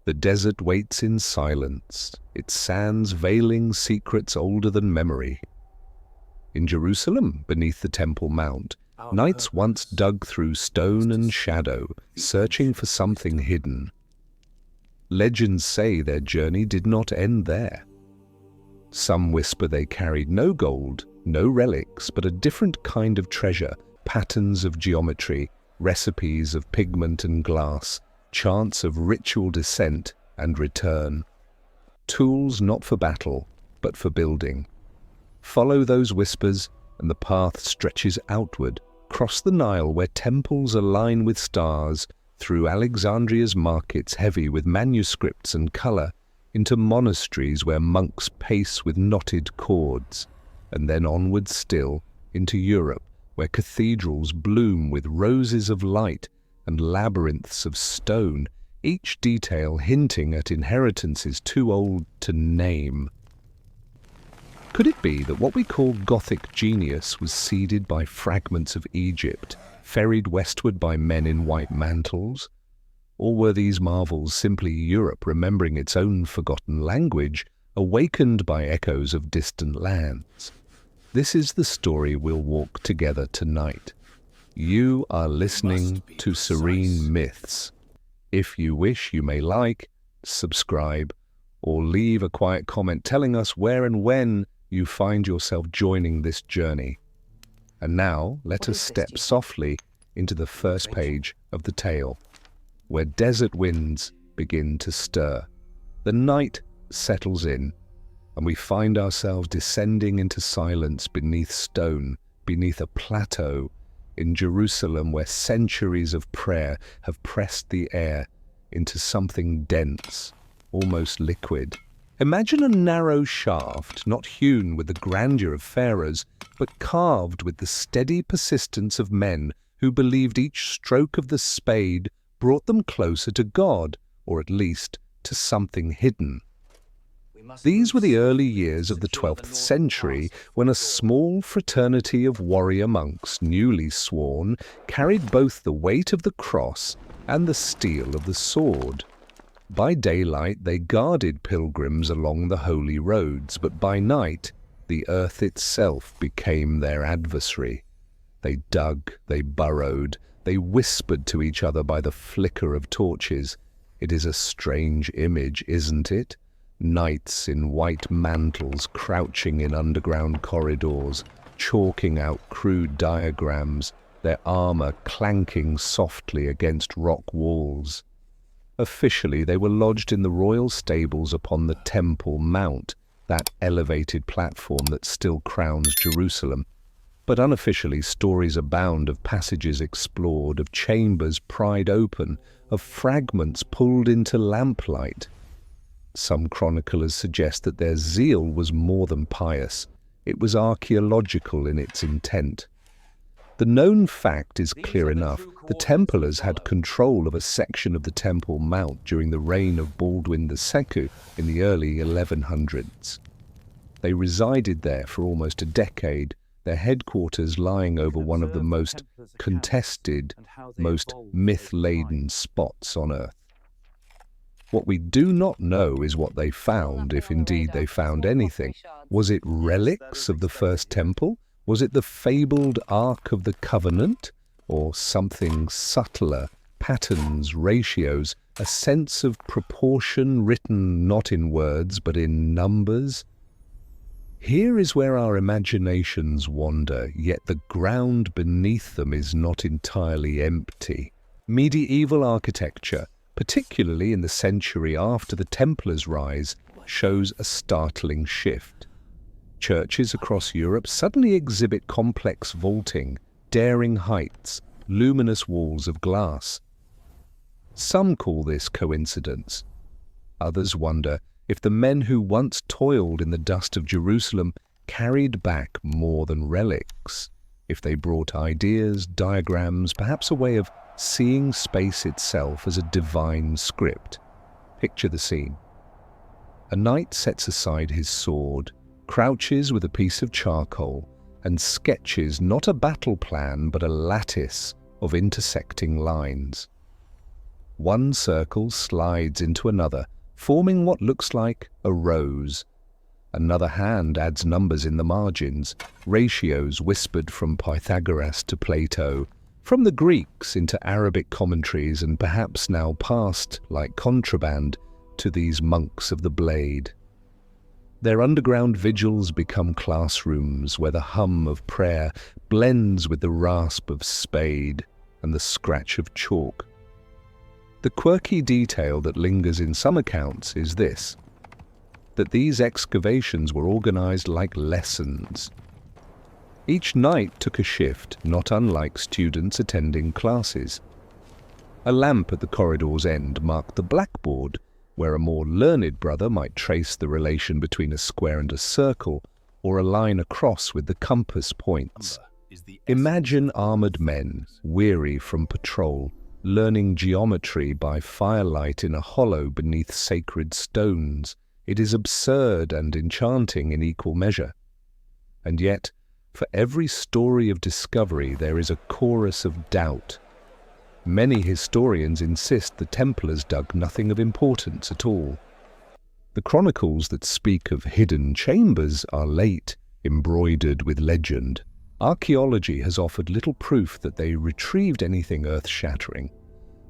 The desert waits in silence, its sands veiling secrets older than memory. In Jerusalem, beneath the Temple Mount, knights once dug through stone and shadow, searching for something hidden. Legends say their journey did not end there. Some whisper they carried no gold, no relics, but a different kind of treasure, patterns of geometry, recipes of pigment and glass, chants of ritual descent and return. Tools not for battle, but for building. Follow those whispers, and the path stretches outward, cross the Nile where temples align with stars, through Alexandria's markets heavy with manuscripts and colour, into monasteries where monks pace with knotted cords, and then onward still into Europe, where cathedrals bloom with roses of light and labyrinths of stone, each detail hinting at inheritances too old to name. Could it be that what we call Gothic genius was seeded by fragments of Egypt, ferried westward by men in white mantles? Or were these marvels simply Europe remembering its own forgotten language, awakened by echoes of distant lands? This is the story we'll walk together tonight. You are listening to Serene Myths. If you wish, you may like, subscribe, or leave a quiet comment telling us where and when you find yourself joining this journey. And now, let us step softly into the first page of the tale, where desert winds begin to stir. The night settles in, and we find ourselves descending into silence beneath stone, beneath a plateau, in Jerusalem where centuries of prayer have pressed the air into something dense, almost liquid. Imagine a narrow shaft, not hewn with the grandeur of pharaohs, but carved with the steady persistence of men who believed each stroke of the spade brought them closer to God, or at least to something hidden. These were the early years of the 12th century, when a small fraternity of warrior monks, newly sworn, carried both the weight of the cross and the steel of the sword. By daylight they guarded pilgrims along the holy roads, but by night the earth itself became their adversary. They dug, they burrowed, they whispered to each other by the flicker of torches. It is a strange image, isn't it? Knights in white mantles crouching in underground corridors, chalking out crude diagrams, their armor clanking softly against rock walls. Officially, they were lodged in the royal stables upon the Temple Mount, that elevated platform that still crowns Jerusalem. But unofficially, stories abound of passages explored, of chambers pried open, of fragments pulled into lamplight. Some chroniclers suggest that their zeal was more than pious. It was archaeological in its intent. The known fact is clear enough. The Templars had control of a section of the Temple Mount during the reign of Baldwin II in the early 1100s. They resided there for almost a decade, their headquarters lying over one of the most contested, most myth-laden spots on Earth. What we do not know is what they found, if indeed they found anything. Was it relics of the first temple? Was it the fabled Ark of the Covenant? Or something subtler, patterns, ratios, a sense of proportion written not in words but in numbers? Here is where our imaginations wander, yet the ground beneath them is not entirely empty. Medieval architecture, particularly in the century after the Templars' rise, shows a startling shift. Churches across Europe suddenly exhibit complex vaulting, daring heights, luminous walls of glass. Some call this coincidence. Others wonder if the men who once toiled in the dust of Jerusalem carried back more than relics, if they brought ideas, diagrams, perhaps a way of seeing space itself as a divine script. Picture the scene. A knight sets aside his sword, crouches with a piece of charcoal, and sketches not a battle plan but a lattice of intersecting lines. One circle slides into another, forming what looks like a rose. Another hand adds numbers in the margins, ratios whispered from Pythagoras to Plato, from the Greeks into Arabic commentaries, and perhaps now passed, like contraband, to these monks of the blade. Their underground vigils become classrooms where the hum of prayer blends with the rasp of spade and the scratch of chalk. The quirky detail that lingers in some accounts is this: that these excavations were organized like lessons. Each night took a shift, not unlike students attending classes. A lamp at the corridor's end marked the blackboard, where a more learned brother might trace the relation between a square and a circle, or a line across with the compass points. Imagine armored men, weary from patrol, learning geometry by firelight in a hollow beneath sacred stones. It is absurd and enchanting in equal measure. And yet, for every story of discovery there is a chorus of doubt. Many historians insist the Templars dug nothing of importance at all. The chronicles that speak of hidden chambers are late, embroidered with legend. Archaeology has offered little proof that they retrieved anything earth-shattering.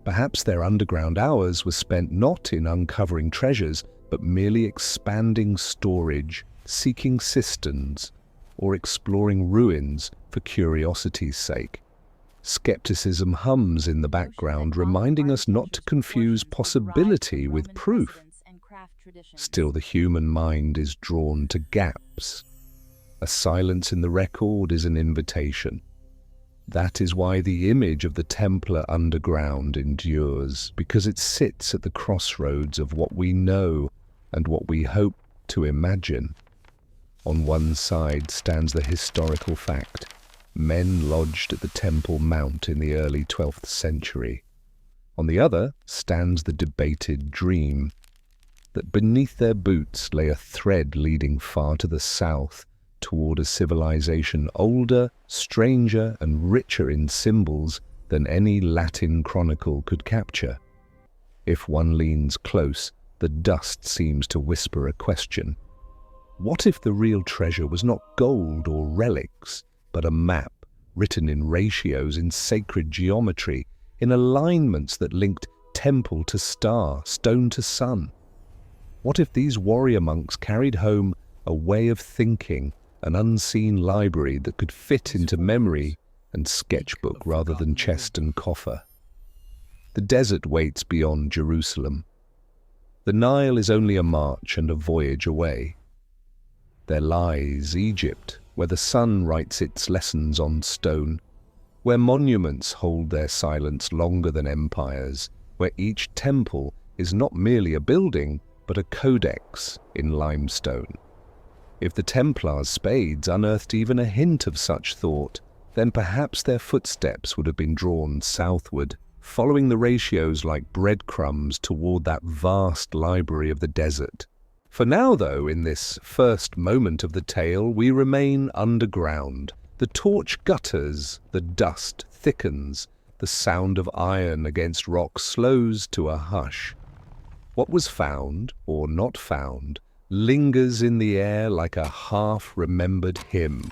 Perhaps their underground hours were spent not in uncovering treasures, but merely expanding storage, seeking cisterns, or exploring ruins for curiosity's sake. Skepticism hums in the background, reminding us not to confuse possibility with proof. Still, the human mind is drawn to gaps. A silence in the record is an invitation. That is why the image of the Templar underground endures, because it sits at the crossroads of what we know and what we hope to imagine. On one side stands the historical fact: men lodged at the Temple Mount in the early 12th century. On the other stands the debated dream, that beneath their boots lay a thread leading far to the south, toward a civilization older, stranger, and richer in symbols than any Latin chronicle could capture. If one leans close, the dust seems to whisper a question. What if the real treasure was not gold or relics, but a map written in ratios, in sacred geometry, in alignments that linked temple to star, stone to sun? What if these warrior monks carried home a way of thinking, an unseen library that could fit into memory and sketchbook rather than chest and coffer? The desert waits beyond Jerusalem. The Nile is only a march and a voyage away. There lies Egypt, where the sun writes its lessons on stone, where monuments hold their silence longer than empires, where each temple is not merely a building, but a codex in limestone. If the Templars' spades unearthed even a hint of such thought, then perhaps their footsteps would have been drawn southward, following the ratios like breadcrumbs toward that vast library of the desert. For now, though, in this first moment of the tale, we remain underground. The torch gutters, the dust thickens, the sound of iron against rock slows to a hush. What was found, or not found, lingers in the air like a half-remembered hymn.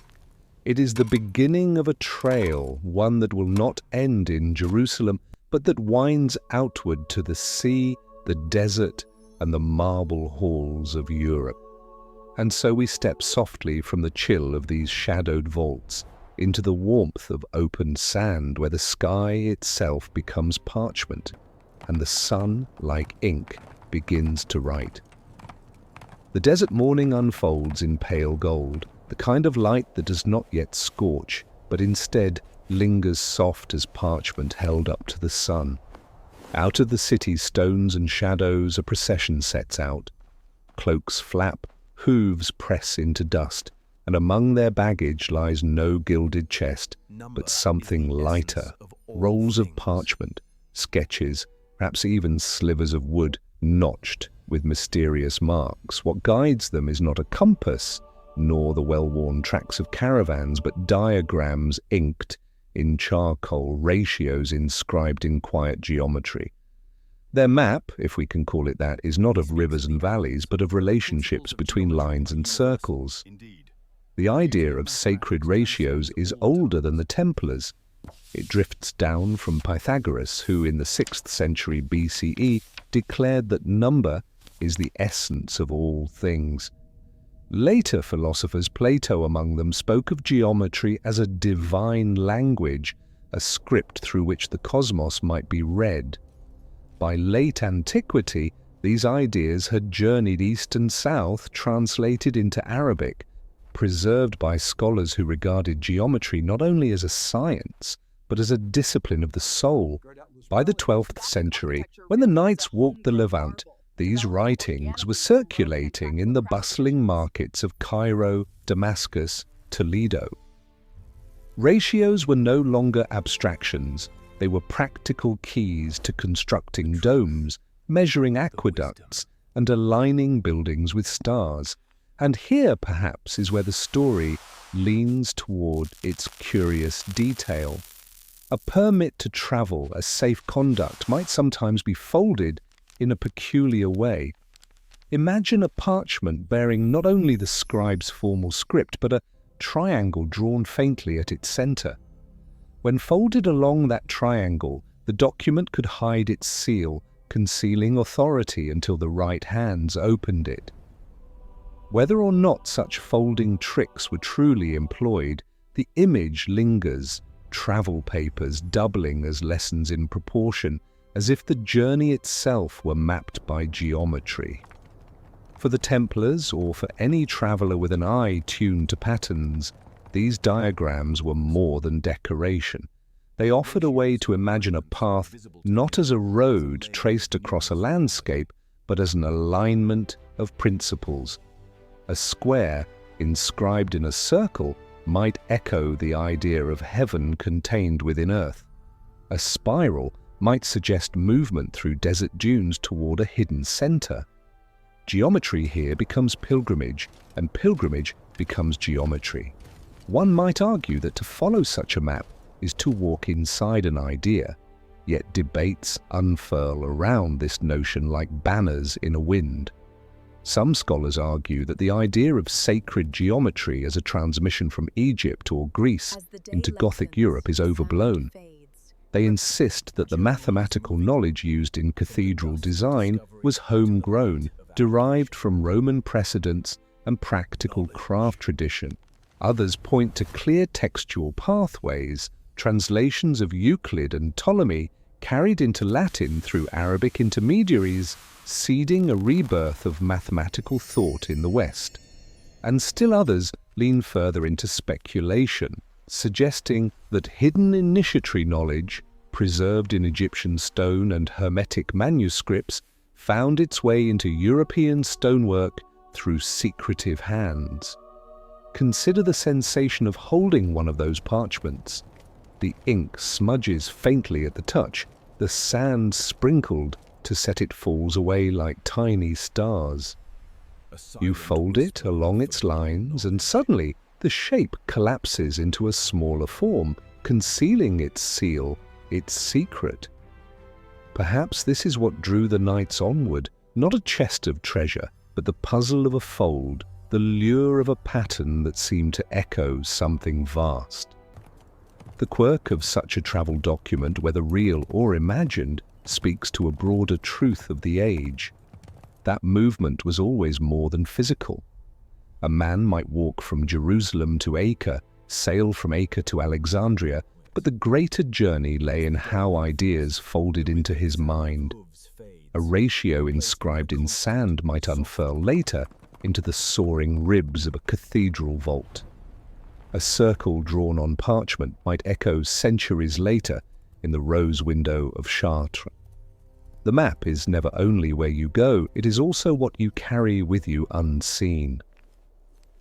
It is the beginning of a trail, one that will not end in Jerusalem, but that winds outward to the sea, the desert, and the marble halls of Europe. And so we step softly from the chill of these shadowed vaults into the warmth of open sand, where the sky itself becomes parchment, and the sun, like ink, begins to write. The desert morning unfolds in pale gold, the kind of light that does not yet scorch, but instead lingers soft as parchment held up to the sun. Out of the city's stones and shadows a procession sets out. Cloaks flap, hooves press into dust, and among their baggage lies no gilded chest, but something lighter, rolls of parchment, sketches, perhaps even slivers of wood, notched with mysterious marks. What guides them is not a compass, nor the well-worn tracks of caravans, but diagrams inked in charcoal, ratios inscribed in quiet geometry. Their map, if we can call it that, is not of rivers and valleys, but of relationships between lines and circles. The idea of sacred ratios is older than the Templars. It drifts down from Pythagoras, who in the 6th century BCE declared that number is the essence of all things. Later philosophers, Plato among them, spoke of geometry as a divine language, a script through which the cosmos might be read. By late antiquity, these ideas had journeyed east and south, translated into Arabic, preserved by scholars who regarded geometry not only as a science, but as a discipline of the soul. By the 12th century, when the Knights walked the Levant, these writings were circulating in the bustling markets of Cairo, Damascus, Toledo. Ratios were no longer abstractions. They were practical keys to constructing domes, measuring aqueducts, and aligning buildings with stars. And here, perhaps, is where the story leans toward its curious detail. A permit to travel, a safe conduct, might sometimes be folded in a peculiar way. Imagine a parchment bearing not only the scribe's formal script, but a triangle drawn faintly at its center. When folded along that triangle, the document could hide its seal, concealing authority until the right hands opened it. Whether or not such folding tricks were truly employed, the image lingers, travel papers doubling as lessons in proportion, as if the journey itself were mapped by geometry. For the Templars, or for any traveller with an eye tuned to patterns, these diagrams were more than decoration. They offered a way to imagine a path not as a road traced across a landscape, but as an alignment of principles. A square inscribed in a circle might echo the idea of heaven contained within earth. A spiral might suggest movement through desert dunes toward a hidden center. Geometry here becomes pilgrimage, and pilgrimage becomes geometry. One might argue that to follow such a map is to walk inside an idea, yet debates unfurl around this notion like banners in a wind. Some scholars argue that the idea of sacred geometry as a transmission from Egypt or Greece into Gothic Europe is overblown. They insist that the mathematical knowledge used in cathedral design was homegrown, derived from Roman precedents and practical craft tradition. Others point to clear textual pathways, translations of Euclid and Ptolemy carried into Latin through Arabic intermediaries, seeding a rebirth of mathematical thought in the West. And still others lean further into speculation, suggesting that hidden initiatory knowledge, preserved in Egyptian stone and Hermetic manuscripts, found its way into European stonework through secretive hands. Consider the sensation of holding one of those parchments. The ink smudges faintly at the touch, the sand sprinkled to set it falls away like tiny stars. You fold it along its lines, and suddenly the shape collapses into a smaller form, concealing its seal, its secret. Perhaps this is what drew the Knights onward, not a chest of treasure, but the puzzle of a fold, the lure of a pattern that seemed to echo something vast. The quirk of such a travel document, whether real or imagined, speaks to a broader truth of the age. That movement was always more than physical. A man might walk from Jerusalem to Acre, sail from Acre to Alexandria, but the greater journey lay in how ideas folded into his mind. A ratio inscribed in sand might unfurl later into the soaring ribs of a cathedral vault. A circle drawn on parchment might echo centuries later in the rose window of Chartres. The map is never only where you go, it is also what you carry with you unseen.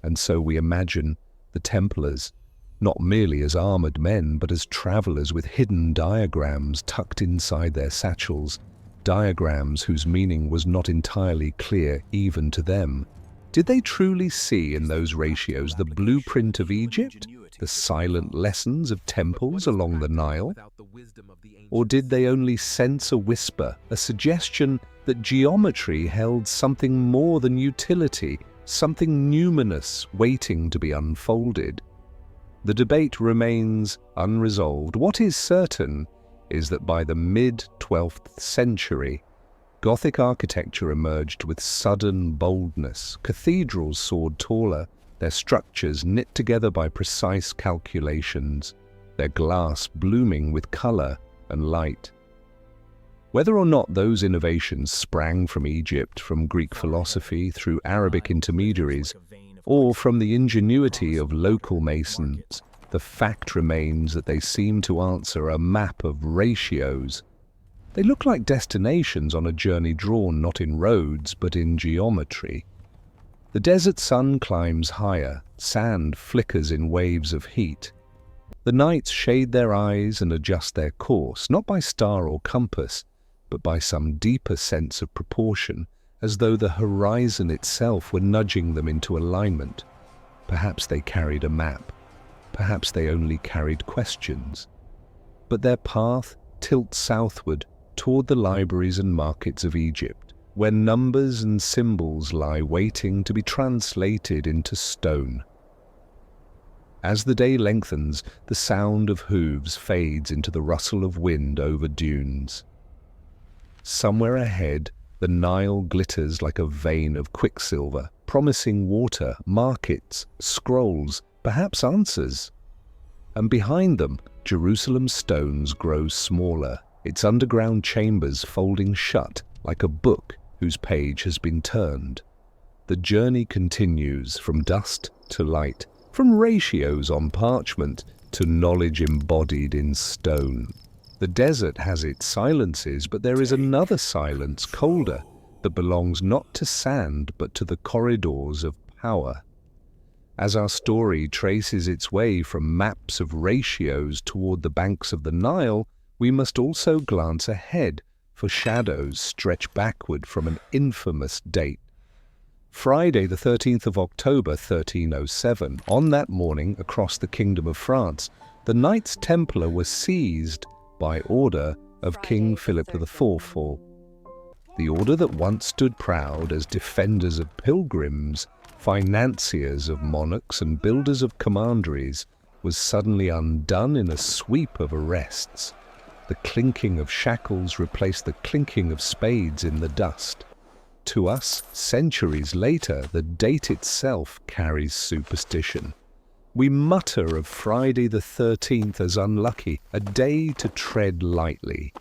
And so we imagine the Templars, not merely as armoured men, but as travellers with hidden diagrams tucked inside their satchels, diagrams whose meaning was not entirely clear even to them. Did they truly see in those ratios the blueprint of Egypt, the silent lessons of temples along the Nile? Or did they only sense a whisper, a suggestion that geometry held something more than utility, something numinous waiting to be unfolded? The debate remains unresolved. What is certain is that by the mid-12th century, Gothic architecture emerged with sudden boldness. Cathedrals soared taller, their structures knit together by precise calculations, their glass blooming with color and light. Whether or not those innovations sprang from Egypt, from Greek philosophy, through Arabic intermediaries, or from the ingenuity of local masons, the fact remains that they seem to answer a map of ratios. They look like destinations on a journey drawn not in roads but in geometry. The desert sun climbs higher, sand flickers in waves of heat. The knights shade their eyes and adjust their course, not by star or compass, but by some deeper sense of proportion, as though the horizon itself were nudging them into alignment. Perhaps they carried a map. Perhaps they only carried questions. But their path tilts southward, toward the libraries and markets of Egypt, where numbers and symbols lie waiting to be translated into stone. As the day lengthens, the sound of hooves fades into the rustle of wind over dunes. Somewhere ahead, the Nile glitters like a vein of quicksilver, promising water, markets, scrolls, perhaps answers. And behind them, Jerusalem's stones grow smaller, its underground chambers folding shut like a book whose page has been turned. The journey continues from dust to light, from ratios on parchment to knowledge embodied in stone. The desert has its silences, but there is another silence, colder, that belongs not to sand but to the corridors of power. As our story traces its way from maps of ratios toward the banks of the Nile, we must also glance ahead, for shadows stretch backward from an infamous date. Friday, the 13th of October, 1307, on that morning across the Kingdom of France, the Knights Templar were seized by order of King Philip IV. The order that once stood proud as defenders of pilgrims, financiers of monarchs and builders of commanderies, was suddenly undone in a sweep of arrests. The clinking of shackles replaced the clinking of spades in the dust. To us, centuries later, the date itself carries superstition. We mutter of Friday the 13th as unlucky, a day to tread lightly.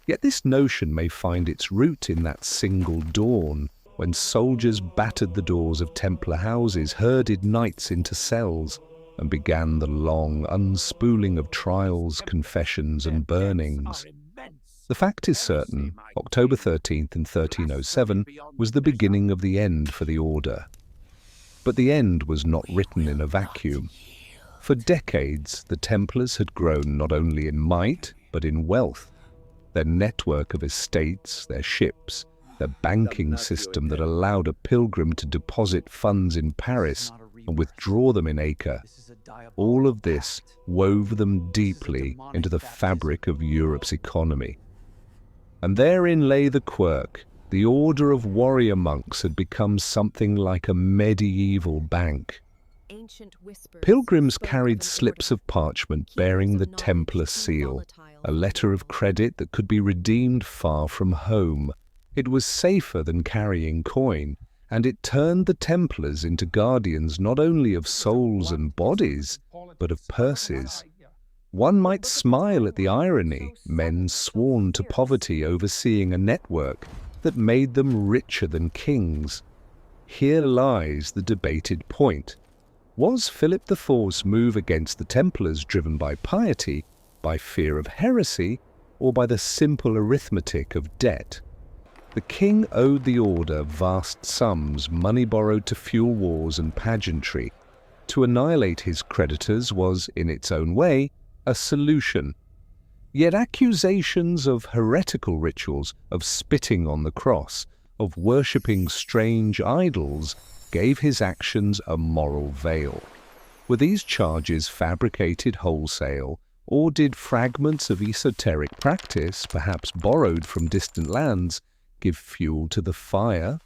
Yet this notion may find its root in that single dawn, when soldiers battered the doors of Templar houses, herded knights into cells, and began the long unspooling of trials, confessions, and burnings. The fact is certain, October 13th in 1307 was the beginning of the end for the order. But the end was not written in a vacuum. For decades, the Templars had grown not only in might, but in wealth. Their network of estates, their ships, their banking system that allowed a pilgrim to deposit funds in Paris and withdraw them in Acre, all of this wove them deeply into the fabric of Europe's economy. And therein lay the quirk. The order of warrior monks had become something like a medieval bank. Pilgrims carried slips of parchment bearing the Templar seal, a letter of credit that could be redeemed far from home. It was safer than carrying coin, and it turned the Templars into guardians not only of souls and bodies, but of purses. One might smile at the irony, men sworn to poverty overseeing a network that made them richer than kings. Here lies the debated point. Was Philip IV's move against the Templars driven by piety, by fear of heresy, or by the simple arithmetic of debt? The king owed the order vast sums, money borrowed to fuel wars and pageantry. To annihilate his creditors was, in its own way, a solution. Yet accusations of heretical rituals, of spitting on the cross, of worshipping strange idols, gave his actions a moral veil. Were these charges fabricated wholesale, or did fragments of esoteric practice, perhaps borrowed from distant lands, give fuel to the fire?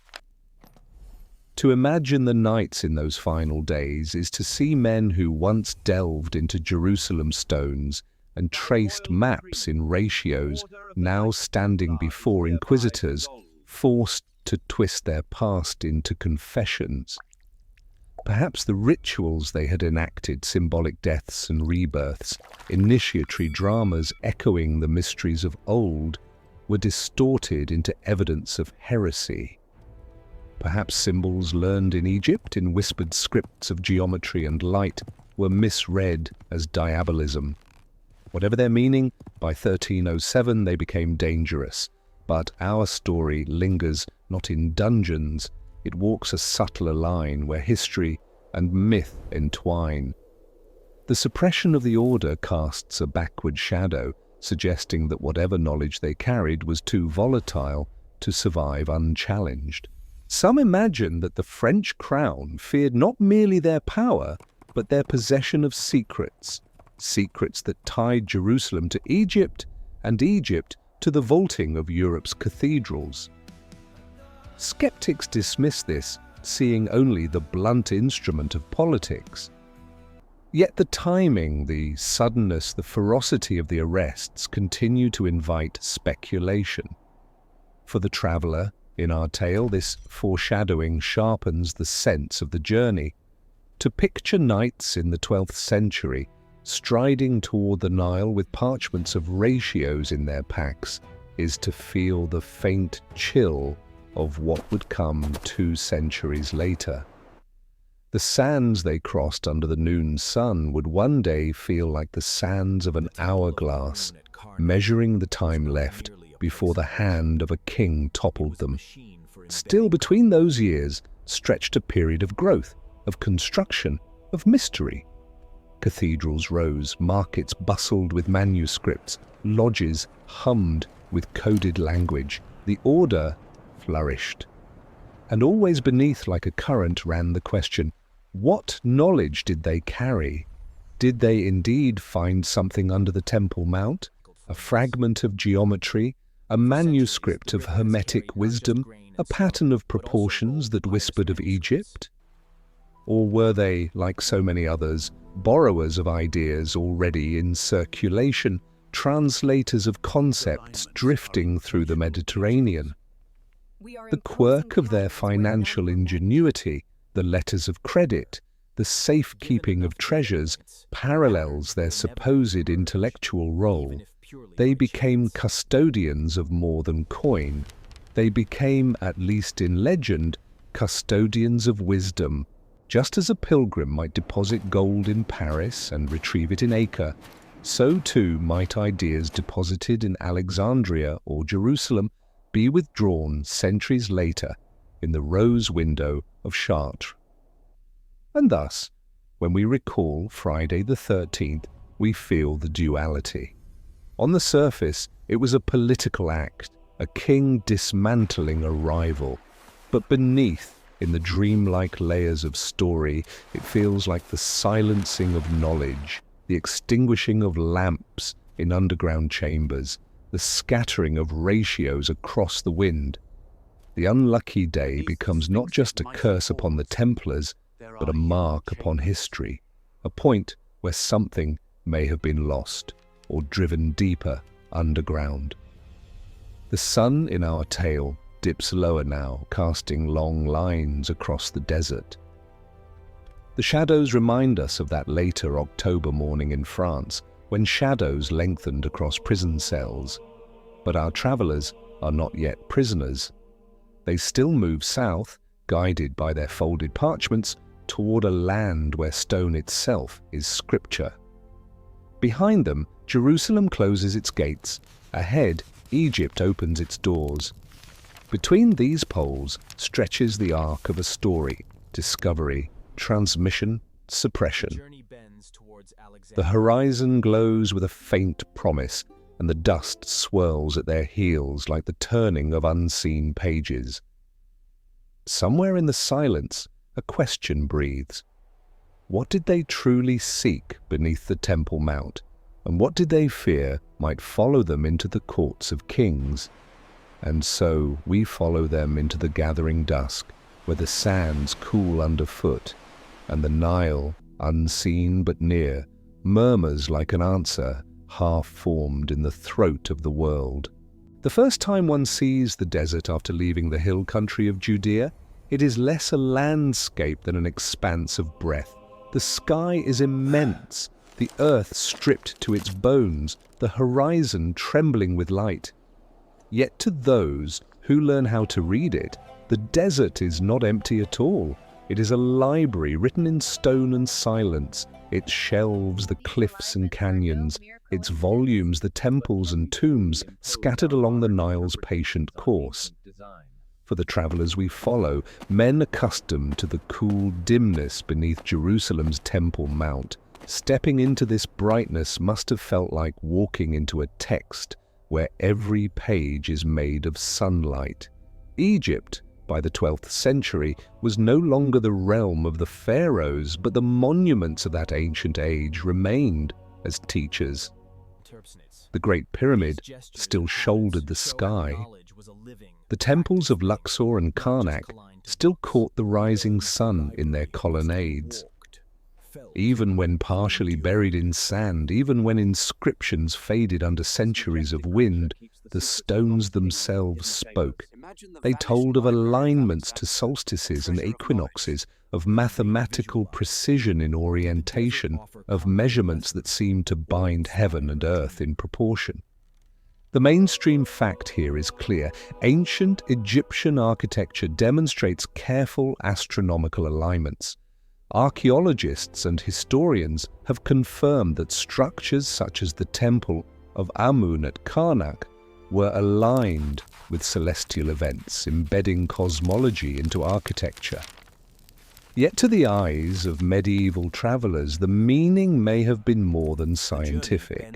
To imagine the knights in those final days is to see men who once delved into Jerusalem stones and traced maps in ratios, now standing before inquisitors, forced to twist their past into confessions. Perhaps the rituals they had enacted, symbolic deaths and rebirths, initiatory dramas echoing the mysteries of old, were distorted into evidence of heresy. Perhaps symbols learned in Egypt in whispered scripts of geometry and light were misread as diabolism. Whatever their meaning, by 1307 they became dangerous. But our story lingers not in dungeons, it walks a subtler line where history and myth entwine. The suppression of the order casts a backward shadow, suggesting that whatever knowledge they carried was too volatile to survive unchallenged. Some imagine that the French crown feared not merely their power, but their possession of secrets, secrets that tied Jerusalem to Egypt and Egypt to the vaulting of Europe's cathedrals. Skeptics dismiss this, seeing only the blunt instrument of politics. Yet the timing, the suddenness, the ferocity of the arrests continue to invite speculation. For the traveller, in our tale, this foreshadowing sharpens the sense of the journey. To picture knights in the 12th century, striding toward the Nile with parchments of ratios in their packs, is to feel the faint chill of what would come 2 centuries later. The sands they crossed under the noon sun would one day feel like the sands of an hourglass, measuring the time left before the hand of a king toppled them. Still, between those years stretched a period of growth, of construction, of mystery. Cathedrals rose, markets bustled with manuscripts, lodges hummed with coded language. The order flourished. And always beneath like a current ran the question, what knowledge did they carry? Did they indeed find something under the Temple Mount? A fragment of geometry? A manuscript of hermetic wisdom? A pattern of proportions that whispered of Egypt? Or were they, like so many others, borrowers of ideas already in circulation, translators of concepts drifting through the Mediterranean? The quirk of their financial ingenuity, the letters of credit, the safekeeping of treasures, parallels their supposed intellectual role. They became custodians of more than coin. They became, at least in legend, custodians of wisdom. Just as a pilgrim might deposit gold in Paris and retrieve it in Acre, so too might ideas deposited in Alexandria or Jerusalem be withdrawn centuries later in the rose window of Chartres. And thus, when we recall Friday the 13th, we feel the duality. On the surface, it was a political act, a king dismantling a rival. But beneath, in the dreamlike layers of story, it feels like the silencing of knowledge, the extinguishing of lamps in underground chambers, the scattering of ratios across the wind. The unlucky day becomes not just a curse upon the Templars, but a mark upon history, a point where something may have been lost or driven deeper underground. The sun in our tale dips lower now, casting long lines across the desert. The shadows remind us of that later October morning in France, when shadows lengthened across prison cells. But our travelers are not yet prisoners. They still move south, guided by their folded parchments, toward a land where stone itself is scripture. Behind them, Jerusalem closes its gates. Ahead, Egypt opens its doors. Between these poles stretches the arc of a story, discovery, transmission, suppression. The horizon glows with a faint promise, and the dust swirls at their heels like the turning of unseen pages. Somewhere in the silence, a question breathes. What did they truly seek beneath the Temple Mount, and what did they fear might follow them into the courts of kings? And so we follow them into the gathering dusk, where the sands cool underfoot, and the Nile, unseen but near, murmurs like an answer half-formed in the throat of the world. The first time one sees the desert after leaving the hill country of Judea, it is less a landscape than an expanse of breath. The sky is immense, the earth stripped to its bones, the horizon trembling with light. Yet to those who learn how to read it, the desert is not empty at all. It is a library written in stone and silence, its shelves the cliffs and canyons, its volumes the temples and tombs scattered along the Nile's patient course. For the travelers we follow, men accustomed to the cool dimness beneath Jerusalem's Temple Mount, stepping into this brightness must have felt like walking into a text where every page is made of sunlight. Egypt, by the 12th century, was no longer the realm of the pharaohs, but the monuments of that ancient age remained as teachers. The Great Pyramid still shouldered the sky. The temples of Luxor and Karnak still caught the rising sun in their colonnades. Even when partially buried in sand, even when inscriptions faded under centuries of wind, the stones themselves spoke. They told of alignments to solstices and equinoxes, of mathematical precision in orientation, of measurements that seemed to bind heaven and earth in proportion. The mainstream fact here is clear. Ancient Egyptian architecture demonstrates careful astronomical alignments. Archaeologists and historians have confirmed that structures such as the Temple of Amun at Karnak were aligned with celestial events, embedding cosmology into architecture. Yet to the eyes of medieval travelers, the meaning may have been more than scientific.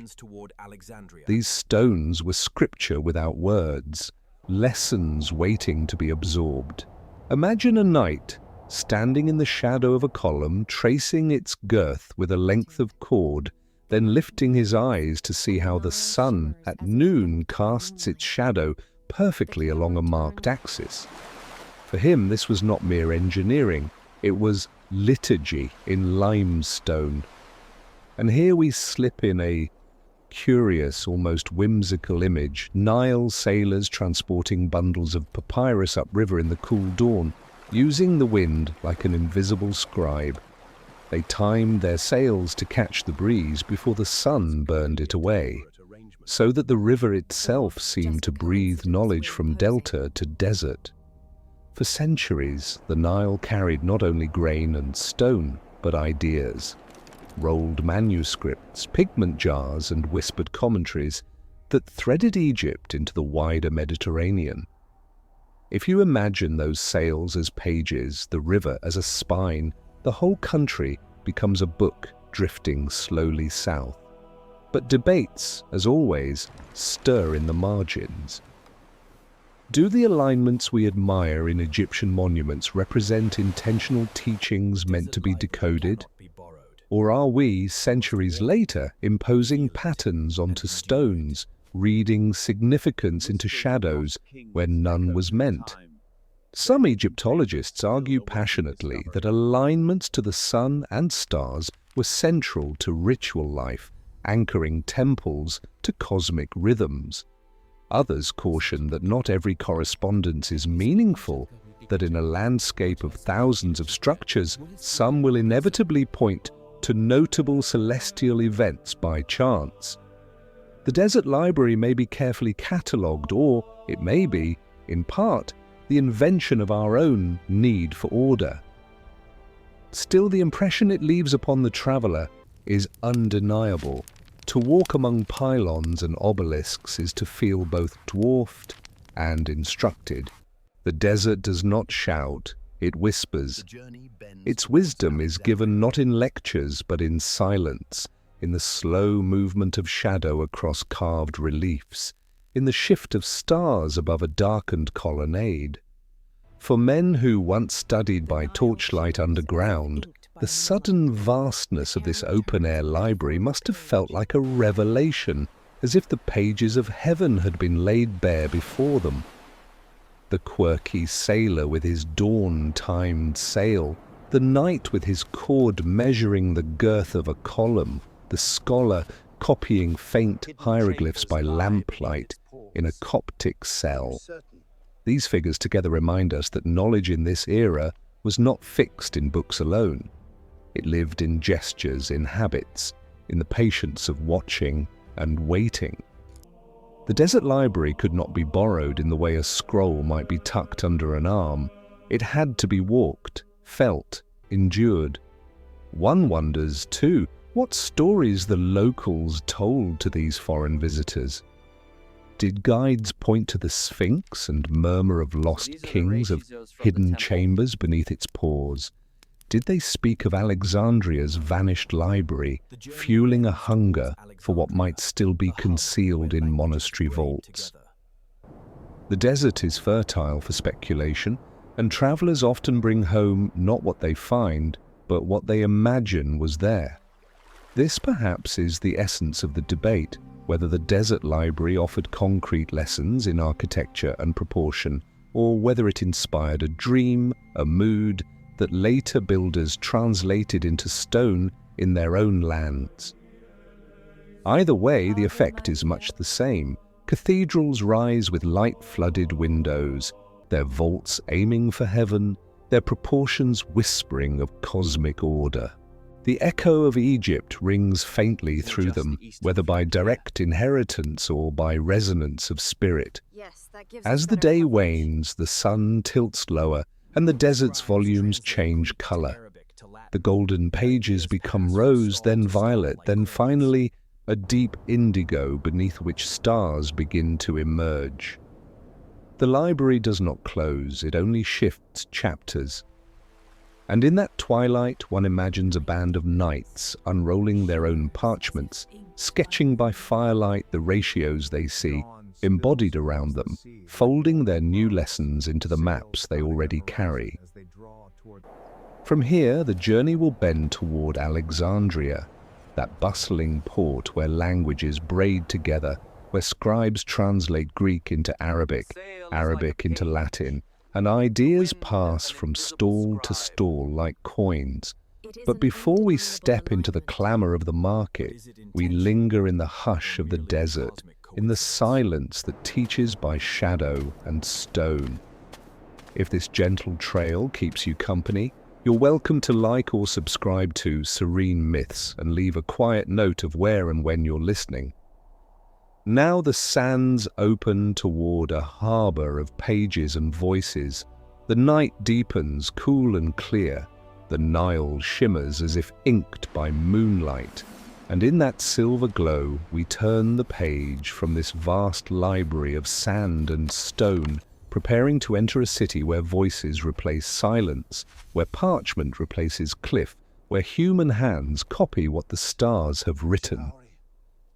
These stones were scripture without words, lessons waiting to be absorbed. Imagine a knight standing in the shadow of a column, tracing its girth with a length of cord, then lifting his eyes to see how the sun at noon casts its shadow perfectly along a marked axis. For him, this was not mere engineering, it was liturgy in limestone. And here we slip in a curious, almost whimsical image: Nile sailors transporting bundles of papyrus upriver in the cool dawn, using the wind like an invisible scribe. They timed their sails to catch the breeze before the sun burned it away, so that the river itself seemed to breathe knowledge from delta to desert. For centuries, the Nile carried not only grain and stone, but ideas, rolled manuscripts, pigment jars, and whispered commentaries that threaded Egypt into the wider Mediterranean. If you imagine those sails as pages, the river as a spine, the whole country becomes a book drifting slowly south. But debates, as always, stir in the margins. Do the alignments we admire in Egyptian monuments represent intentional teachings meant to be decoded? Or are we, centuries later, imposing patterns onto stones, reading significance into shadows where none was meant? Some Egyptologists argue passionately that alignments to the sun and stars were central to ritual life, anchoring temples to cosmic rhythms. Others caution that not every correspondence is meaningful, that in a landscape of thousands of structures, some will inevitably point to notable celestial events by chance. The desert library may be carefully catalogued, or it may be, in part, the invention of our own need for order. Still, the impression it leaves upon the traveller is undeniable. To walk among pylons and obelisks is to feel both dwarfed and instructed. The desert does not shout, it whispers. Its wisdom is given not in lectures but in silence, in the slow movement of shadow across carved reliefs, in the shift of stars above a darkened colonnade. For men who once studied by torchlight underground, The sudden vastness of this open-air library must have felt like a revelation, as if the pages of heaven had been laid bare before them. The quirky sailor with his dawn-timed sail, the knight with his cord measuring the girth of a column, the scholar copying faint hieroglyphs by lamplight in a Coptic cell. These figures together remind us that knowledge in this era was not fixed in books alone. It lived in gestures, in habits, in the patience of watching and waiting. The desert library could not be borrowed in the way a scroll might be tucked under an arm. It had to be walked, felt, endured. One wonders, too, what stories the locals told to these foreign visitors. Did guides point to the Sphinx and murmur of lost kings, of hidden chambers beneath its pores? Did they speak of Alexandria's vanished library, fueling a hunger for what might still be concealed in monastery vaults? The desert is fertile for speculation, and travelers often bring home not what they find, but what they imagine was there. This perhaps is the essence of the debate, whether the desert library offered concrete lessons in architecture and proportion, or whether it inspired a dream, a mood, that later builders translated into stone in their own lands. Either way, the effect is much the same. Cathedrals rise with light-flooded windows, their vaults aiming for heaven, their proportions whispering of cosmic order. The echo of Egypt rings faintly through them, whether by direct inheritance or by resonance of spirit. As the day wanes, the sun tilts lower, and the desert's volumes change color. The golden pages become rose, then violet, then finally a deep indigo beneath which stars begin to emerge. The library does not close, it only shifts chapters. And in that twilight, one imagines a band of knights unrolling their own parchments, sketching by firelight the ratios they see, embodied around them, folding their new lessons into the maps they already carry. From here, the journey will bend toward Alexandria, that bustling port where languages braid together, where scribes translate Greek into Arabic, Arabic into Latin, and ideas pass from stall to stall like coins. But before we step into the clamor of the market, we linger in the hush of the desert, in the silence that teaches by shadow and stone. If this gentle trail keeps you company, you're welcome to like or subscribe to Serene Myths and leave a quiet note of where and when you're listening. Now the sands open toward a harbor of pages and voices. The night deepens, cool and clear. The Nile shimmers as if inked by moonlight. And in that silver glow, we turn the page from this vast library of sand and stone, preparing to enter a city where voices replace silence, where parchment replaces cliff, where human hands copy what the stars have written.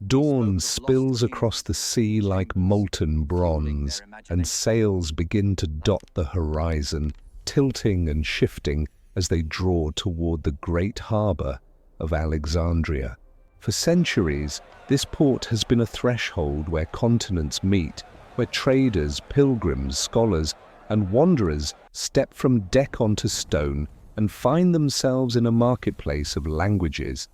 Dawn spills across the sea like molten bronze, and sails begin to dot the horizon, tilting and shifting as they draw toward the great harbor of Alexandria. For centuries, this port has been a threshold where continents meet, where traders, pilgrims, scholars, and wanderers step from deck onto stone and find themselves in a marketplace of languages.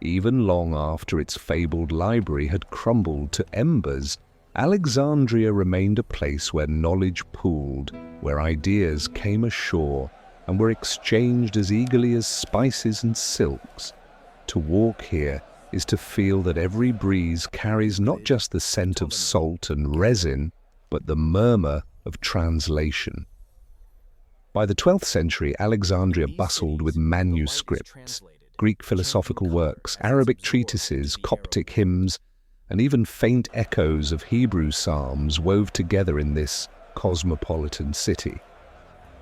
Even long after its fabled library had crumbled to embers, Alexandria remained a place where knowledge pooled, where ideas came ashore, and were exchanged as eagerly as spices and silks. To walk here is to feel that every breeze carries not just the scent of salt and resin, but the murmur of translation. By the 12th century, Alexandria bustled with manuscripts, Greek philosophical works, Arabic treatises, Coptic hymns, and even faint echoes of Hebrew psalms wove together in this cosmopolitan city.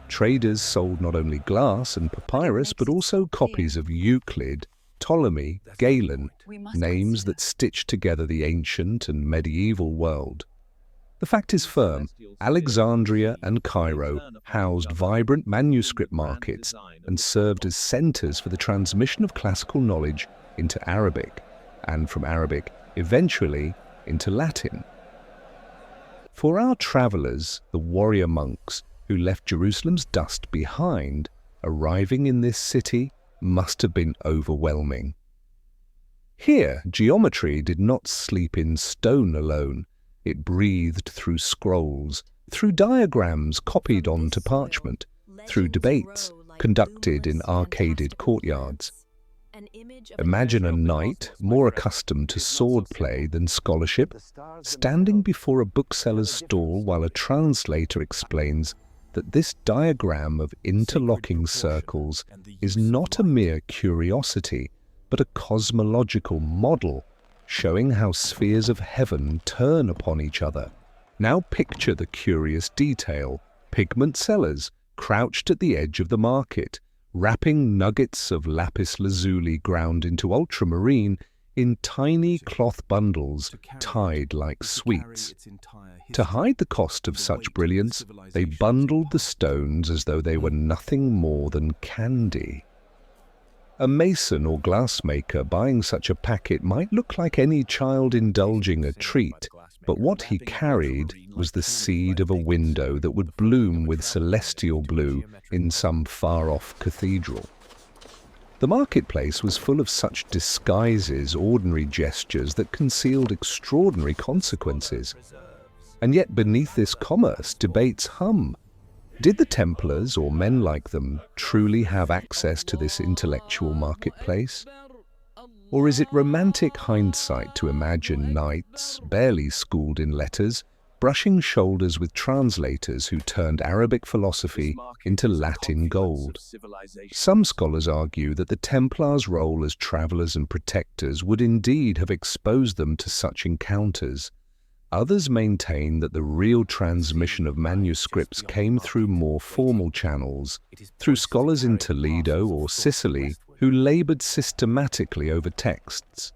Traders sold not only glass and papyrus, but also copies of Euclid, Ptolemy, Galen, names that stitched together the ancient and medieval world. The fact is firm. Alexandria and Cairo housed vibrant manuscript markets and served as centers for the transmission of classical knowledge into Arabic, and from Arabic, eventually, into Latin. For our travelers, the warrior monks who left Jerusalem's dust behind, arriving in this city must have been overwhelming. Here, geometry did not sleep in stone alone. It breathed through scrolls, through diagrams copied onto parchment, through debates conducted in arcaded courtyards. Imagine a knight more accustomed to swordplay than scholarship, standing before a bookseller's stall while a translator explains that this diagram of interlocking circles is not a mere curiosity, but a cosmological model showing how spheres of heaven turn upon each other. Now picture the curious detail: pigment sellers crouched at the edge of the market, wrapping nuggets of lapis lazuli ground into ultramarine in tiny cloth bundles tied like sweets. To hide the cost of such brilliance, they bundled the stones as though they were nothing more than candy. A mason or glassmaker buying such a packet might look like any child indulging a treat, but what he carried was the seed of a window that would bloom with celestial blue in some far-off cathedral. The marketplace was full of such disguises, ordinary gestures that concealed extraordinary consequences. And yet beneath this commerce, debates hum. Did the Templars, or men like them, truly have access to this intellectual marketplace? Or is it romantic hindsight to imagine knights, barely schooled in letters, brushing shoulders with translators who turned Arabic philosophy into Latin gold? Some scholars argue that the Templars' role as travelers and protectors would indeed have exposed them to such encounters. Others maintain that the real transmission of manuscripts came through more formal channels, through scholars in Toledo or Sicily who labored systematically over texts.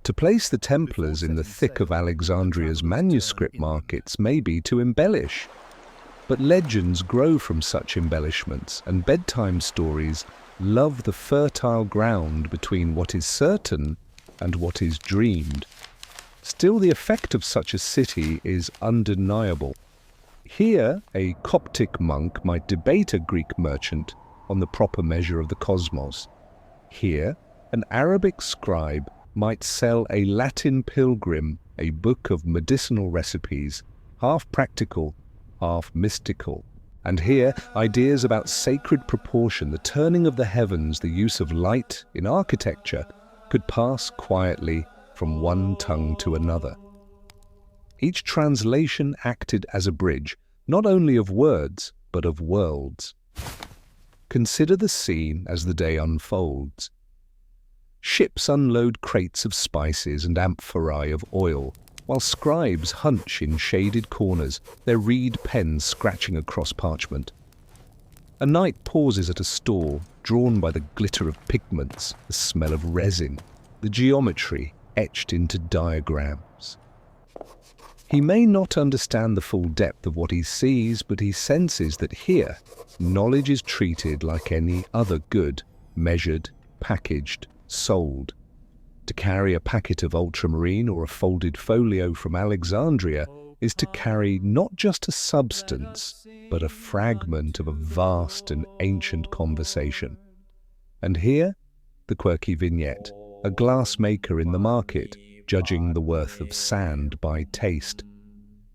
To place the Templars in the thick of Alexandria's manuscript markets may be to embellish. But legends grow from such embellishments, and bedtime stories love the fertile ground between what is certain and what is dreamed. Still, the effect of such a city is undeniable. Here, a Coptic monk might debate a Greek merchant on the proper measure of the cosmos. Here, an Arabic scribe might sell a Latin pilgrim a book of medicinal recipes, half practical, half mystical. And here, ideas about sacred proportion, the turning of the heavens, the use of light in architecture, could pass quietly from one tongue to another. Each translation acted as a bridge, not only of words, but of worlds. Consider the scene as the day unfolds. Ships unload crates of spices and amphorae of oil, while scribes hunch in shaded corners, their reed pens scratching across parchment. A knight pauses at a stall, drawn by the glitter of pigments, the smell of resin, the geometry etched into diagrams. He may not understand the full depth of what he sees, but he senses that here, knowledge is treated like any other good, measured, packaged, sold. To carry a packet of ultramarine or a folded folio from Alexandria is to carry not just a substance, but a fragment of a vast and ancient conversation. And here, the quirky vignette, a glassmaker in the market, judging the worth of sand by taste.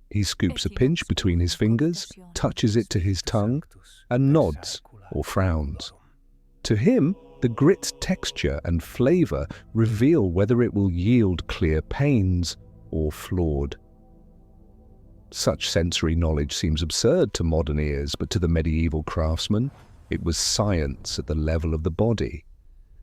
He scoops a pinch between his fingers, touches it to his tongue, and nods or frowns. To him, the grit's texture and flavor reveal whether it will yield clear panes or flawed. Such sensory knowledge seems absurd to modern ears, but to the medieval craftsman, it was science at the level of the body.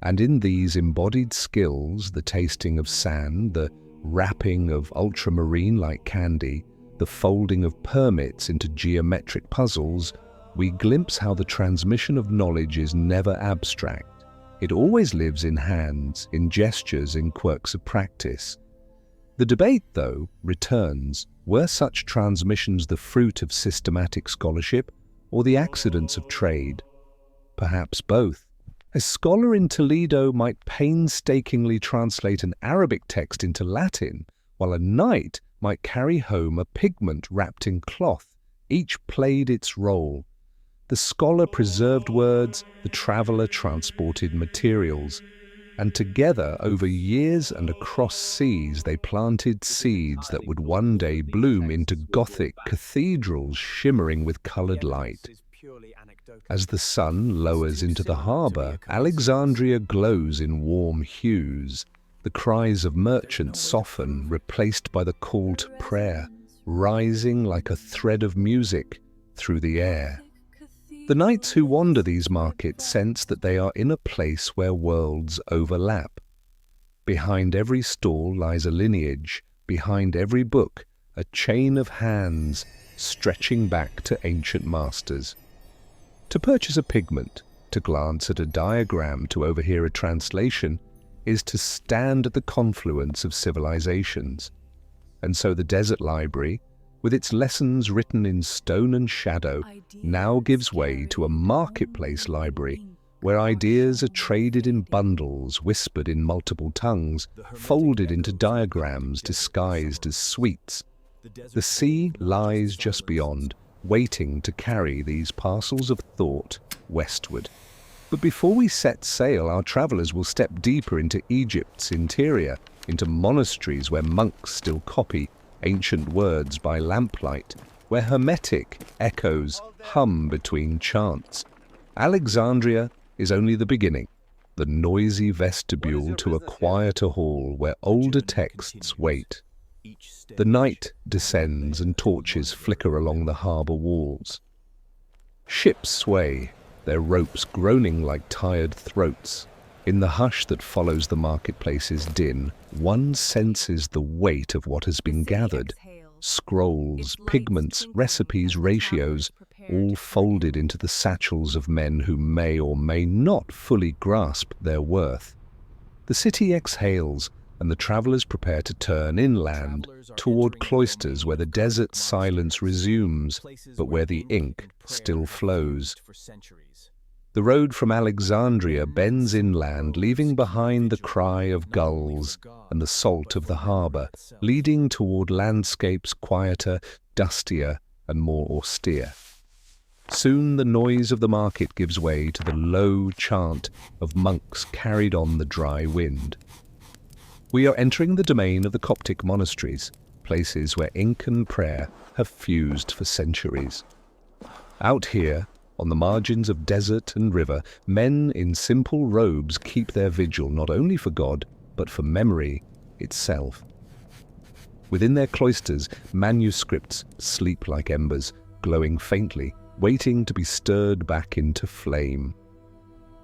And in these embodied skills, the tasting of sand, the wrapping of ultramarine like candy, the folding of permits into geometric puzzles, we glimpse how the transmission of knowledge is never abstract. It always lives in hands, in gestures, in quirks of practice. The debate, though, returns. Were such transmissions the fruit of systematic scholarship or the accidents of trade? Perhaps both. A scholar in Toledo might painstakingly translate an Arabic text into Latin, while a knight might carry home a pigment wrapped in cloth. Each played its role. The scholar preserved words, the traveller transported materials, and together, over years and across seas, they planted seeds that would one day bloom into Gothic cathedrals shimmering with coloured light. As the sun lowers into the harbour, Alexandria glows in warm hues. The cries of merchants soften, replaced by the call to prayer, rising like a thread of music through the air. The knights who wander these markets sense that they are in a place where worlds overlap. Behind every stall lies a lineage, behind every book a chain of hands stretching back to ancient masters. To purchase a pigment, to glance at a diagram, to overhear a translation, is to stand at the confluence of civilizations. And so the desert library, with its lessons written in stone and shadow, now gives way to a marketplace library, where ideas are traded in bundles, whispered in multiple tongues, folded into diagrams disguised as sweets. The sea lies just beyond, waiting to carry these parcels of thought westward. But before we set sail, our travellers will step deeper into Egypt's interior, into monasteries where monks still copy ancient words by lamplight, where hermetic echoes hum between chants. Alexandria is only the beginning, the noisy vestibule to a quieter hall where older texts wait. The night descends and torches flicker along the harbour walls. Ships sway, their ropes groaning like tired throats. In the hush that follows the marketplace's din, one senses the weight of what has been gathered. Scrolls, pigments, recipes, ratios, all folded into the satchels of men who may or may not fully grasp their worth. The city exhales, and the travellers prepare to turn inland, toward cloisters where the desert silence resumes, but where the ink still flows. The road from Alexandria bends inland, leaving behind the cry of gulls and the salt of the harbour, leading toward landscapes quieter, dustier, and more austere. Soon the noise of the market gives way to the low chant of monks carried on the dry wind. We are entering the domain of the Coptic monasteries, places where ink and prayer have fused for centuries. Out here, on the margins of desert and river, men in simple robes keep their vigil not only for God, but for memory itself. Within their cloisters, manuscripts sleep like embers, glowing faintly, waiting to be stirred back into flame.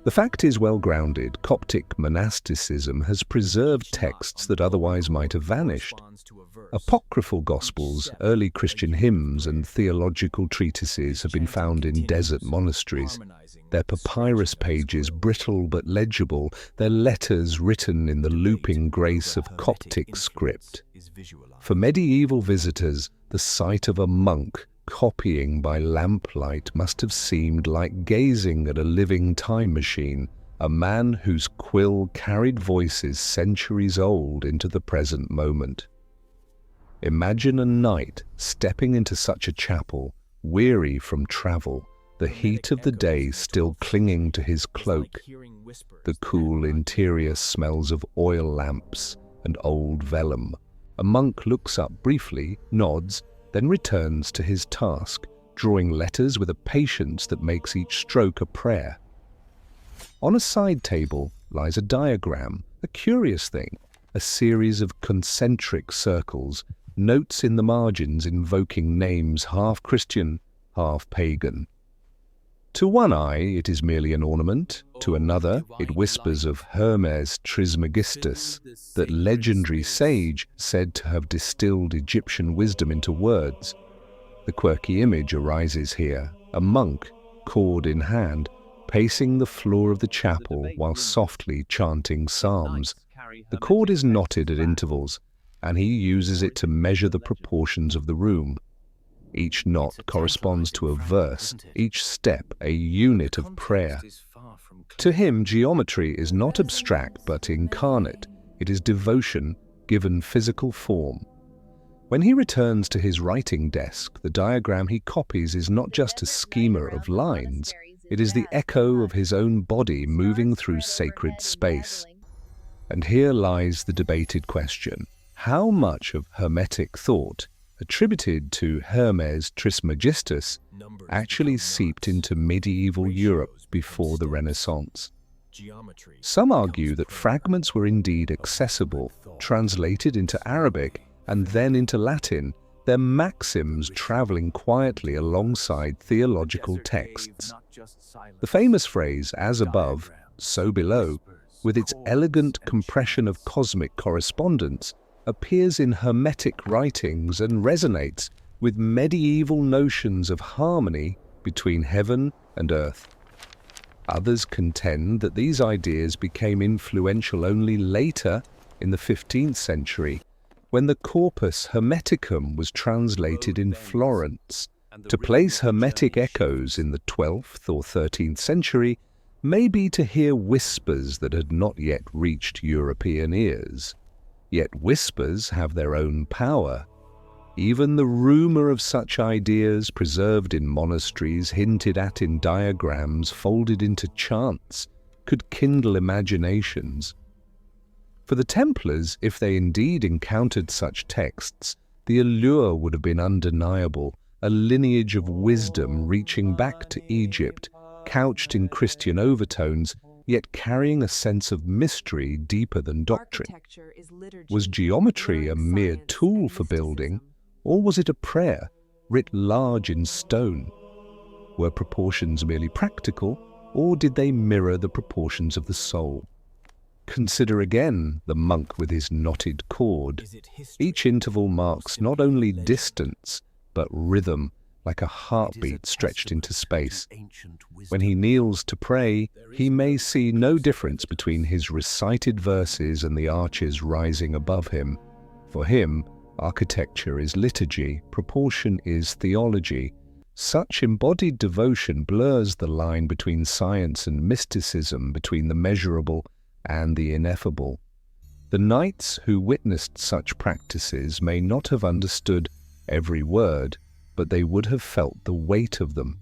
The fact is well grounded. Coptic monasticism has preserved texts that otherwise might have vanished. Apocryphal gospels, early Christian hymns, and theological treatises have been found in desert monasteries. Their papyrus pages brittle but legible, their letters written in the looping grace of Coptic script. For medieval visitors, the sight of a monk copying by lamplight must have seemed like gazing at a living time machine, a man whose quill carried voices centuries old into the present moment. Imagine a knight stepping into such a chapel, weary from travel, the heat of the day still clinging to his cloak. The cool interior smells of oil lamps and old vellum. A monk looks up briefly, nods, then returns to his task, drawing letters with a patience that makes each stroke a prayer. On a side table lies a diagram, a curious thing, a series of concentric circles, notes in the margins invoking names half Christian, half pagan. To one eye it is merely an ornament, to another it whispers of Hermes Trismegistus, that legendary sage said to have distilled Egyptian wisdom into words. The quirky image arises here, a monk, cord in hand, pacing the floor of the chapel while softly chanting psalms. The cord is knotted at intervals, and he uses it to measure the proportions of the room. Each knot corresponds to a verse, each step a unit of prayer. To him, geometry is not abstract but incarnate. It is devotion given physical form. When he returns to his writing desk, the diagram he copies is not just a schema of lines, it is the echo of his own body moving through sacred space. And here lies the debated question: how much of Hermetic thought, attributed to Hermes Trismegistus, actually seeped into medieval Europe before the Renaissance? Some argue that fragments were indeed accessible, translated into Arabic and then into Latin, their maxims traveling quietly alongside theological texts. The famous phrase, "as above, so below," with its elegant compression of cosmic correspondence, appears in Hermetic writings and resonates with medieval notions of harmony between heaven and earth. Others contend that these ideas became influential only later, in the 15th century, when the Corpus Hermeticum was translated in Florence. To place Hermetic echoes in the 12th or 13th century may be to hear whispers that had not yet reached European ears. Yet whispers have their own power. Even the rumor of such ideas preserved in monasteries, hinted at in diagrams, folded into chants, could kindle imaginations. For the Templars, if they indeed encountered such texts, the allure would have been undeniable, a lineage of wisdom reaching back to Egypt, couched in Christian overtones, yet carrying a sense of mystery deeper than doctrine. Was geometry a mere tool for building, or was it a prayer, writ large in stone? Were proportions merely practical, or did they mirror the proportions of the soul? Consider again the monk with his knotted cord. Each interval marks not only distance, but rhythm, like a heartbeat stretched into space. When he kneels to pray, he may see no difference between his recited verses and the arches rising above him. For him, architecture is liturgy, proportion is theology. Such embodied devotion blurs the line between science and mysticism, between the measurable and the ineffable. The knights who witnessed such practices may not have understood every word, but they would have felt the weight of them.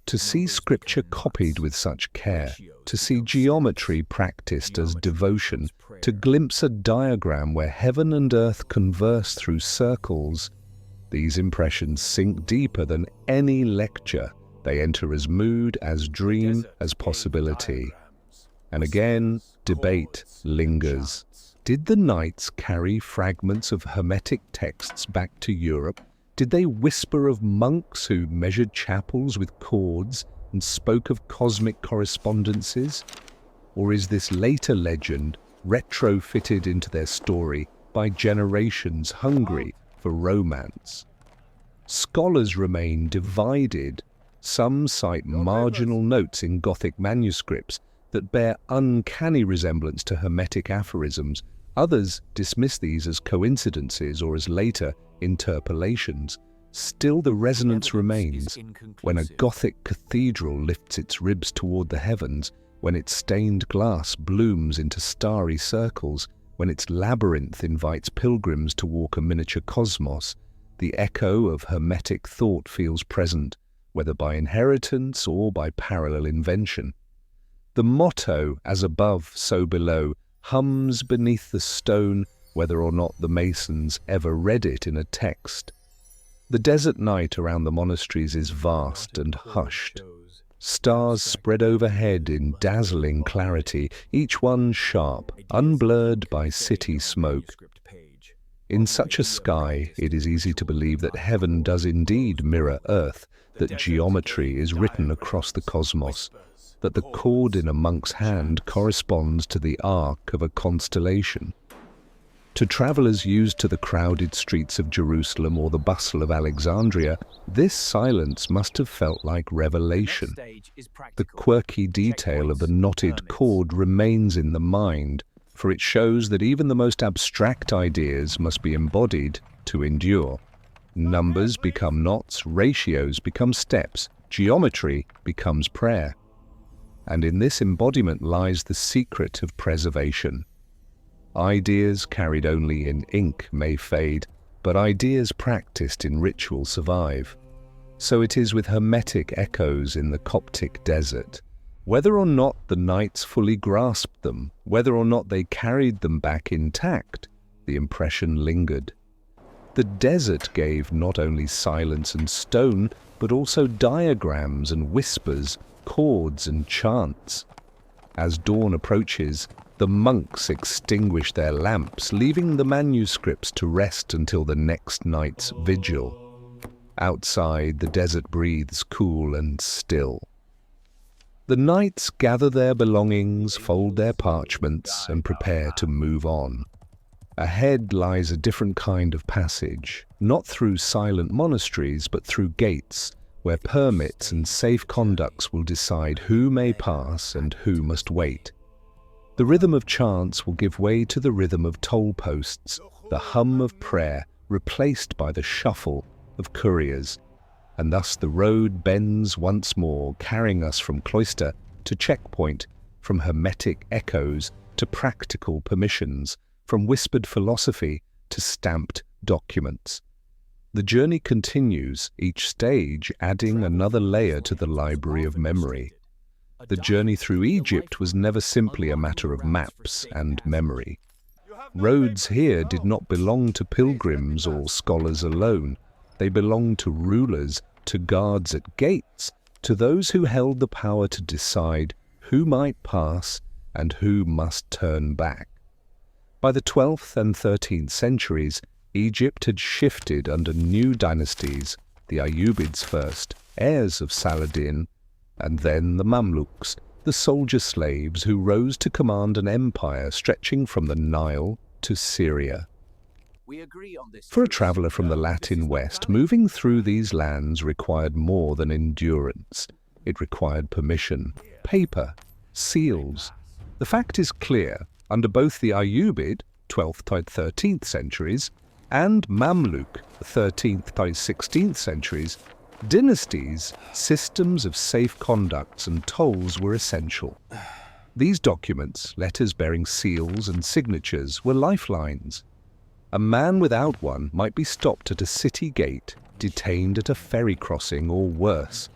To see scripture copied with such care, to see geometry practiced as devotion, to glimpse a diagram where heaven and earth converse through circles, these impressions sink deeper than any lecture. They enter as mood, as dream, as possibility. And again, debate lingers. Did the knights carry fragments of Hermetic texts back to Europe? Did they whisper of monks who measured chapels with cords and spoke of cosmic correspondences? Or is this later legend retrofitted into their story by generations hungry for romance? Scholars remain divided. Some cite marginal notes in Gothic manuscripts that bear uncanny resemblance to Hermetic aphorisms. Others dismiss these as coincidences or as later interpolations. Still, the resonance remains. When a Gothic cathedral lifts its ribs toward the heavens, when its stained glass blooms into starry circles, when its labyrinth invites pilgrims to walk a miniature cosmos, the echo of Hermetic thought feels present, whether by inheritance or by parallel invention. The motto, "as above, so below," hums beneath the stone, whether or not the masons ever read it in a text. The desert night around the monasteries is vast and hushed. Stars spread overhead in dazzling clarity, each one sharp, unblurred by city smoke. In such a sky, it is easy to believe that heaven does indeed mirror earth, that geometry is written across the cosmos, that the cord in a monk's hand corresponds to the arc of a constellation. To travelers used to the crowded streets of Jerusalem or the bustle of Alexandria, this silence must have felt like revelation. The quirky detail of the knotted cord remains in the mind, for it shows that even the most abstract ideas must be embodied to endure. Numbers become knots, ratios become steps, geometry becomes prayer. And in this embodiment lies the secret of preservation. Ideas carried only in ink may fade, but ideas practiced in ritual survive. So it is with hermetic echoes in the Coptic desert. Whether or not the knights fully grasped them, whether or not they carried them back intact, the impression lingered. The desert gave not only silence and stone, but also diagrams and whispers, chords and chants. As dawn approaches, the monks extinguish their lamps, leaving the manuscripts to rest until the next night's vigil. Outside, the desert breathes cool and still. The knights gather their belongings, fold their parchments, and prepare to move on. Ahead lies a different kind of passage, not through silent monasteries, but through gates, where permits and safe conducts will decide who may pass and who must wait. The rhythm of chants will give way to the rhythm of toll posts, the hum of prayer replaced by the shuffle of couriers, and thus the road bends once more, carrying us from cloister to checkpoint, from hermetic echoes to practical permissions, from whispered philosophy to stamped documents. The journey continues, each stage adding another layer to the library of memory. The journey through Egypt was never simply a matter of maps and memory. Roads here did not belong to pilgrims or scholars alone. They belonged to rulers, to guards at gates, to those who held the power to decide who might pass and who must turn back. By the 12th and 13th centuries, Egypt had shifted under new dynasties, the Ayyubids first, heirs of Saladin, and then the Mamluks, the soldier slaves who rose to command an empire stretching from the Nile to Syria. For a traveller from the Latin West, moving through these lands required more than endurance. It required permission, paper, seals. The fact is clear, under both the Ayyubid, 12th to 13th centuries, and Mamluk, 13th to 16th centuries, dynasties, systems of safe conducts and tolls were essential. These documents, letters bearing seals and signatures, were lifelines. A man without one might be stopped at a city gate, detained at a ferry crossing, or worse.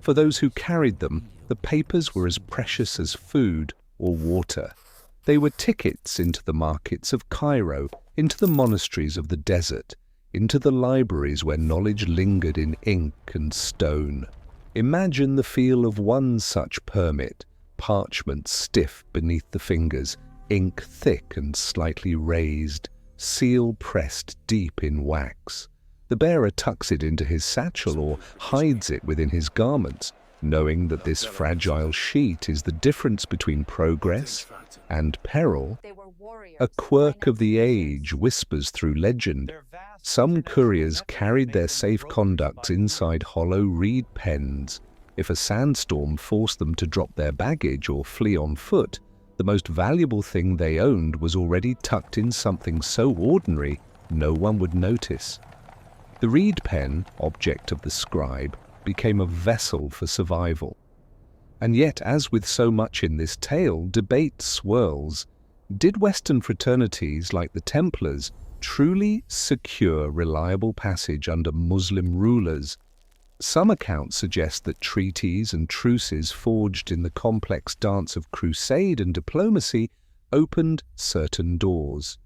For those who carried them, the papers were as precious as food or water. They were tickets into the markets of Cairo, into the monasteries of the desert, into the libraries where knowledge lingered in ink and stone. Imagine the feel of one such permit, parchment stiff beneath the fingers, ink thick and slightly raised, seal pressed deep in wax. The bearer tucks it into his satchel or hides it within his garments, knowing that this fragile sheet is the difference between progress and peril. A quirk of the age whispers through legend. Some couriers carried their safe conducts inside hollow reed pens. If a sandstorm forced them to drop their baggage or flee on foot, the most valuable thing they owned was already tucked in something so ordinary no one would notice. The reed pen, object of the scribe, became a vessel for survival. And yet, as with so much in this tale, debate swirls. Did Western fraternities like the Templars truly secure reliable passage under Muslim rulers? Some accounts suggest that treaties and truces forged in the complex dance of crusade and diplomacy opened certain doors.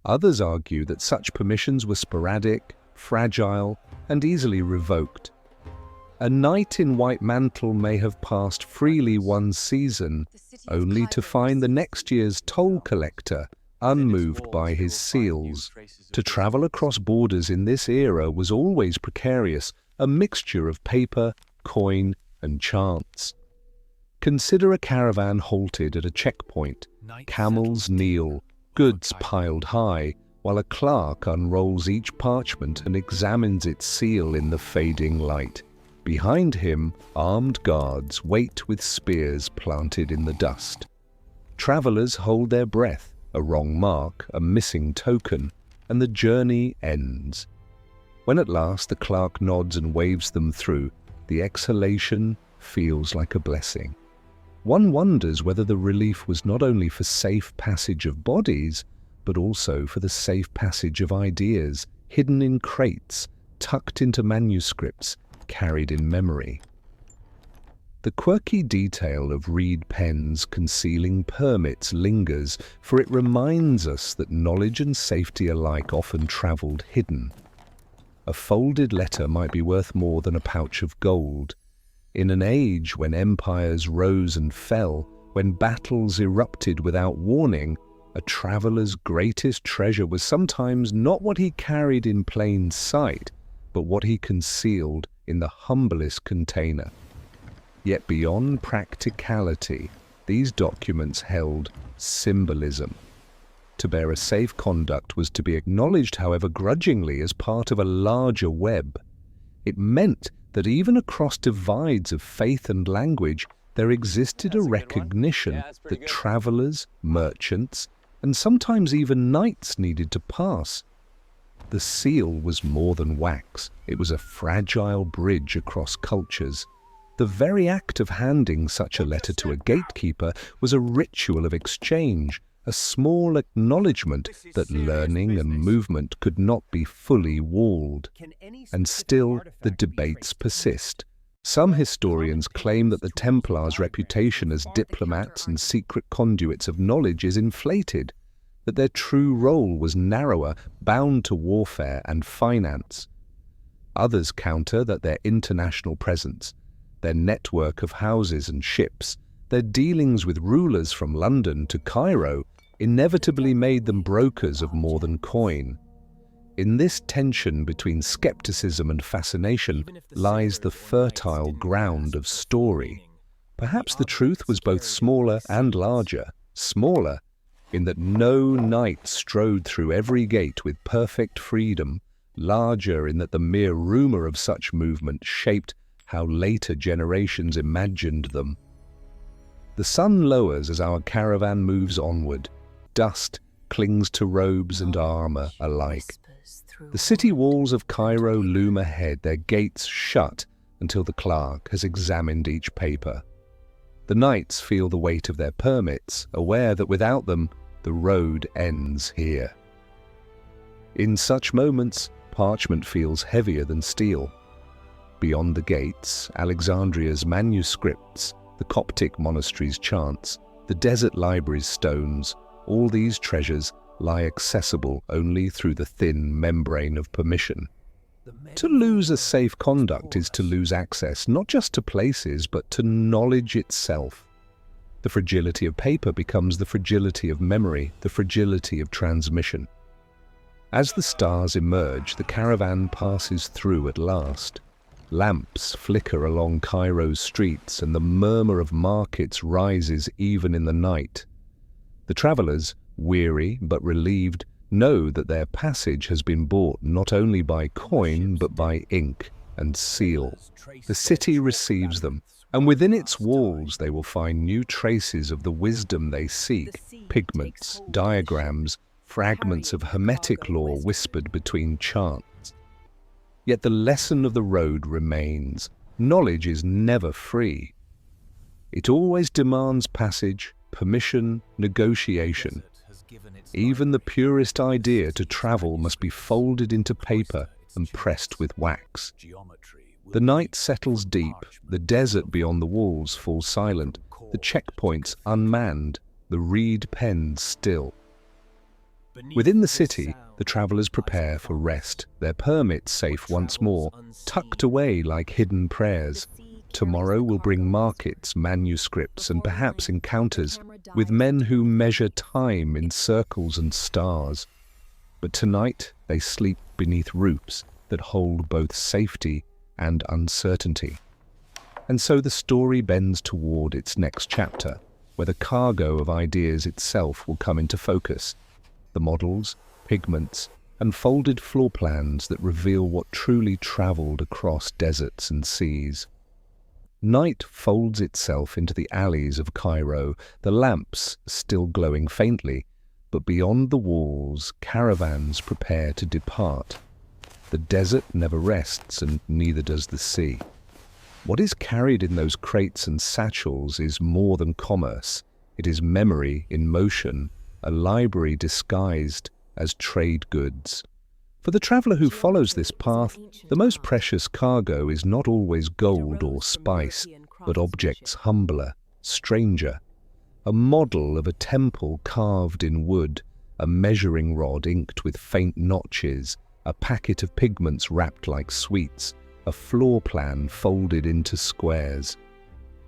Others argue that such permissions were sporadic, fragile, and easily revoked. A knight in white mantle may have passed freely one season, only to find the next year's toll collector unmoved by his seals. To travel across borders in this era was always precarious, a mixture of paper, coin, and chance. Consider a caravan halted at a checkpoint. Camels kneel, goods piled high, while a clerk unrolls each parchment and examines its seal in the fading light. Behind him, armed guards wait with spears planted in the dust. Travelers hold their breath, a wrong mark, a missing token, and the journey ends. When at last the clerk nods and waves them through, the exhalation feels like a blessing. One wonders whether the relief was not only for safe passage of bodies, but also for the safe passage of ideas, hidden in crates, tucked into manuscripts, carried in memory. The quirky detail of reed pens concealing permits lingers, for it reminds us that knowledge and safety alike often travelled hidden. A folded letter might be worth more than a pouch of gold. In an age when empires rose and fell, when battles erupted without warning, a traveller's greatest treasure was sometimes not what he carried in plain sight, but what he concealed in the humblest container. Yet beyond practicality, these documents held symbolism. To bear a safe conduct was to be acknowledged, however grudgingly, as part of a larger web. It meant that even across divides of faith and language, there existed a recognition that travellers, merchants, and sometimes even knights needed to pass. The seal was more than wax. It was a fragile bridge across cultures. The very act of handing such a letter to a gatekeeper was a ritual of exchange, a small acknowledgement that learning and movement could not be fully walled. And still, the debates persist. Some historians claim that the Templars' reputation as diplomats and secret conduits of knowledge is inflated, that their true role was narrower, bound to warfare and finance. Others counter that their international presence, their network of houses and ships, their dealings with rulers from London to Cairo, inevitably made them brokers of more than coin. In this tension between skepticism and fascination lies the fertile ground of story. Perhaps the truth was both smaller and larger. Smaller, in that no knight strode through every gate with perfect freedom. Larger, in that the mere rumour of such movement shaped how later generations imagined them. The sun lowers as our caravan moves onward. Dust clings to robes and armour alike. The city walls of Cairo loom ahead, their gates shut until the clerk has examined each paper. The knights feel the weight of their permits, aware that without them, the road ends here. In such moments, parchment feels heavier than steel. Beyond the gates, Alexandria's manuscripts, the Coptic monasteries' chants, the desert libraries' stones, all these treasures lie accessible only through the thin membrane of permission. To lose a safe conduct is to lose access not just to places, but to knowledge itself. The fragility of paper becomes the fragility of memory, the fragility of transmission. As the stars emerge, the caravan passes through at last. Lamps flicker along Cairo's streets, and the murmur of markets rises even in the night. The travellers, weary but relieved, know that their passage has been bought not only by coin but by ink and seal. The city receives them, and within its walls they will find new traces of the wisdom they seek, pigments, diagrams, fragments of hermetic lore whispered between chants. Yet the lesson of the road remains. Knowledge is never free. It always demands passage, permission, negotiation. Even the purest idea to travel must be folded into paper and pressed with wax. The night settles deep, the desert beyond the walls falls silent, the checkpoints unmanned, the reed pens still. Within the city, the travellers prepare for rest, their permits safe once more, tucked away like hidden prayers. Tomorrow will bring markets, manuscripts, and perhaps encounters with men who measure time in circles and stars. But tonight they sleep beneath roofs that hold both safety and uncertainty. And so the story bends toward its next chapter, where the cargo of ideas itself will come into focus. The models, pigments, and folded floor plans that reveal what truly travelled across deserts and seas. Night folds itself into the alleys of Cairo, the lamps still glowing faintly, but beyond the walls, caravans prepare to depart. The desert never rests, and neither does the sea. What is carried in those crates and satchels is more than commerce. It is memory in motion, a library disguised as trade goods. For the traveller who follows this path, the most precious cargo is not always gold or spice, but objects humbler, stranger. A model of a temple carved in wood, a measuring rod inked with faint notches, a packet of pigments wrapped like sweets, a floor plan folded into squares.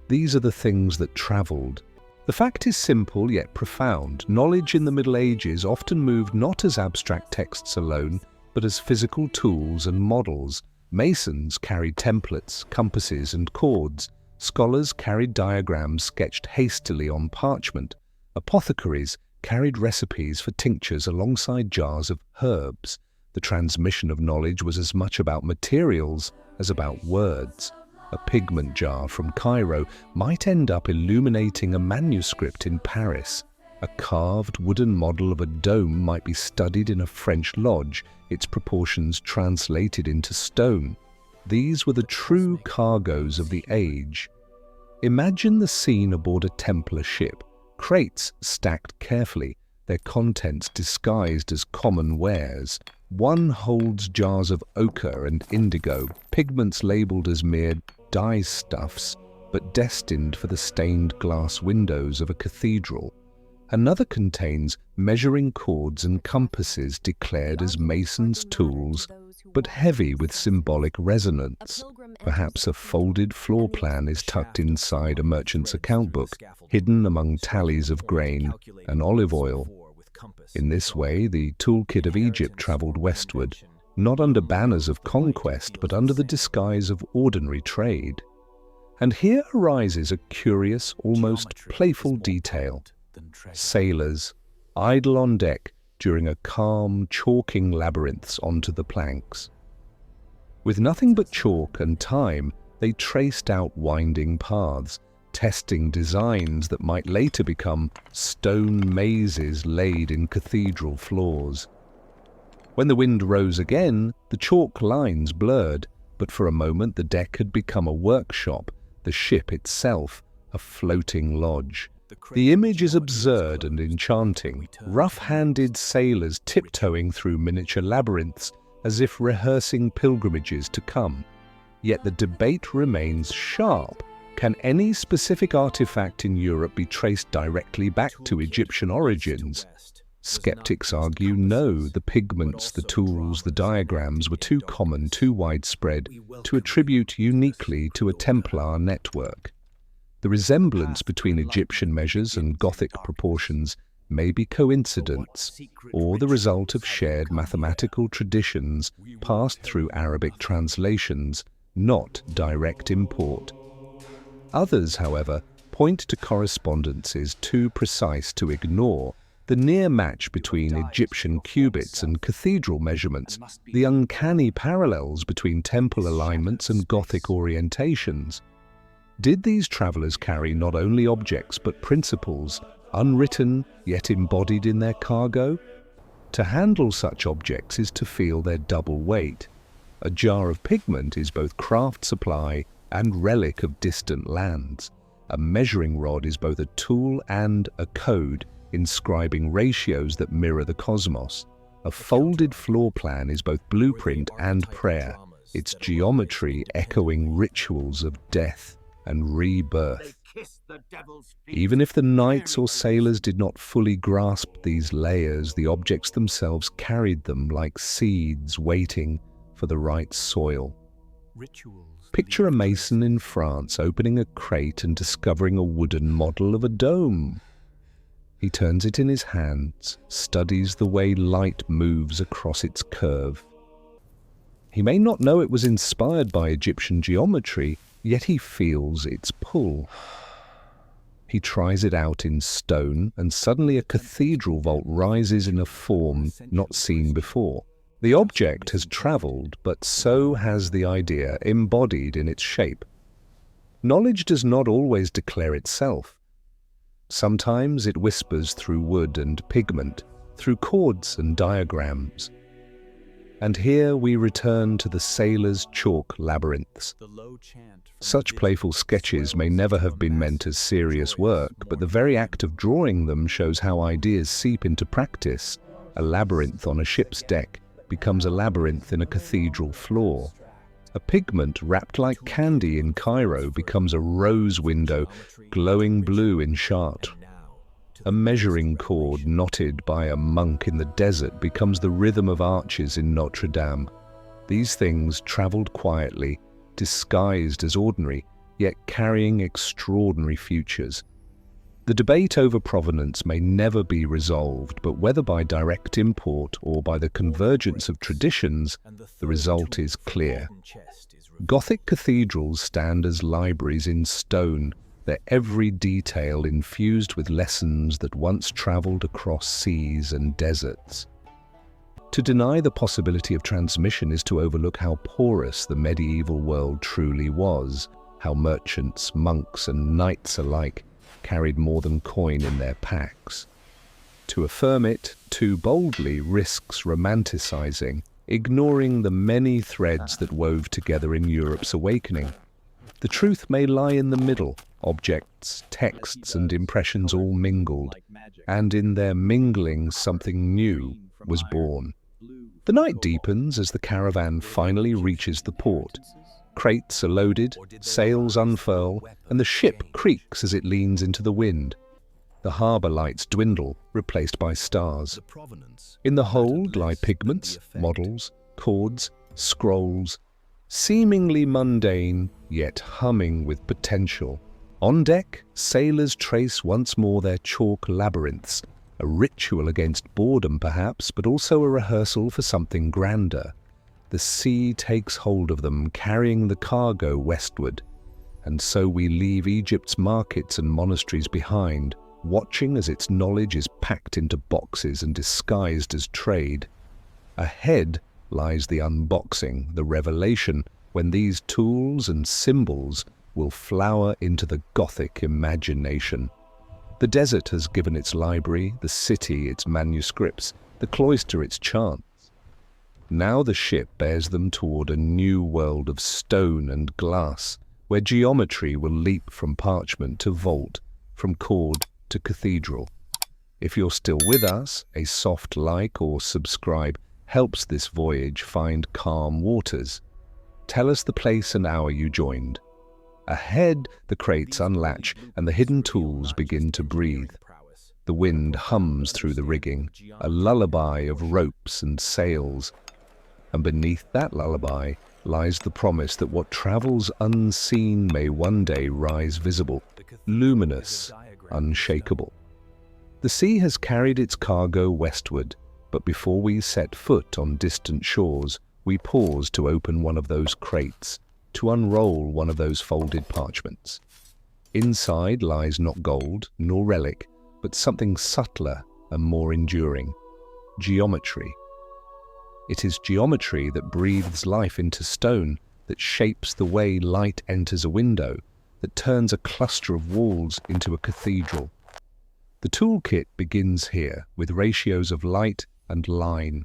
These are the things that travelled. The fact is simple yet profound. Knowledge in the Middle Ages often moved not as abstract texts alone, but as physical tools and models. Masons carried templates, compasses, and cords. Scholars carried diagrams sketched hastily on parchment. Apothecaries carried recipes for tinctures alongside jars of herbs. The transmission of knowledge was as much about materials as about words. A pigment jar from Cairo might end up illuminating a manuscript in Paris. A carved wooden model of a dome might be studied in a French lodge, its proportions translated into stone. These were the true cargoes of the age. Imagine the scene aboard a Templar ship, crates stacked carefully, their contents disguised as common wares. One holds jars of ochre and indigo, pigments labelled as mere dye stuffs, but destined for the stained glass windows of a cathedral. Another contains measuring cords and compasses declared as masons' tools, but heavy with symbolic resonance. Perhaps a folded floor plan is tucked inside a merchant's account book, hidden among tallies of grain and olive oil. In this way, the toolkit of Egypt travelled westward, not under banners of conquest, but under the disguise of ordinary trade. And here arises a curious, almost playful detail. Sailors, idle on deck during a calm, chalking labyrinths onto the planks. With nothing but chalk and time, they traced out winding paths, testing designs that might later become stone mazes laid in cathedral floors. When the wind rose again, the chalk lines blurred, but for a moment the deck had become a workshop, the ship itself a floating lodge. The image is absurd and enchanting, rough-handed sailors tiptoeing through miniature labyrinths as if rehearsing pilgrimages to come. Yet the debate remains sharp. Can any specific artifact in Europe be traced directly back to Egyptian origins? Skeptics argue no, the pigments, the tools, the diagrams were too common, too widespread, to attribute uniquely to a Templar network. The resemblance between Egyptian measures and Gothic proportions may be coincidence, or the result of shared mathematical traditions passed through Arabic translations, not direct import. Others, however, point to correspondences too precise to ignore. The near match between Egyptian cubits and cathedral measurements, the uncanny parallels between temple alignments and Gothic orientations. Did these travellers carry not only objects but principles, unwritten yet embodied in their cargo? To handle such objects is to feel their double weight. A jar of pigment is both craft supply and relic of distant lands. A measuring rod is both a tool and a code, inscribing ratios that mirror the cosmos. A folded floor plan is both blueprint and prayer, its geometry echoing rituals of death and rebirth. Even if the knights or sailors did not fully grasp these layers, the objects themselves carried them like seeds waiting for the right soil. Picture a mason in France opening a crate and discovering a wooden model of a dome. He turns it in his hands, studies the way light moves across its curve. He may not know it was inspired by Egyptian geometry, yet he feels its pull. He tries it out in stone, and suddenly a cathedral vault rises in a form not seen before. The object has travelled, but so has the idea embodied in its shape. Knowledge does not always declare itself. Sometimes it whispers through wood and pigment, through chords and diagrams. And here we return to the sailor's chalk labyrinths. Such playful sketches may never have been meant as serious work, but the very act of drawing them shows how ideas seep into practice. A labyrinth on a ship's deck becomes a labyrinth in a cathedral floor. A pigment wrapped like candy in Cairo becomes a rose window glowing blue in Chartres. A measuring cord knotted by a monk in the desert becomes the rhythm of arches in Notre Dame. These things travelled quietly, disguised as ordinary, yet carrying extraordinary futures. The debate over provenance may never be resolved, but whether by direct import or by the convergence of traditions, the result is clear. Gothic cathedrals stand as libraries in stone, their every detail infused with lessons that once travelled across seas and deserts. To deny the possibility of transmission is to overlook how porous the medieval world truly was, how merchants, monks, and knights alike carried more than coin in their packs. To affirm it too boldly risks romanticizing, ignoring the many threads that wove together in Europe's awakening. The truth may lie in the middle, objects, texts, and impressions all mingled, and in their mingling something new was born. The night deepens as the caravan finally reaches the port. Crates are loaded, sails unfurl, and the ship creaks as it leans into the wind. The harbour lights dwindle, replaced by stars. In the hold lie pigments, models, chords, scrolls, seemingly mundane, yet humming with potential. On deck, sailors trace once more their chalk labyrinths, a ritual against boredom perhaps, but also a rehearsal for something grander. The sea takes hold of them, carrying the cargo westward. And so we leave Egypt's markets and monasteries behind, watching as its knowledge is packed into boxes and disguised as trade. Ahead lies the unboxing, the revelation, when these tools and symbols will flower into the Gothic imagination. The desert has given its library, the city its manuscripts, the cloister its chants. Now the ship bears them toward a new world of stone and glass, where geometry will leap from parchment to vault, from chord to cathedral. If you're still with us, a soft like or subscribe helps this voyage find calm waters. Tell us the place and hour you joined. Ahead, the crates unlatch and the hidden tools begin to breathe. The wind hums through the rigging, a lullaby of ropes and sails. And beneath that lullaby lies the promise that what travels unseen may one day rise visible, luminous, unshakable. The sea has carried its cargo westward, but before we set foot on distant shores, we pause to open one of those crates, to unroll one of those folded parchments. Inside lies not gold nor relic, but something subtler and more enduring: geometry. It is geometry that breathes life into stone, that shapes the way light enters a window, that turns a cluster of walls into a cathedral. The toolkit begins here, with ratios of light and line.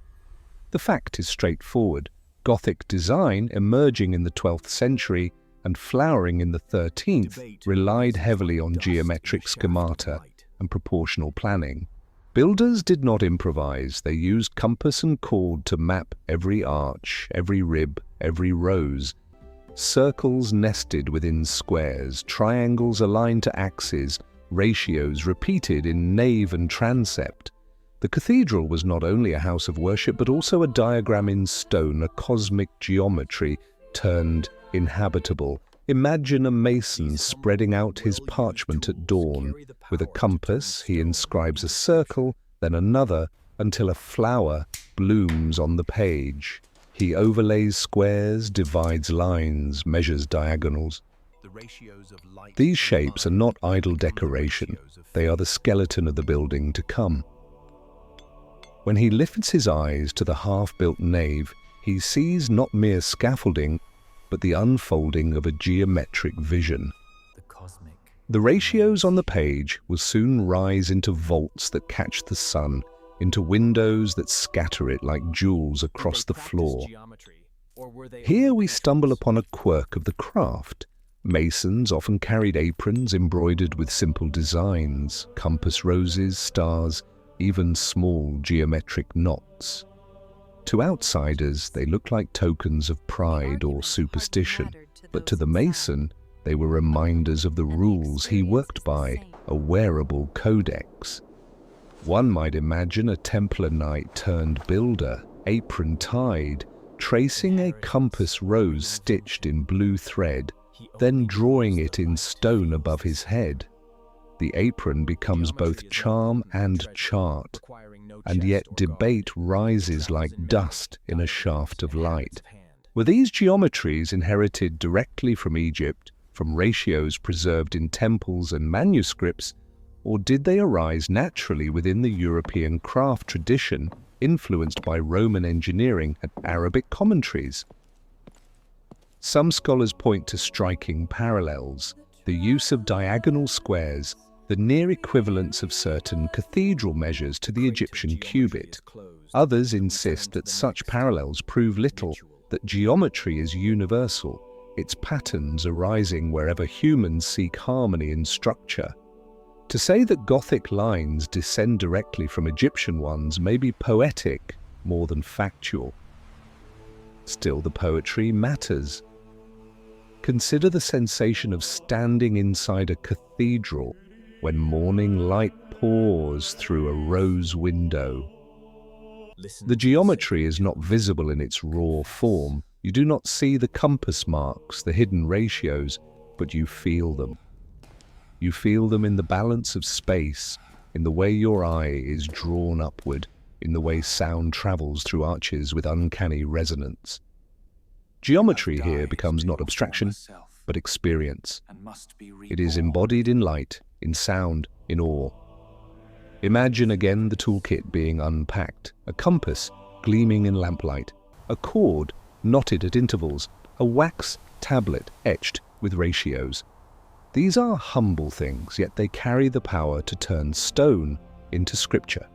The fact is straightforward. Gothic design, emerging in the 12th century and flowering in the 13th, relied heavily on geometric schemata and proportional planning. Builders did not improvise. They used compass and chord to map every arch, every rib, every rose. Circles nested within squares, triangles aligned to axes, ratios repeated in nave and transept. The cathedral was not only a house of worship, but also a diagram in stone, a cosmic geometry turned inhabitable. Imagine a mason spreading out his parchment at dawn. With a compass, he inscribes a circle, then another, until a flower blooms on the page. He overlays squares, divides lines, measures diagonals. These shapes are not idle decoration. They are the skeleton of the building to come. When he lifts his eyes to the half-built nave, he sees not mere scaffolding, but the unfolding of a geometric vision. The ratios on the page will soon rise into vaults that catch the sun, into windows that scatter it like jewels across the floor. Here we stumble upon a quirk of the craft. Masons often carried aprons embroidered with simple designs, compass roses, stars, even small geometric knots. To outsiders, they look like tokens of pride or superstition, but to the mason, they were reminders of the rules he worked by, a wearable codex. One might imagine a Templar knight turned builder, apron tied, tracing a compass rose stitched in blue thread, then drawing it in stone above his head. The apron becomes both charm and chart, and yet debate rises like dust in a shaft of light. Were these geometries inherited directly from Egypt, from ratios preserved in temples and manuscripts, or did they arise naturally within the European craft tradition, influenced by Roman engineering and Arabic commentaries? Some scholars point to striking parallels, the use of diagonal squares, the near equivalence of certain cathedral measures to the Egyptian cubit. Others insist that such parallels prove little, that geometry is universal, its patterns arising wherever humans seek harmony in structure. To say that Gothic lines descend directly from Egyptian ones may be poetic more than factual. Still, the poetry matters. Consider the sensation of standing inside a cathedral when morning light pours through a rose window. The geometry is not visible in its raw form. You do not see the compass marks, the hidden ratios, but you feel them. You feel them in the balance of space, in the way your eye is drawn upward, in the way sound travels through arches with uncanny resonance. Geometry here becomes not abstraction, but experience. It is embodied in light, in sound, in awe. Imagine again the toolkit being unpacked, a compass gleaming in lamplight, a cord knotted at intervals, a wax tablet etched with ratios. These are humble things, yet they carry the power to turn stone into scripture.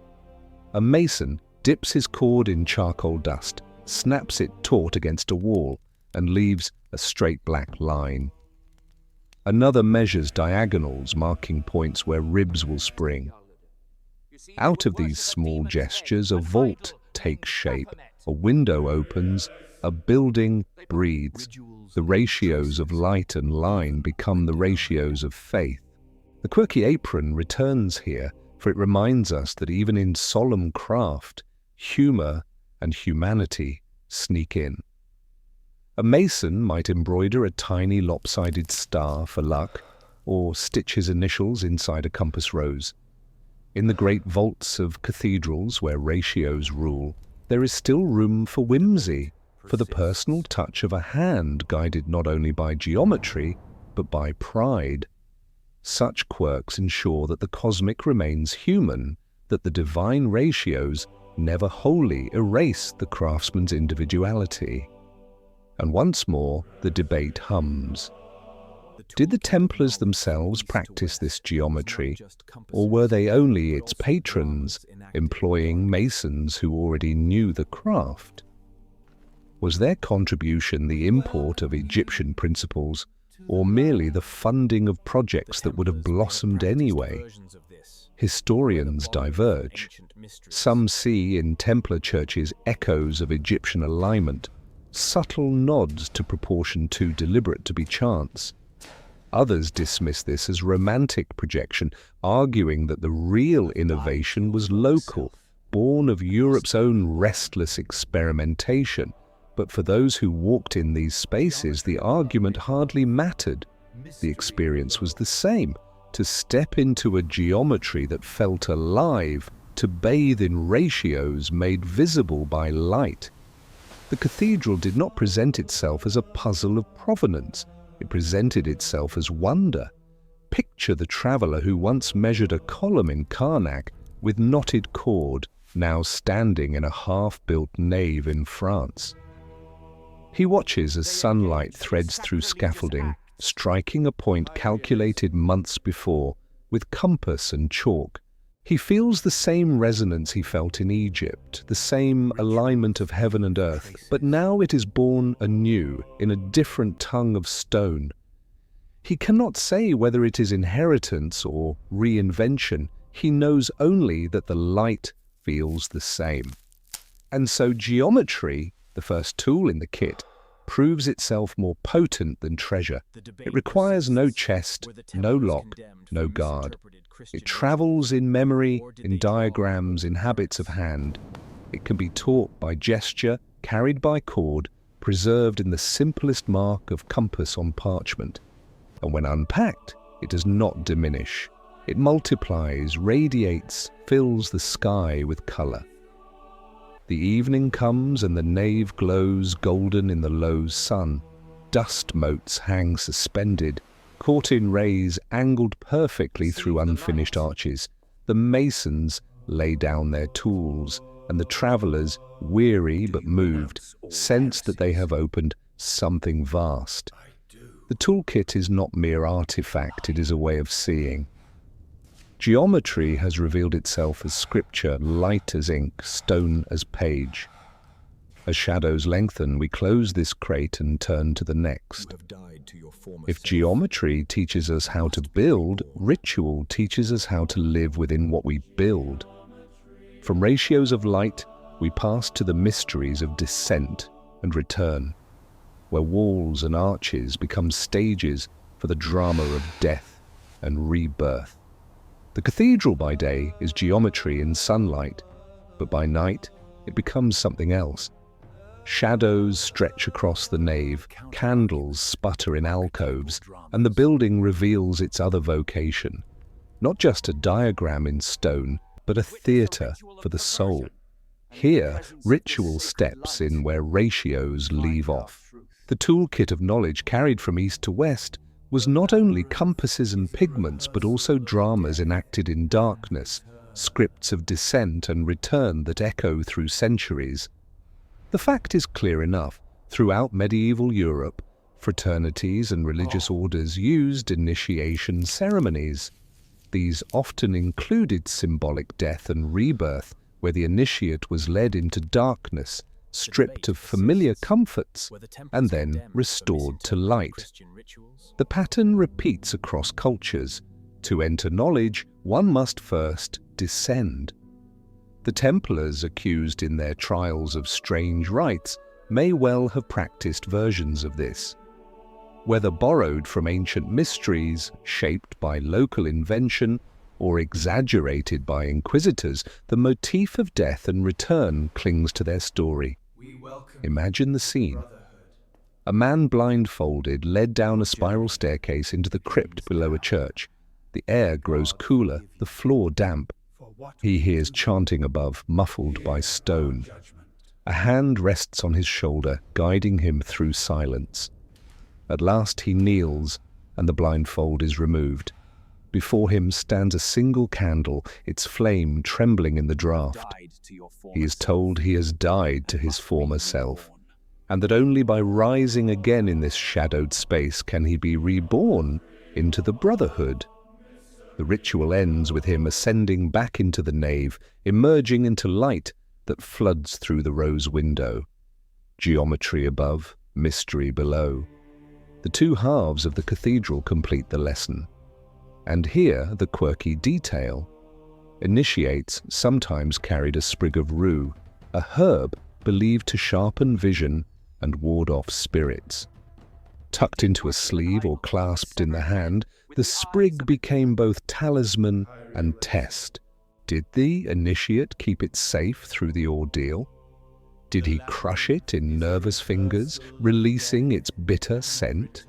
A mason dips his cord in charcoal dust, snaps it taut against a wall, and leaves a straight black line. Another measures diagonals, marking points where ribs will spring. Out of these small gestures, a vault takes shape, a window opens, a building breathes. The ratios of light and line become the ratios of faith. The quirky apron returns here, for it reminds us that even in solemn craft, humor and humanity sneak in. A mason might embroider a tiny lopsided star for luck, or stitch his initials inside a compass rose. In the great vaults of cathedrals where ratios rule, there is still room for whimsy, for the personal touch of a hand guided not only by geometry, but by pride. Such quirks ensure that the cosmic remains human, that the divine ratios never wholly erase the craftsman's individuality. And once more, the debate hums. Did the Templars themselves practice this geometry, or were they only its patrons, employing masons who already knew the craft? Was their contribution the import of Egyptian principles, or merely the funding of projects that would have blossomed anyway? Historians diverge. Some see in Templar churches echoes of Egyptian alignment, subtle nods to proportion too deliberate to be chance. Others dismiss this as romantic projection, arguing that the real innovation was local, born of Europe's own restless experimentation. But for those who walked in these spaces, the argument hardly mattered. The experience was the same: to step into a geometry that felt alive, to bathe in ratios made visible by light. The cathedral did not present itself as a puzzle of provenance. It presented itself as wonder. Picture the traveller who once measured a column in Karnak with knotted cord, now standing in a half-built nave in France. He watches as sunlight threads through scaffolding, striking a point calculated months before with compass and chalk. He feels the same resonance he felt in Egypt, the same alignment of heaven and earth, but now it is born anew in a different tongue of stone. He cannot say whether it is inheritance or reinvention. He knows only that the light feels the same. And so geometry, the first tool in the kit, proves itself more potent than treasure. It requires no chest, no lock, no guard. It travels in memory, in diagrams, in habits of hand. It can be taught by gesture, carried by cord, preserved in the simplest mark of compass on parchment. And when unpacked, it does not diminish. It multiplies, radiates, fills the sky with colour. The evening comes and the nave glows golden in the low sun. Dust motes hang suspended, caught in rays angled perfectly through unfinished arches. The masons lay down their tools, and the travellers, weary but moved, sense that they have opened something vast. The toolkit is not mere artifact, it is a way of seeing. Geometry has revealed itself as scripture, light as ink, stone as page. As shadows lengthen, we close this crate and turn to the next. If geometry teaches us how to build, ritual teaches us how to live within what we build. From ratios of light, we pass to the mysteries of descent and return, where walls and arches become stages for the drama of death and rebirth. The cathedral by day is geometry in sunlight, but by night it becomes something else. Shadows stretch across the nave, candles sputter in alcoves, and the building reveals its other vocation. Not just a diagram in stone, but a theatre for the soul. Here, ritual steps in where ratios leave off. The toolkit of knowledge carried from east to west was not only compasses and pigments, but also dramas enacted in darkness, scripts of descent and return that echo through centuries. The fact is clear enough. Throughout medieval Europe, fraternities and religious orders used initiation ceremonies. These often included symbolic death and rebirth, where the initiate was led into darkness, stripped of familiar comforts, and then restored to light. The pattern repeats across cultures. To enter knowledge, one must first descend. The Templars, accused in their trials of strange rites, may well have practiced versions of this. Whether borrowed from ancient mysteries, shaped by local invention, or exaggerated by inquisitors, the motif of death and return clings to their story. Imagine the scene. A man blindfolded led down a spiral staircase into the crypt below a church. The air grows cooler, the floor damp. He hears chanting above, muffled by stone. A hand rests on his shoulder, guiding him through silence. At last he kneels, and the blindfold is removed. Before him stands a single candle, its flame trembling in the draught. He is told he has died to his former self, and that only by rising again in this shadowed space can he be reborn into the brotherhood. The ritual ends with him ascending back into the nave, emerging into light that floods through the rose window. Geometry above, mystery below. The two halves of the cathedral complete the lesson. And here the quirky detail. Initiates sometimes carried a sprig of rue, a herb believed to sharpen vision and ward off spirits. Tucked into a sleeve or clasped in the hand, the sprig became both talisman and test. Did the initiate keep it safe through the ordeal? Did he crush it in nervous fingers, releasing its bitter scent?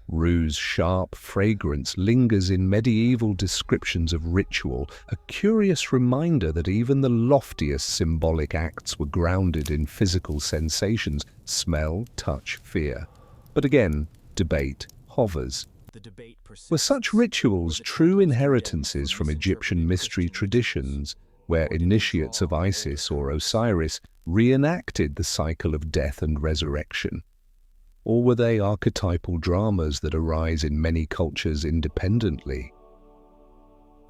Rue's sharp fragrance lingers in medieval descriptions of ritual, a curious reminder that even the loftiest symbolic acts were grounded in physical sensations: smell, touch, fear. But again, debate hovers. Were such rituals true inheritances from Egyptian mystery traditions, where initiates of Isis or Osiris reenacted the cycle of death and resurrection? Or were they archetypal dramas that arise in many cultures independently?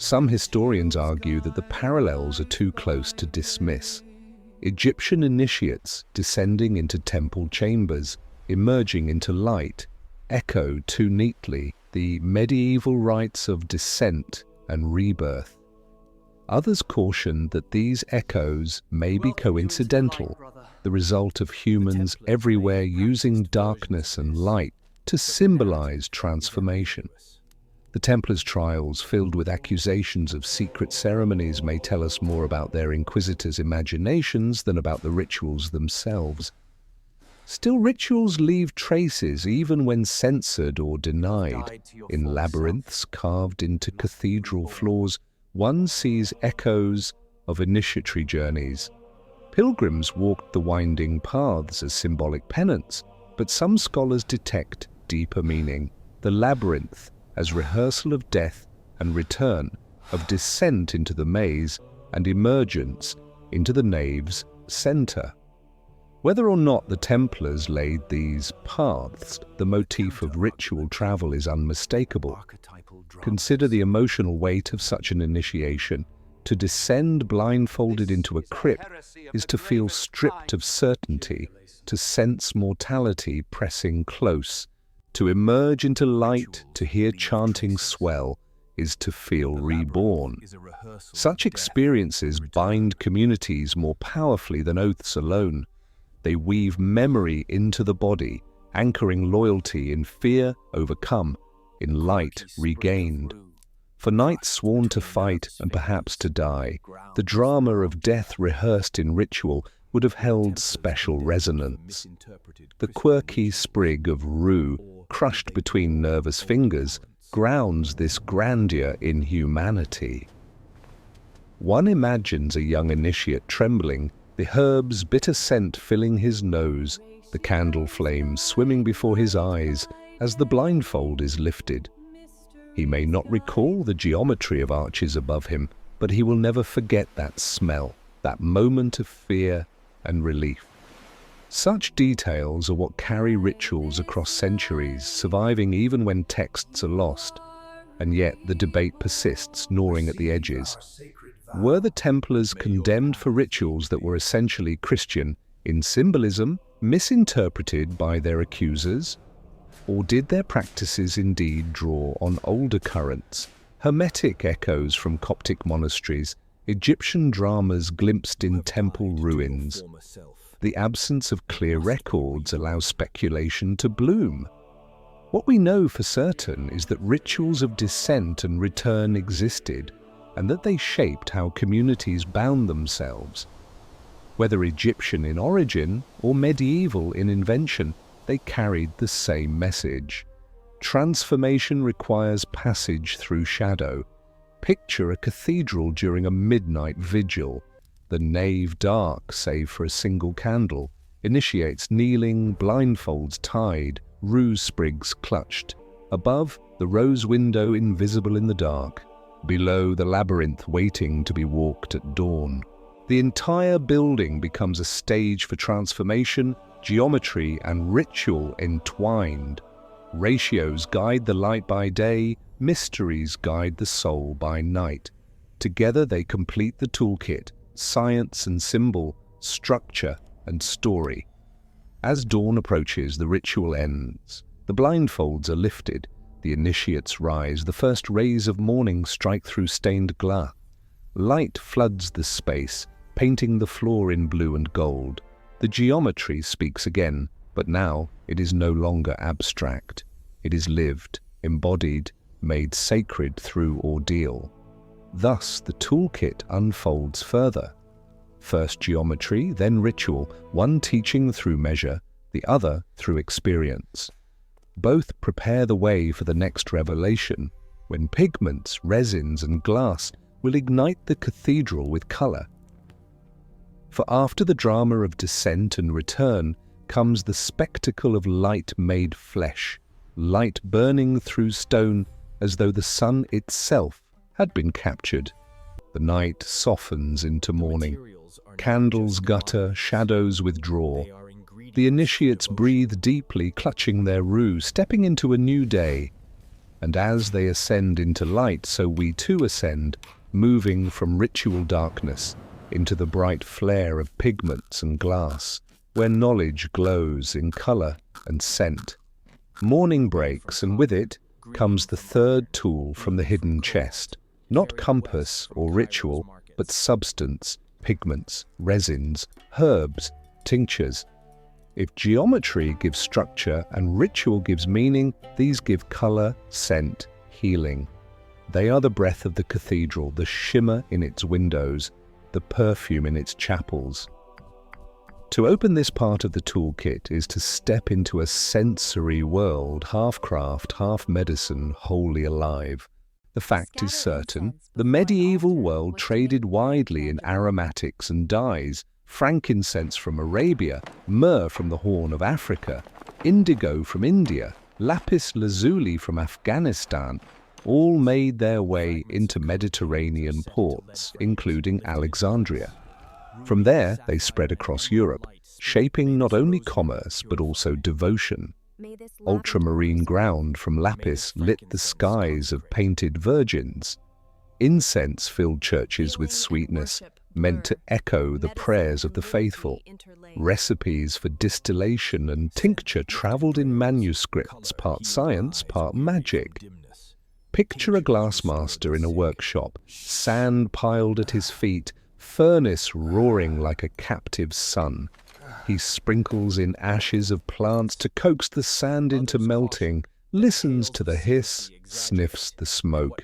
Some historians argue that the parallels are too close to dismiss. Egyptian initiates descending into temple chambers, emerging into light, echo too neatly the medieval rites of descent and rebirth. Others caution that these echoes may be coincidental, the result of humans everywhere using darkness and light to symbolize transformation. The Templars' trials, filled with accusations of secret ceremonies, may tell us more about their inquisitors' imaginations than about the rituals themselves. Still, rituals leave traces even when censored or denied. In labyrinths carved into cathedral floors, one sees echoes of initiatory journeys. Pilgrims walked the winding paths as symbolic penance, but some scholars detect deeper meaning. The labyrinth as rehearsal of death and return, of descent into the maze and emergence into the nave's center. Whether or not the Templars laid these paths, the motif of ritual travel is unmistakable. Consider the emotional weight of such an initiation. To descend blindfolded into a crypt is to feel stripped of certainty, to sense mortality pressing close. To emerge into light, to hear chanting swell, is to feel reborn. Such experiences bind communities more powerfully than oaths alone. They weave memory into the body, anchoring loyalty in fear overcome, in light regained. For knights sworn to fight and perhaps to die, the drama of death rehearsed in ritual would have held special resonance. The quirky sprig of rue, crushed between nervous fingers, grounds this grandeur in humanity. One imagines a young initiate trembling, the herb's bitter scent filling his nose, the candle flames swimming before his eyes as the blindfold is lifted. He may not recall the geometry of arches above him, but he will never forget that smell, that moment of fear and relief. Such details are what carry rituals across centuries, surviving even when texts are lost. And yet the debate persists, gnawing at the edges. Were the Templars condemned for rituals that were essentially Christian, in symbolism, misinterpreted by their accusers? Or did their practices indeed draw on older currents, hermetic echoes from Coptic monasteries, Egyptian dramas glimpsed in temple ruins? The absence of clear records allows speculation to bloom. What we know for certain is that rituals of descent and return existed, and that they shaped how communities bound themselves. Whether Egyptian in origin or medieval in invention, they carried the same message. Transformation requires passage through shadow. Picture a cathedral during a midnight vigil. The nave dark, save for a single candle, initiates kneeling, blindfolds tied, rue sprigs clutched. Above, the rose window invisible in the dark. Below, the labyrinth waiting to be walked at dawn. The entire building becomes a stage for transformation, geometry and ritual entwined. Ratios guide the light by day, mysteries guide the soul by night. Together they complete the toolkit, science and symbol, structure and story. As dawn approaches, the ritual ends. The blindfolds are lifted, the initiates rise, the first rays of morning strike through stained glass. Light floods the space, painting the floor in blue and gold. The geometry speaks again, but now it is no longer abstract. It is lived, embodied, made sacred through ordeal. Thus, the toolkit unfolds further. First geometry, then ritual, one teaching through measure, the other through experience. Both prepare the way for the next revelation, when pigments, resins, and glass will ignite the cathedral with color. For after the drama of descent and return comes the spectacle of light made flesh, light burning through stone as though the sun itself had been captured. The night softens into morning. Candles gutter, shadows withdraw. The initiates breathe deeply, clutching their rue, stepping into a new day. And as they ascend into light, so we too ascend, moving from ritual darkness into the bright flare of pigments and glass, where knowledge glows in color and scent. Morning breaks, and with it comes the third tool from the hidden chest. Not compass or ritual, but substance, pigments, resins, herbs, tinctures. If geometry gives structure and ritual gives meaning, these give color, scent, healing. They are the breath of the cathedral, the shimmer in its windows, the perfume in its chapels. To open this part of the toolkit is to step into a sensory world, half craft, half medicine, wholly alive. The fact is certain, the medieval world traded widely in aromatics and dyes, frankincense from Arabia, myrrh from the Horn of Africa, indigo from India, lapis lazuli from Afghanistan, all made their way into Mediterranean ports, including Alexandria. From there, they spread across Europe, shaping not only commerce but also devotion. Ultramarine ground from lapis lit the skies of painted virgins. Incense filled churches with sweetness, meant to echo the prayers of the faithful. Recipes for distillation and tincture traveled in manuscripts, part science, part magic. Picture a glassmaster in a workshop, sand piled at his feet, furnace roaring like a captive sun. He sprinkles in ashes of plants to coax the sand into melting, listens to the hiss, sniffs the smoke.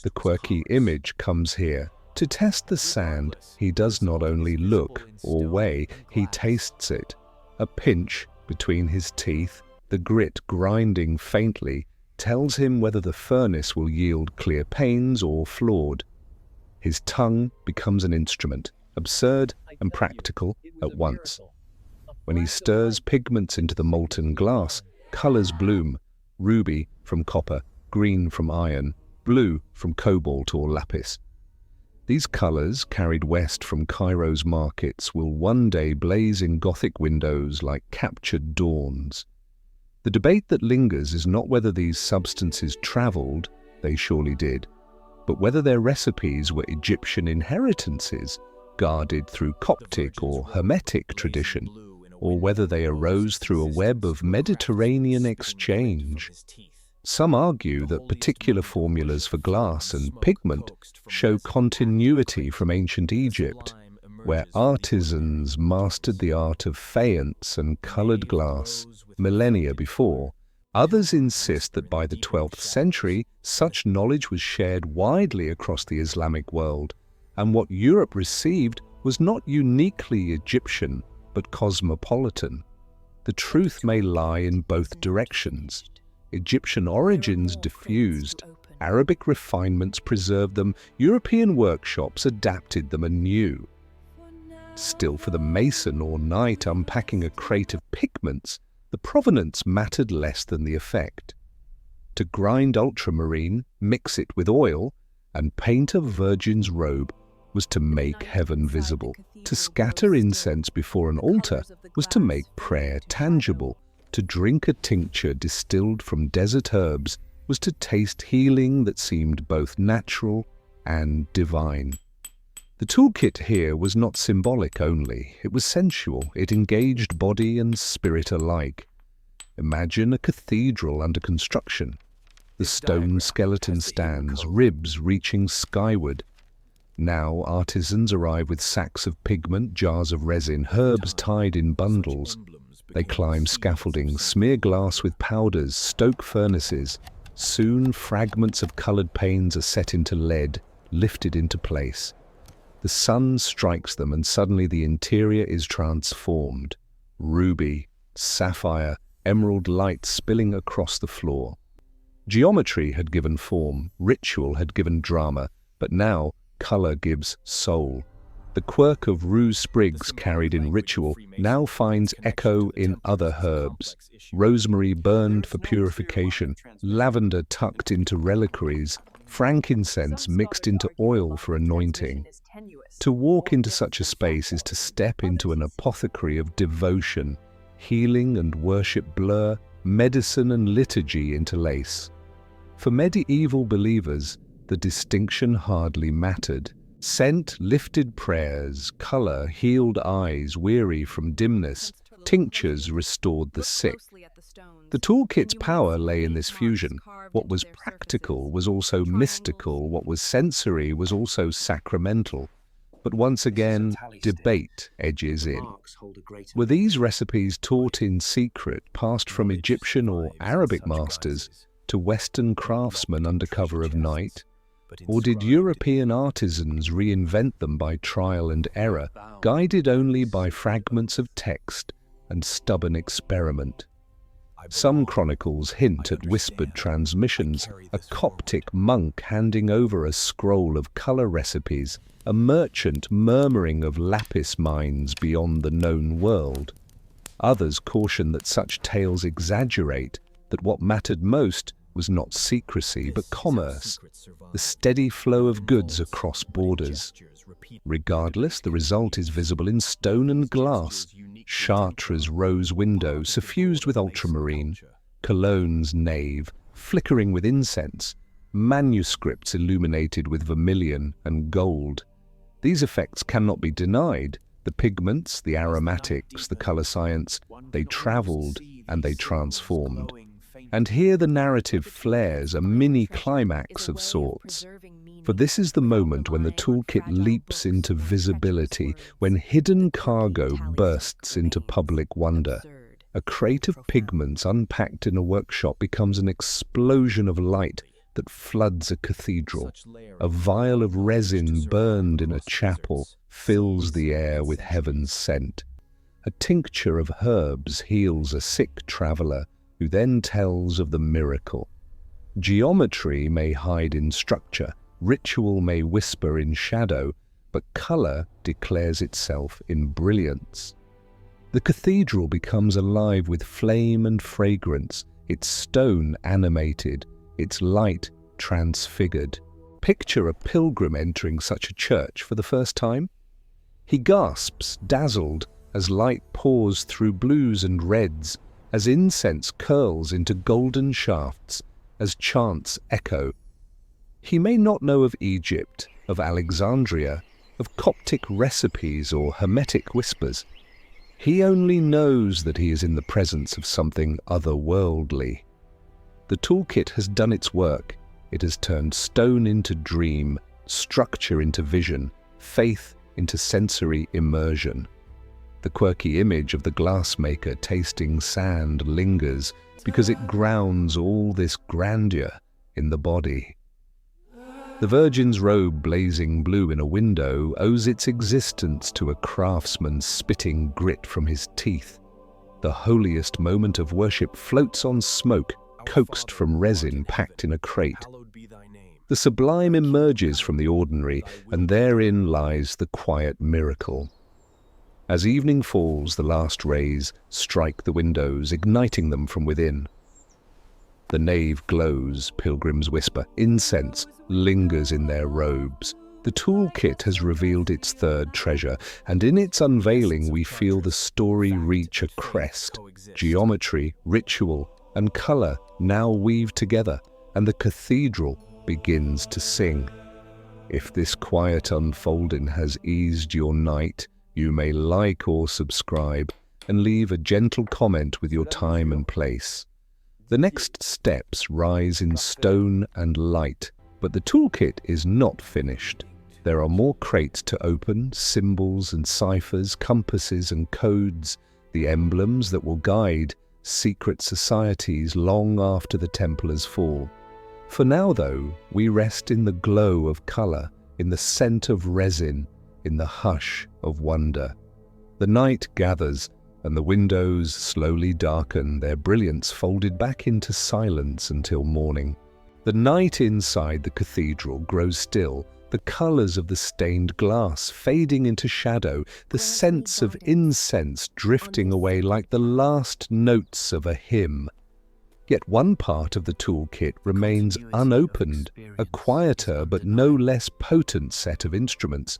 The quirky image comes here. To test the sand, he does not only look or weigh, he tastes it. A pinch between his teeth, the grit grinding faintly, tells him whether the furnace will yield clear panes or flawed. His tongue becomes an instrument, absurd and practical at once. When he stirs pigments into the molten glass, colors bloom: ruby from copper, green from iron, blue from cobalt or lapis. These colors, carried west from Cairo's markets, will one day blaze in Gothic windows like captured dawns. The debate that lingers is not whether these substances traveled, they surely did, but whether their recipes were Egyptian inheritances, guarded through Coptic or Hermetic tradition, or whether they arose through a web of Mediterranean exchange. Some argue that particular formulas for glass and pigment show continuity from ancient Egypt, where artisans mastered the art of faience and colored glass millennia before. Others insist that by the 12th century, such knowledge was shared widely across the Islamic world, and what Europe received was not uniquely Egyptian, but cosmopolitan. The truth may lie in both directions. Egyptian origins diffused, Arabic refinements preserved them, European workshops adapted them anew. Still, for the mason or knight unpacking a crate of pigments, the provenance mattered less than the effect. To grind ultramarine, mix it with oil, and paint a virgin's robe was to make heaven visible. To scatter incense before an altar was to make prayer tangible. To drink a tincture distilled from desert herbs was to taste healing that seemed both natural and divine. The toolkit here was not symbolic only, it was sensual, it engaged body and spirit alike. Imagine a cathedral under construction. The stone skeleton stands, ribs reaching skyward. Now artisans arrive with sacks of pigment, jars of resin, herbs tied in bundles. They climb scaffolding, smear glass with powders, stoke furnaces. Soon fragments of coloured panes are set into lead, lifted into place. The sun strikes them and suddenly the interior is transformed. Ruby, sapphire, emerald light spilling across the floor. Geometry had given form, ritual had given drama, but now colour gives soul. The quirk of rue sprigs carried in ritual now finds echo in other herbs. Rosemary burned for purification, lavender tucked into reliquaries, frankincense mixed into oil for anointing. To walk into such a space is to step into an apothecary of devotion, healing and worship blur, medicine and liturgy interlace. For medieval believers, the distinction hardly mattered. Scent lifted prayers, colour healed eyes weary from dimness, tinctures restored the sick. The toolkit's power lay in this fusion. What was practical was also mystical, what was sensory was also sacramental. But once again, debate edges in. Were these recipes taught in secret, passed from Egyptian or Arabic masters to Western craftsmen under cover of night? Or did European artisans reinvent them by trial and error, guided only by fragments of text and stubborn experiment? Some chronicles hint at whispered transmissions, a Coptic monk handing over a scroll of colour recipes, a merchant murmuring of lapis mines beyond the known world. Others caution that such tales exaggerate, that what mattered most was not secrecy but commerce, the steady flow of goods across borders. Regardless, the result is visible in stone and glass. Chartres' rose window suffused with ultramarine, Cologne's nave flickering with incense, manuscripts illuminated with vermilion and gold. These effects cannot be denied. The pigments, the aromatics, the colour science, they travelled and they transformed. And here the narrative flares a mini-climax of sorts. For this is the moment when the toolkit leaps into visibility, when hidden cargo bursts into public wonder. A crate of pigments unpacked in a workshop becomes an explosion of light that floods a cathedral. A vial of resin burned in a chapel fills the air with heaven's scent. A tincture of herbs heals a sick traveller, who then tells of the miracle. Geometry may hide in structure, ritual may whisper in shadow, but colour declares itself in brilliance. The cathedral becomes alive with flame and fragrance, its stone animated, its light transfigured. Picture a pilgrim entering such a church for the first time. He gasps, dazzled, as light pours through blues and reds, as incense curls into golden shafts, as chants echo. He may not know of Egypt, of Alexandria, of Coptic recipes or Hermetic whispers. He only knows that he is in the presence of something otherworldly. The toolkit has done its work. It has turned stone into dream, structure into vision, faith into sensory immersion. The quirky image of the glassmaker tasting sand lingers because it grounds all this grandeur in the body. The Virgin's robe blazing blue in a window owes its existence to a craftsman spitting grit from his teeth. The holiest moment of worship floats on smoke, coaxed from resin packed in a crate. The sublime emerges from the ordinary, and therein lies the quiet miracle. As evening falls, the last rays strike the windows, igniting them from within. The nave glows, pilgrims whisper, incense lingers in their robes. The toolkit has revealed its third treasure, and in its unveiling we feel the story reach a crest. Geometry, ritual, and colour now weave together, and the cathedral begins to sing. If this quiet unfolding has eased your night, you may like or subscribe, and leave a gentle comment with your time and place. The next steps rise in stone and light, but the toolkit is not finished. There are more crates to open, symbols and ciphers, compasses and codes, the emblems that will guide secret societies long after the Templars' fall. For now, though, we rest in the glow of colour, in the scent of resin, in the hush of wonder. The night gathers, and the windows slowly darken, their brilliance folded back into silence until morning. The night inside the cathedral grows still, the colours of the stained glass fading into shadow, the scents of incense drifting away like the last notes of a hymn. Yet one part of the toolkit remains unopened, a quieter but no less potent set of instruments.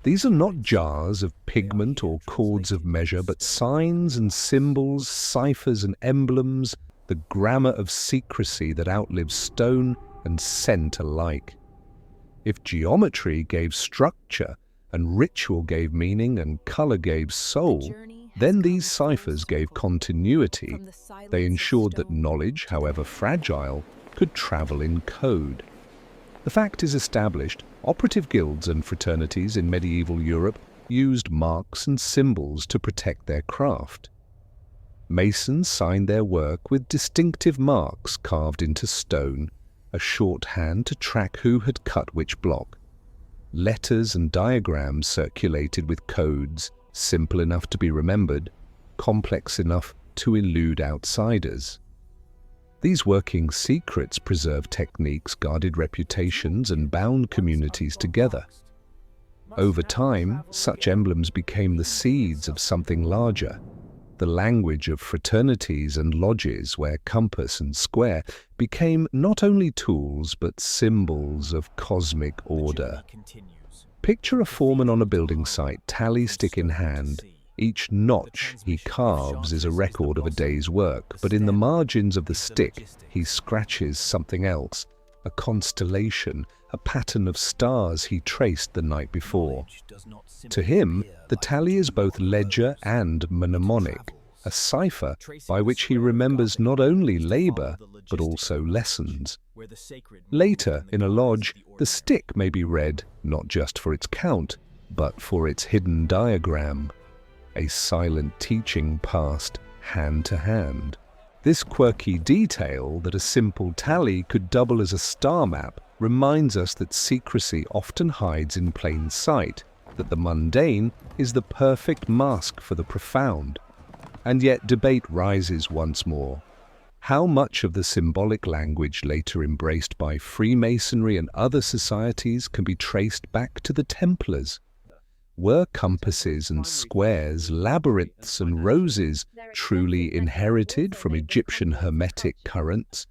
These are not jars of pigment or cords of measure, but signs and symbols, ciphers and emblems, the grammar of secrecy that outlives stone and scent alike. If geometry gave structure, and ritual gave meaning, and color gave soul, then these ciphers gave continuity. They ensured that knowledge, however fragile, could travel in code. The fact is established, operative guilds and fraternities in medieval Europe used marks and symbols to protect their craft. Masons signed their work with distinctive marks carved into stone, a shorthand to track who had cut which block. Letters and diagrams circulated with codes, simple enough to be remembered, complex enough to elude outsiders. These working secrets preserved techniques, guarded reputations, and bound communities together. Over time, such emblems became the seeds of something larger, the language of fraternities and lodges where compass and square became not only tools but symbols of cosmic order. Picture a foreman on a building site, tally stick in hand. Each notch he carves is a record of a day's work, but in the margins of the stick he scratches something else, a constellation, a pattern of stars he traced the night before. To him, the tally is both ledger and mnemonic, a cipher by which he remembers not only labor, but also lessons. Later, in a lodge, the stick may be read not just for its count, but for its hidden diagram, a silent teaching passed hand to hand. This quirky detail that a simple tally could double as a star map reminds us that secrecy often hides in plain sight, that the mundane is the perfect mask for the profound. And yet debate rises once more. How much of the symbolic language later embraced by Freemasonry and other societies can be traced back to the Templars? Were compasses and squares, labyrinths and roses truly inherited from Egyptian Hermetic currents,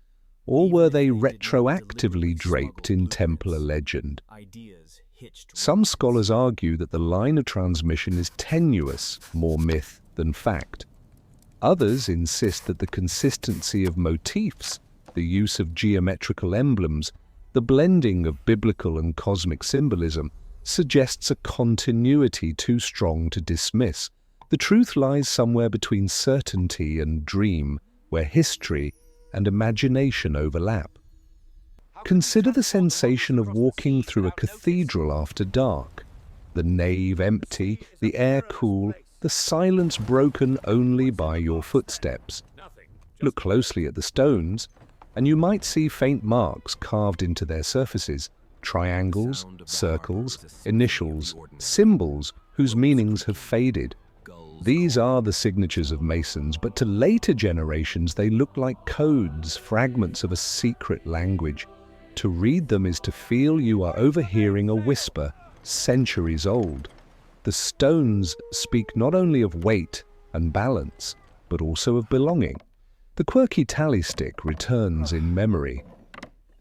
or were they retroactively draped in Templar legend? Some scholars argue that the line of transmission is tenuous, more myth than fact. Others insist that the consistency of motifs, the use of geometrical emblems, the blending of biblical and cosmic symbolism suggests a continuity too strong to dismiss. The truth lies somewhere between certainty and dream, where history and imagination overlap. Consider the sensation of walking through a cathedral after dark. The nave empty, the air cool, the silence broken only by your footsteps. Look closely at the stones, and you might see faint marks carved into their surfaces, triangles, circles, initials, symbols whose meanings have faded. These are the signatures of Masons, but to later generations they look like codes, fragments of a secret language. To read them is to feel you are overhearing a whisper centuries old. The stones speak not only of weight and balance, but also of belonging. The quirky tally stick returns in memory.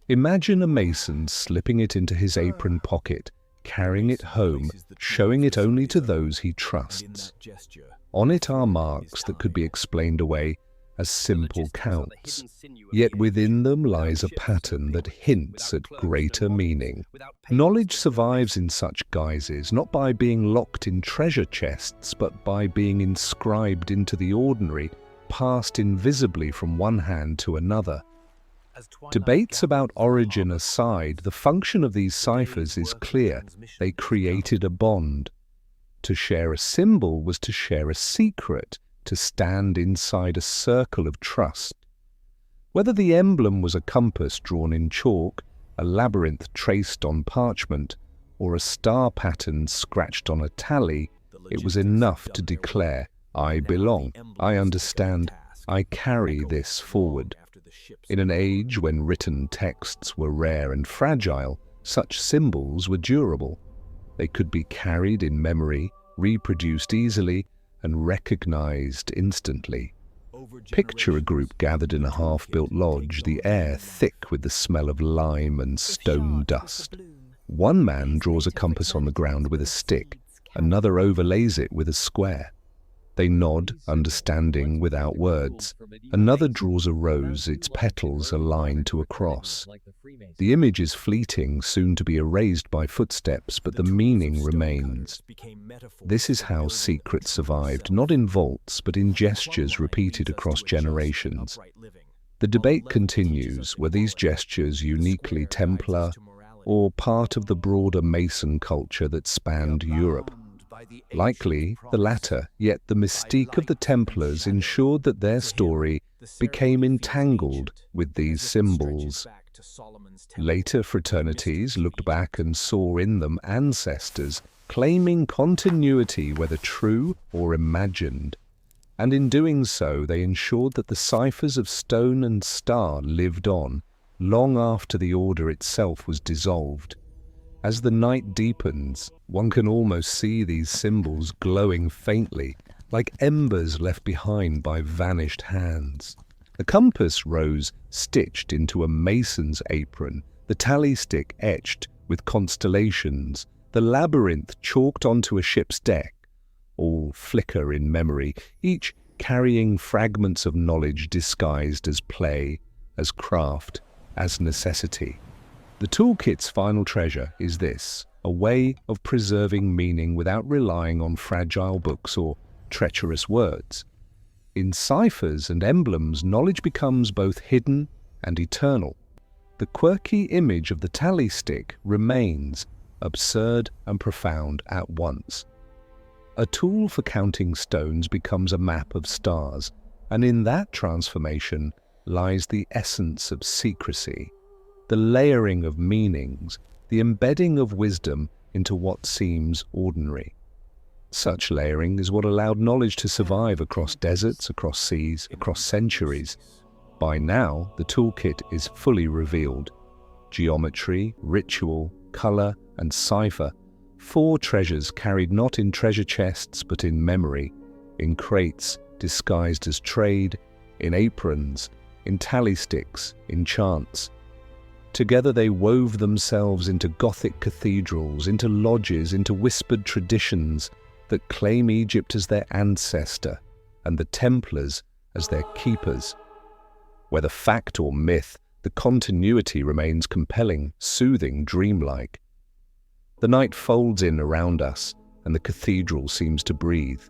Imagine a mason slipping it into his apron pocket, carrying it home, showing it only to those he trusts. On it are marks that could be explained away as simple counts, yet within them lies a pattern that hints at greater meaning. Knowledge survives in such guises, not by being locked in treasure chests, but by being inscribed into the ordinary, passed invisibly from one hand to another. Debates about origin aside, the function of these ciphers is clear. They created a bond. To share a symbol was to share a secret, to stand inside a circle of trust. Whether the emblem was a compass drawn in chalk, a labyrinth traced on parchment, or a star pattern scratched on a tally, it was enough to declare, I belong, I understand, I carry this forward. In an age when written texts were rare and fragile, such symbols were durable. They could be carried in memory, reproduced easily, and recognized instantly. Picture a group gathered in a half-built lodge, the air thick with the smell of lime and stone dust. One man draws a compass on the ground with a stick, another overlays it with a square. They nod, understanding without words. Another draws a rose, its petals aligned to a cross. The image is fleeting, soon to be erased by footsteps, but the meaning remains. This is how secrets survived, not in vaults, but in gestures repeated across generations. The debate continues, were these gestures uniquely Templar, or part of the broader Mason culture that spanned Europe? Likely the latter, yet the mystique of the Templars ensured that their story became entangled with these symbols. Later fraternities looked back and saw in them ancestors, claiming continuity whether true or imagined. And in doing so, they ensured that the ciphers of stone and star lived on, long after the order itself was dissolved. As the night deepens, one can almost see these symbols glowing faintly, like embers left behind by vanished hands. The compass rose stitched into a mason's apron, the tally stick etched with constellations, the labyrinth chalked onto a ship's deck. All flicker in memory, each carrying fragments of knowledge disguised as play, as craft, as necessity. The toolkit's final treasure is this, a way of preserving meaning without relying on fragile books or treacherous words. In ciphers and emblems, knowledge becomes both hidden and eternal. The quirky image of the tally stick remains, absurd and profound at once. A tool for counting stones becomes a map of stars, and in that transformation lies the essence of secrecy. The layering of meanings, the embedding of wisdom into what seems ordinary. Such layering is what allowed knowledge to survive across deserts, across seas, across centuries. By now, the toolkit is fully revealed. Geometry, ritual, color, and cipher, 4 treasures carried not in treasure chests but in memory, in crates disguised as trade, in aprons, in tally sticks, in chants. Together they wove themselves into Gothic cathedrals, into lodges, into whispered traditions that claim Egypt as their ancestor and the Templars as their keepers. Whether fact or myth, the continuity remains compelling, soothing, dreamlike. The night folds in around us, and the cathedral seems to breathe.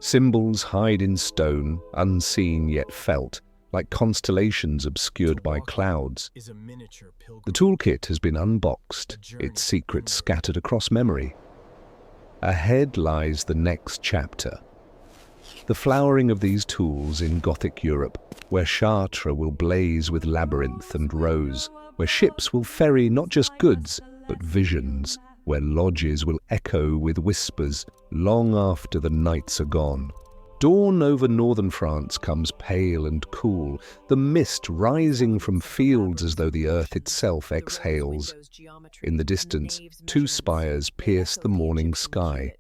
Symbols hide in stone, unseen yet felt, like constellations obscured by clouds. The toolkit has been unboxed, its secrets scattered across memory. Ahead lies the next chapter. The flowering of these tools in Gothic Europe, where Chartres will blaze with labyrinth and rose, where ships will ferry not just goods, but visions, where lodges will echo with whispers long after the nights are gone. Dawn over northern France comes pale and cool, the mist rising from fields as though the earth itself exhales. In the distance, 2 spires pierce the morning sky.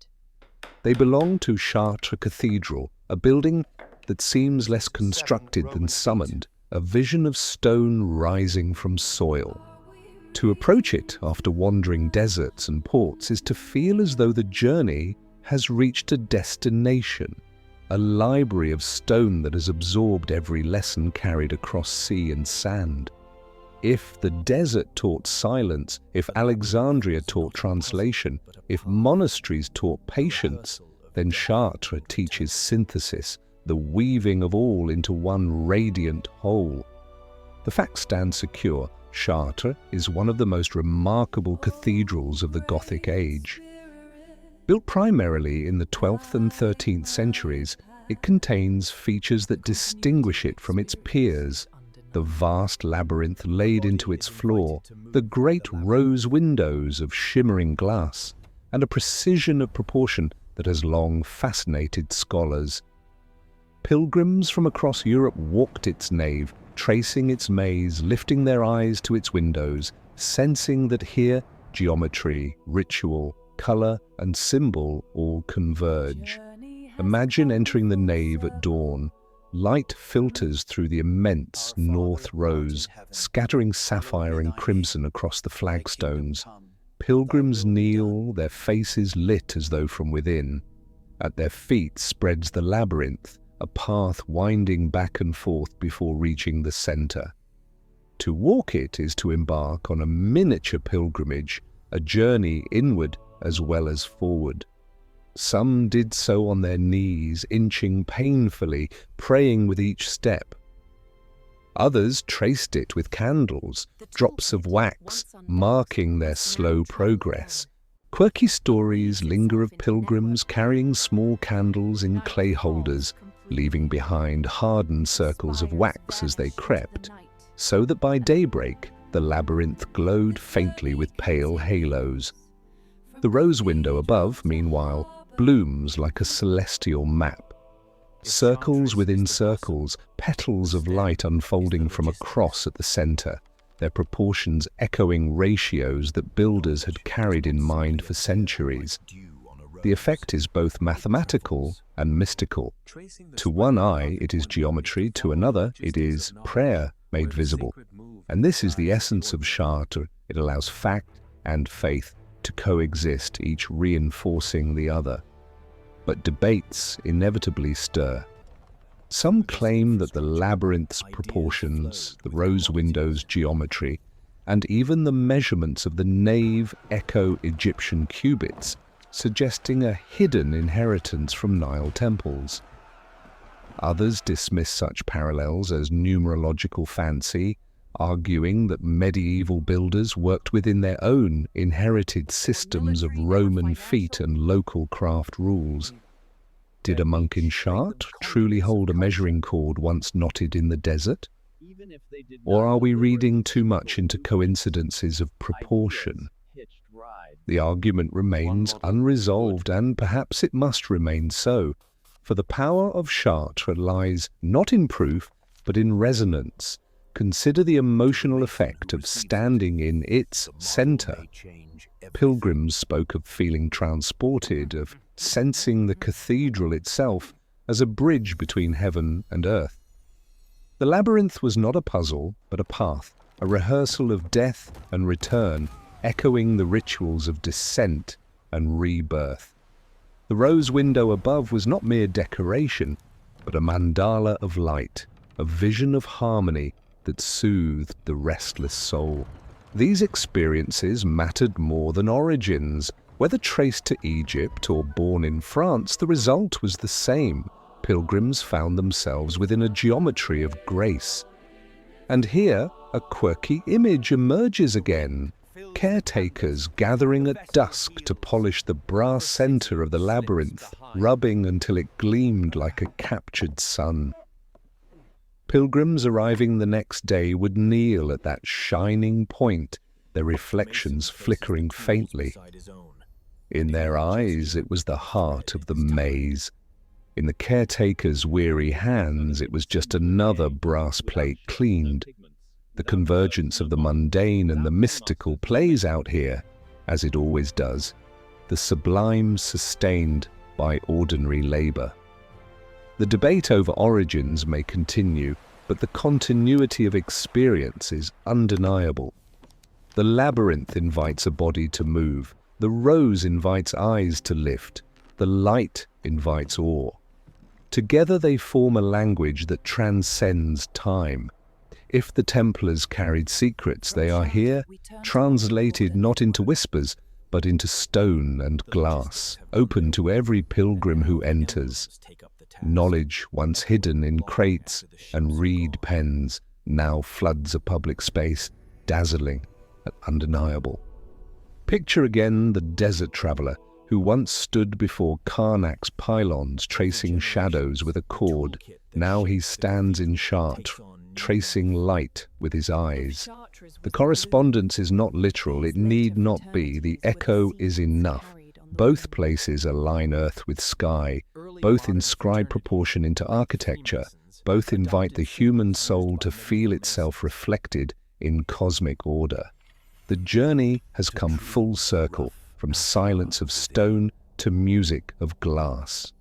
They belong to Chartres Cathedral, a building that seems less constructed than summoned, a vision of stone rising from soil. To approach it after wandering deserts and ports is to feel as though the journey has reached a destination. A library of stone that has absorbed every lesson carried across sea and sand. If the desert taught silence, if Alexandria taught translation, if monasteries taught patience, then Chartres teaches synthesis, the weaving of all into one radiant whole. The fact stands secure. Chartres is one of the most remarkable cathedrals of the Gothic age. Built primarily in the 12th and 13th centuries, it contains features that distinguish it from its peers. The vast labyrinth laid into its floor, the great rose windows of shimmering glass, and a precision of proportion that has long fascinated scholars. Pilgrims from across Europe walked its nave, tracing its maze, lifting their eyes to its windows, sensing that here geometry, ritual, color and symbol all converge. Imagine entering the nave at dawn. Light filters through the immense north rose, scattering sapphire and crimson across the flagstones. Pilgrims kneel, their faces lit as though from within. At their feet spreads the labyrinth, a path winding back and forth before reaching the center. To walk it is to embark on a miniature pilgrimage, a journey inward as well as forward. Some did so on their knees, inching painfully, praying with each step. Others traced it with candles, drops of wax, marking their slow progress. Quirky stories linger of pilgrims carrying small candles in clay holders, leaving behind hardened circles of wax as they crept, so that by daybreak the labyrinth glowed faintly with pale halos. The rose window above, meanwhile, blooms like a celestial map. Circles within circles, petals of light unfolding from a cross at the center, their proportions echoing ratios that builders had carried in mind for centuries. The effect is both mathematical and mystical. To one eye it is geometry, to another it is prayer made visible. And this is the essence of Chartres. It allows fact and faith to coexist, each reinforcing the other. But debates inevitably stir. Some claim that the labyrinth's proportions, the rose window's geometry, and even the measurements of the nave echo Egyptian cubits, suggesting a hidden inheritance from Nile temples. Others dismiss such parallels as numerological fancy, arguing that medieval builders worked within their own inherited systems of Roman feet and local craft rules. Did a monk in Chartres truly hold a measuring cord once knotted in the desert? Or are we reading too much into coincidences of proportion? The argument remains unresolved, and perhaps it must remain so, for the power of Chartres lies not in proof, but in resonance. Consider the emotional effect of standing in its center. Pilgrims spoke of feeling transported, of sensing the cathedral itself as a bridge between heaven and earth. The labyrinth was not a puzzle, but a path, a rehearsal of death and return, echoing the rituals of descent and rebirth. The rose window above was not mere decoration, but a mandala of light, a vision of harmony that soothed the restless soul. These experiences mattered more than origins. Whether traced to Egypt or born in France, the result was the same. Pilgrims found themselves within a geometry of grace. And here, a quirky image emerges again. Caretakers gathering at dusk to polish the brass center of the labyrinth, rubbing until it gleamed like a captured sun. Pilgrims arriving the next day would kneel at that shining point, their reflections flickering faintly. In their eyes, it was the heart of the maze. In the caretaker's weary hands, it was just another brass plate cleaned. The convergence of the mundane and the mystical plays out here, as it always does, the sublime sustained by ordinary labor. The debate over origins may continue, but the continuity of experience is undeniable. The labyrinth invites a body to move, the rose invites eyes to lift, the light invites awe. Together they form a language that transcends time. If the Templars carried secrets, they are here, translated not into whispers, but into stone and glass, open to every pilgrim who enters. Knowledge once hidden in crates and reed pens now floods a public space, dazzling and undeniable. Picture again the desert traveler who once stood before Karnak's pylons tracing shadows with a cord. Now he stands in Chartres, tracing light with his eyes. The correspondence is not literal, it need not be, the echo is enough. Both places align earth with sky, both inscribe proportion into architecture, both invite the human soul to feel itself reflected in cosmic order. The journey has come full circle, from silence of stone to music of glass.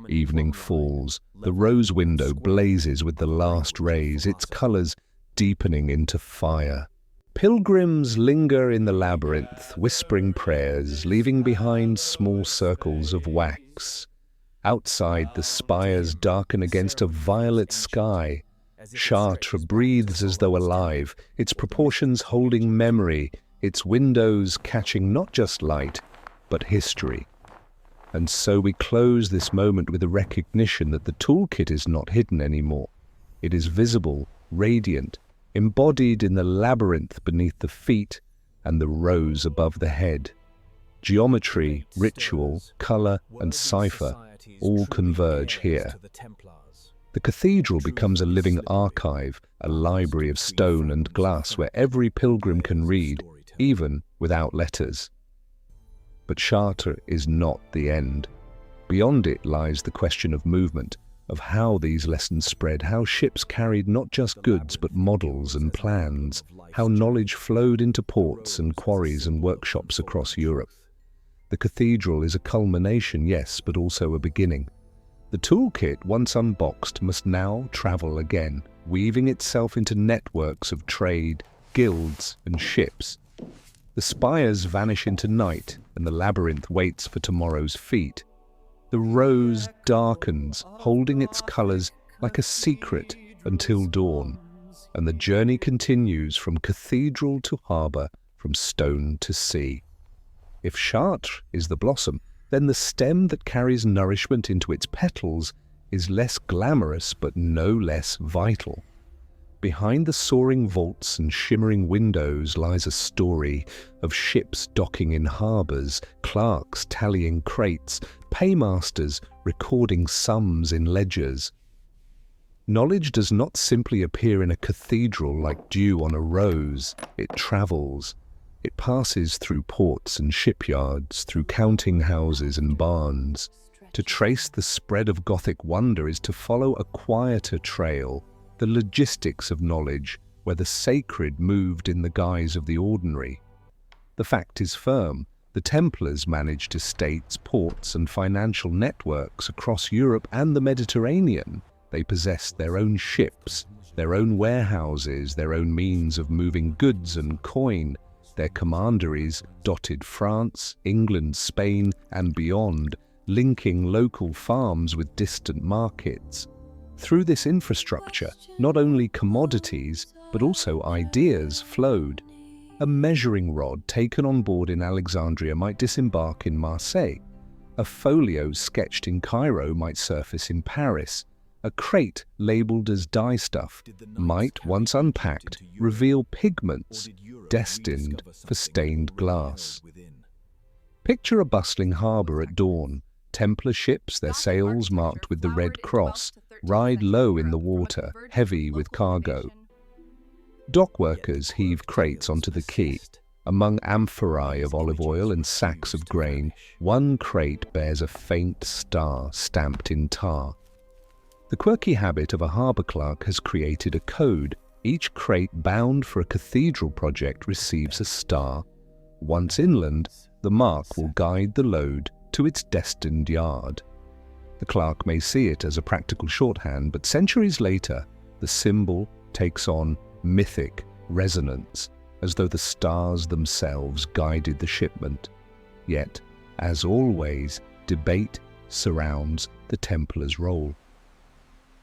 Evening falls, the rose window blazes with the last rays, its colors deepening into fire. Pilgrims linger in the labyrinth, whispering prayers, leaving behind small circles of wax. Outside, the spires darken against a violet sky. Chartres breathes as though alive, its proportions holding memory, its windows catching not just light, but history. And so we close this moment with a recognition that the toolkit is not hidden anymore. It is visible, radiant, embodied in the labyrinth beneath the feet and the rose above the head. Geometry, ritual, color, and cipher all converge here. The cathedral becomes a living archive, a library of stone and glass where every pilgrim can read, even without letters. But Chartres is not the end. Beyond it lies the question of movement, of how these lessons spread, how ships carried not just goods but models and plans, how knowledge flowed into ports and quarries and workshops across Europe. The cathedral is a culmination, yes, but also a beginning. The toolkit, once unboxed, must now travel again, weaving itself into networks of trade, guilds, and ships. The spires vanish into night, and the labyrinth waits for tomorrow's feet. The rose darkens, holding its colors like a secret until dawn, and the journey continues from cathedral to harbor, from stone to sea. If Chartres is the blossom, then the stem that carries nourishment into its petals is less glamorous but no less vital. Behind the soaring vaults and shimmering windows lies a story of ships docking in harbors, clerks tallying crates, paymasters recording sums in ledgers. Knowledge does not simply appear in a cathedral like dew on a rose. It travels. It passes through ports and shipyards, through counting houses and barns. To trace the spread of Gothic wonder is to follow a quieter trail, the logistics of knowledge, where the sacred moved in the guise of the ordinary. The fact is firm. The Templars managed estates, ports, and financial networks across Europe and the Mediterranean. They possessed their own ships, their own warehouses, their own means of moving goods and coin. Their commanderies dotted France, England, Spain, and beyond, linking local farms with distant markets. Through this infrastructure, not only commodities, but also ideas flowed. A measuring rod taken on board in Alexandria might disembark in Marseille. A folio sketched in Cairo might surface in Paris. A crate labeled as dyestuff might, once unpacked, reveal pigments destined for stained glass. Picture a bustling harbour at dawn. Templar ships, their sails marked with the Red Cross, ride low in the water, heavy with cargo. Dock workers heave crates onto the quay. Among amphorae of olive oil and sacks of grain, one crate bears a faint star stamped in tar. The quirky habit of a harbour clerk has created a code. Each crate bound for a cathedral project receives a star. Once inland, the mark will guide the load to its destined yard. The clerk may see it as a practical shorthand, but centuries later, the symbol takes on mythic resonance, as though the stars themselves guided the shipment. Yet, as always, debate surrounds the Templars' role.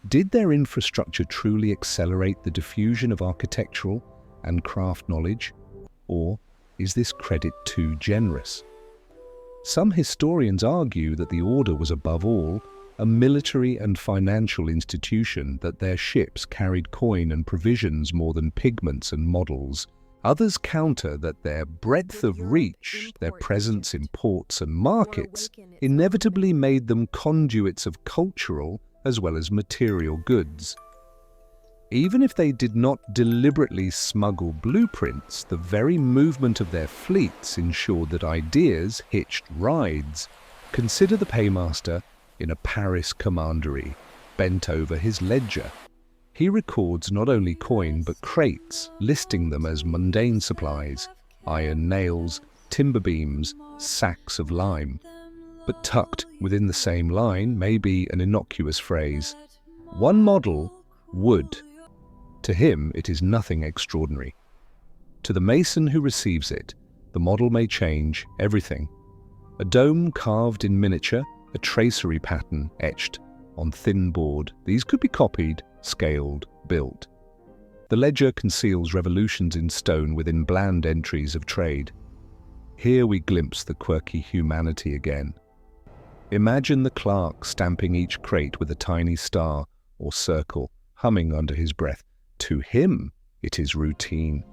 Did their infrastructure truly accelerate the diffusion of architectural and craft knowledge, or is this credit too generous? Some historians argue that the order was above all a military and financial institution, that their ships carried coin and provisions more than pigments and models. Others counter that their breadth of reach, their presence in ports and markets, inevitably made them conduits of cultural as well as material goods. Even if they did not deliberately smuggle blueprints, the very movement of their fleets ensured that ideas hitched rides. Consider the paymaster in a Paris commandery, bent over his ledger. He records not only coin but crates, listing them as mundane supplies, iron nails, timber beams, sacks of lime. But tucked within the same line may be an innocuous phrase. One model, wood. To him, it is nothing extraordinary. To the mason who receives it, the model may change everything. A dome carved in miniature, a tracery pattern etched on thin board. These could be copied, scaled, built. The ledger conceals revolutions in stone within bland entries of trade. Here we glimpse the quirky humanity again. Imagine the clerk stamping each crate with a tiny star or circle, humming under his breath. To him, it is routine.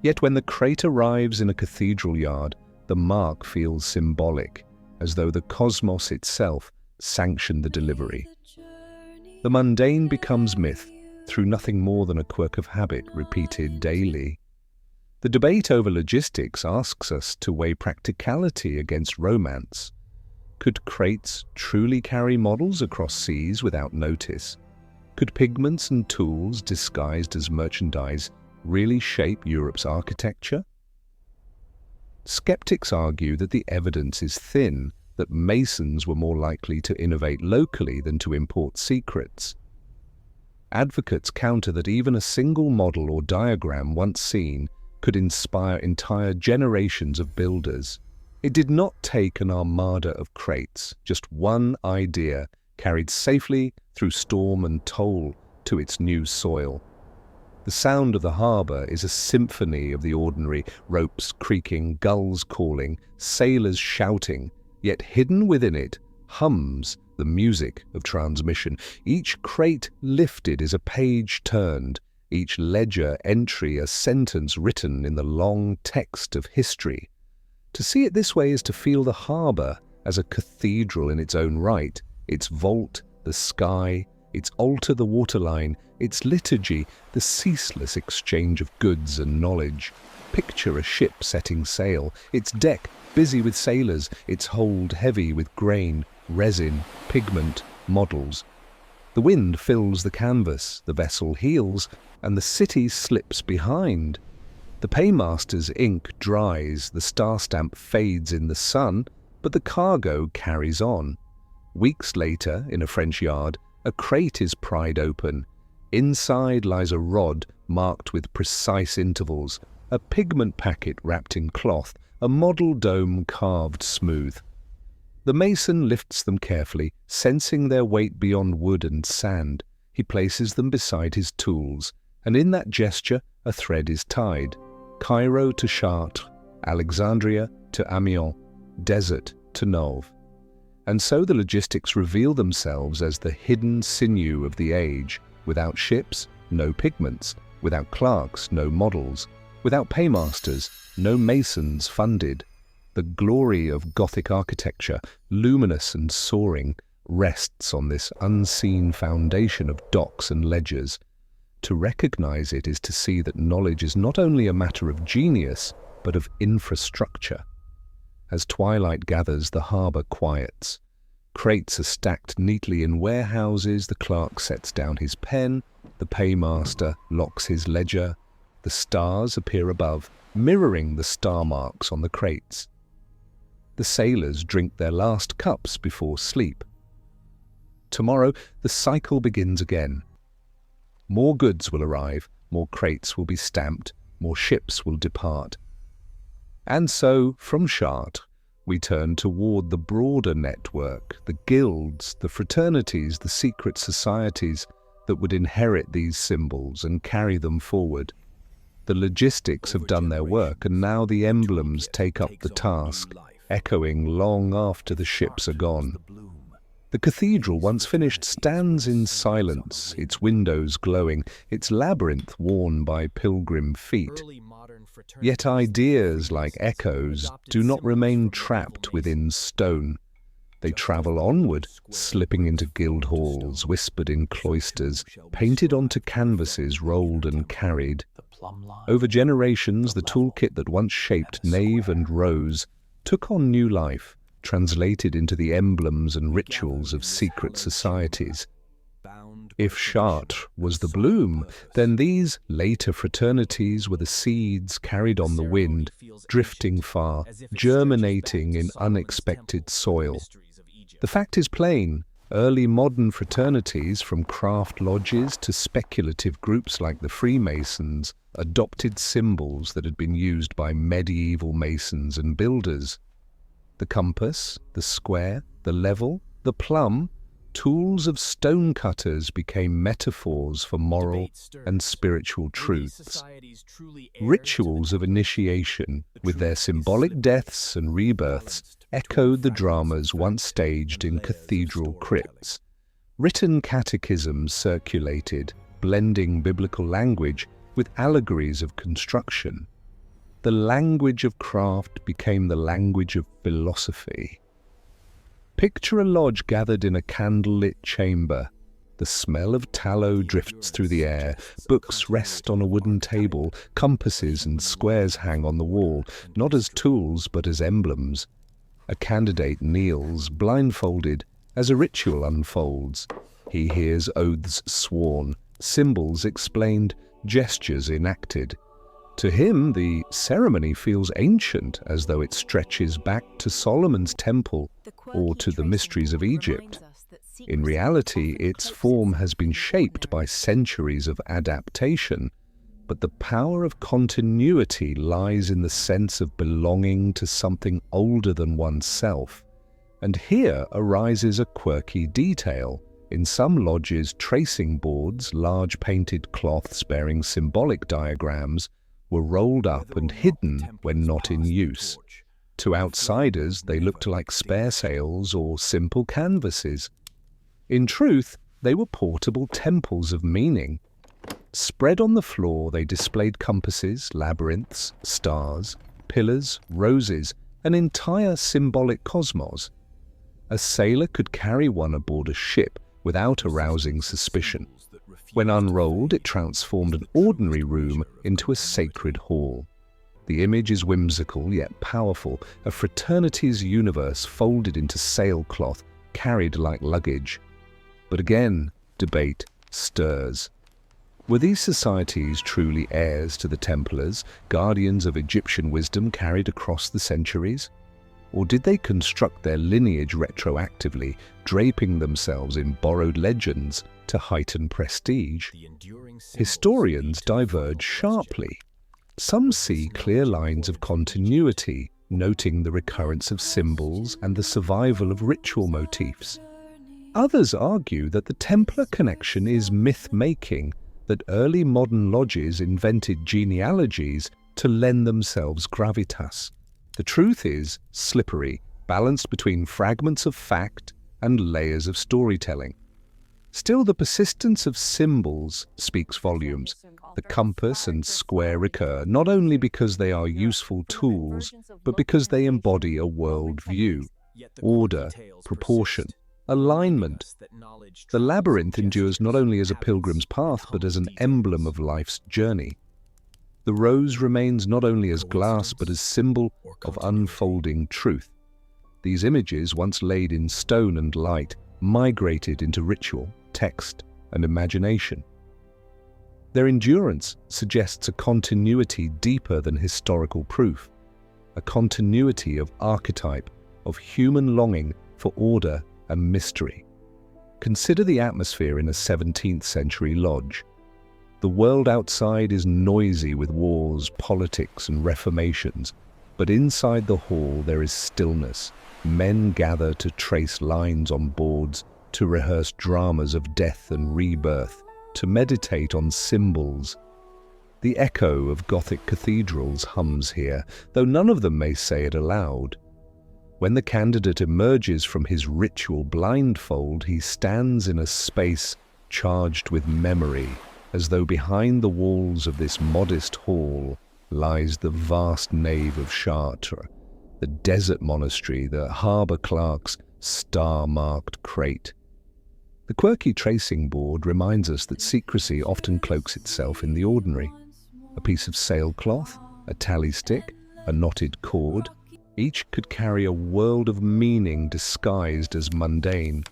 Yet when the crate arrives in a cathedral yard, the mark feels symbolic, as though the cosmos itself sanctioned the delivery. The mundane becomes myth through nothing more than a quirk of habit repeated daily. The debate over logistics asks us to weigh practicality against romance. Could crates truly carry models across seas without notice? Could pigments and tools disguised as merchandise really shape Europe's architecture? Skeptics argue that the evidence is thin, that masons were more likely to innovate locally than to import secrets. Advocates counter that even a single model or diagram once seen could inspire entire generations of builders. It did not take an armada of crates, just one idea carried safely through storm and toll to its new soil. The sound of the harbour is a symphony of the ordinary, ropes creaking, gulls calling, sailors shouting, yet hidden within it hums the music of transmission. Each crate lifted is a page turned, each ledger entry a sentence written in the long text of history. To see it this way is to feel the harbour as a cathedral in its own right, its vault, the sky, its altar, the waterline, its liturgy, the ceaseless exchange of goods and knowledge. Picture a ship setting sail, its deck busy with sailors, its hold heavy with grain, resin, pigment, models. The wind fills the canvas, the vessel heels, and the city slips behind. The paymaster's ink dries, the star stamp fades in the sun, but the cargo carries on. Weeks later, in a French yard, a crate is pried open. Inside lies a rod marked with precise intervals, a pigment packet wrapped in cloth, a model dome carved smooth. The mason lifts them carefully, sensing their weight beyond wood and sand. He places them beside his tools, and in that gesture a thread is tied. Cairo to Chartres, Alexandria to Amiens, desert to Nile. And so the logistics reveal themselves as the hidden sinew of the age. Without ships, no pigments. Without clerks, no models. Without paymasters, no masons funded. The glory of Gothic architecture, luminous and soaring, rests on this unseen foundation of docks and ledgers. To recognize it is to see that knowledge is not only a matter of genius, but of infrastructure. As twilight gathers, the harbour quiets. Crates are stacked neatly in warehouses, the clerk sets down his pen, the paymaster locks his ledger. The stars appear above, mirroring the star marks on the crates. The sailors drink their last cups before sleep. Tomorrow, the cycle begins again. More goods will arrive, more crates will be stamped, more ships will depart. And so, from Chartres, we turn toward the broader network, the guilds, the fraternities, the secret societies that would inherit these symbols and carry them forward. The logistics have done their work, and now the emblems take up the task, echoing long after the ships are gone. The cathedral, once finished, stands in silence, its windows glowing, its labyrinth worn by pilgrim feet. Yet ideas, like echoes, do not remain trapped within stone. They travel onward, slipping into guild halls, whispered in cloisters, painted onto canvases rolled and carried. Over generations, the toolkit that once shaped nave and rose took on new life, translated into the emblems and rituals of secret societies. If Chartres was the bloom, then these later fraternities were the seeds carried on the wind, drifting far, germinating in unexpected soil. The fact is plain. Early modern fraternities, from craft lodges to speculative groups like the Freemasons, adopted symbols that had been used by medieval masons and builders. The compass, the square, the level, the plumb, tools of stonecutters became metaphors for moral and spiritual truths. Rituals of initiation, with their symbolic deaths and rebirths, echoed the dramas once staged in cathedral crypts. Written catechisms circulated, blending biblical language with allegories of construction. The language of craft became the language of philosophy. Picture a lodge gathered in a candlelit chamber. The smell of tallow drifts through the air, books rest on a wooden table, compasses and squares hang on the wall, not as tools but as emblems. A candidate kneels, blindfolded, as a ritual unfolds. He hears oaths sworn, symbols explained, gestures enacted. To him, the ceremony feels ancient, as though it stretches back to Solomon's temple or to the mysteries of Egypt. In reality, its form has been shaped by centuries of adaptation, but the power of continuity lies in the sense of belonging to something older than oneself. And here arises a quirky detail. In some lodges, tracing boards, large painted cloths bearing symbolic diagrams, were rolled up and hidden when not in use. To outsiders, they looked like spare sails or simple canvases. In truth, they were portable temples of meaning. Spread on the floor, they displayed compasses, labyrinths, stars, pillars, roses, an entire symbolic cosmos. A sailor could carry one aboard a ship without arousing suspicion. When unrolled, it transformed an ordinary room into a sacred hall. The image is whimsical yet powerful, a fraternity's universe folded into sailcloth, carried like luggage. But again, debate stirs. Were these societies truly heirs to the Templars, guardians of Egyptian wisdom carried across the centuries? Or did they construct their lineage retroactively, draping themselves in borrowed legends to heighten prestige? Historians diverge sharply. Some see clear lines of continuity, noting the recurrence of symbols and the survival of ritual motifs. Others argue that the Templar connection is myth-making, that early modern lodges invented genealogies to lend themselves gravitas. The truth is slippery, balanced between fragments of fact and layers of storytelling. Still, the persistence of symbols speaks volumes. The compass and square recur, not only because they are useful tools, but because they embody a world view, order, proportion, alignment. The labyrinth endures not only as a pilgrim's path, but as an emblem of life's journey. The rose remains not only as glass, but as symbol of unfolding truth. These images, once laid in stone and light, migrated into ritual, text, and imagination. Their endurance suggests a continuity deeper than historical proof, a continuity of archetype, of human longing for order and mystery. Consider the atmosphere in a 17th century lodge. The world outside is noisy with wars, politics, and reformations, but inside the hall there is stillness. Men gather to trace lines on boards, to rehearse dramas of death and rebirth, to meditate on symbols. The echo of Gothic cathedrals hums here, though none of them may say it aloud. When the candidate emerges from his ritual blindfold, he stands in a space charged with memory, as though behind the walls of this modest hall lies the vast nave of Chartres, the desert monastery, the harbour clerk's star-marked crate. The quirky tracing board reminds us that secrecy often cloaks itself in the ordinary. A piece of sailcloth, a tally stick, a knotted cord, each could carry a world of meaning disguised as mundane.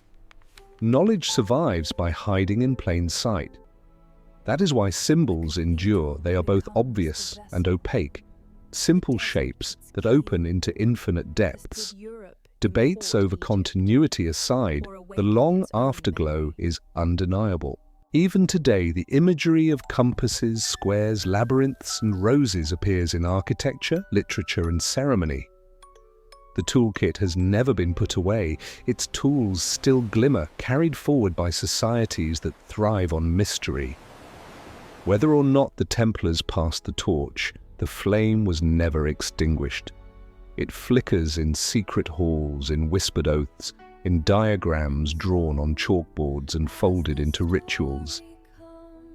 Knowledge survives by hiding in plain sight. That is why symbols endure. They are both obvious and opaque, simple shapes that open into infinite depths. Debates over continuity aside, the long afterglow is undeniable. Even today, the imagery of compasses, squares, labyrinths, and roses appears in architecture, literature, and ceremony. The toolkit has never been put away. Its tools still glimmer, carried forward by societies that thrive on mystery. Whether or not the Templars passed the torch, the flame was never extinguished. It flickers in secret halls, in whispered oaths, in diagrams drawn on chalkboards and folded into rituals.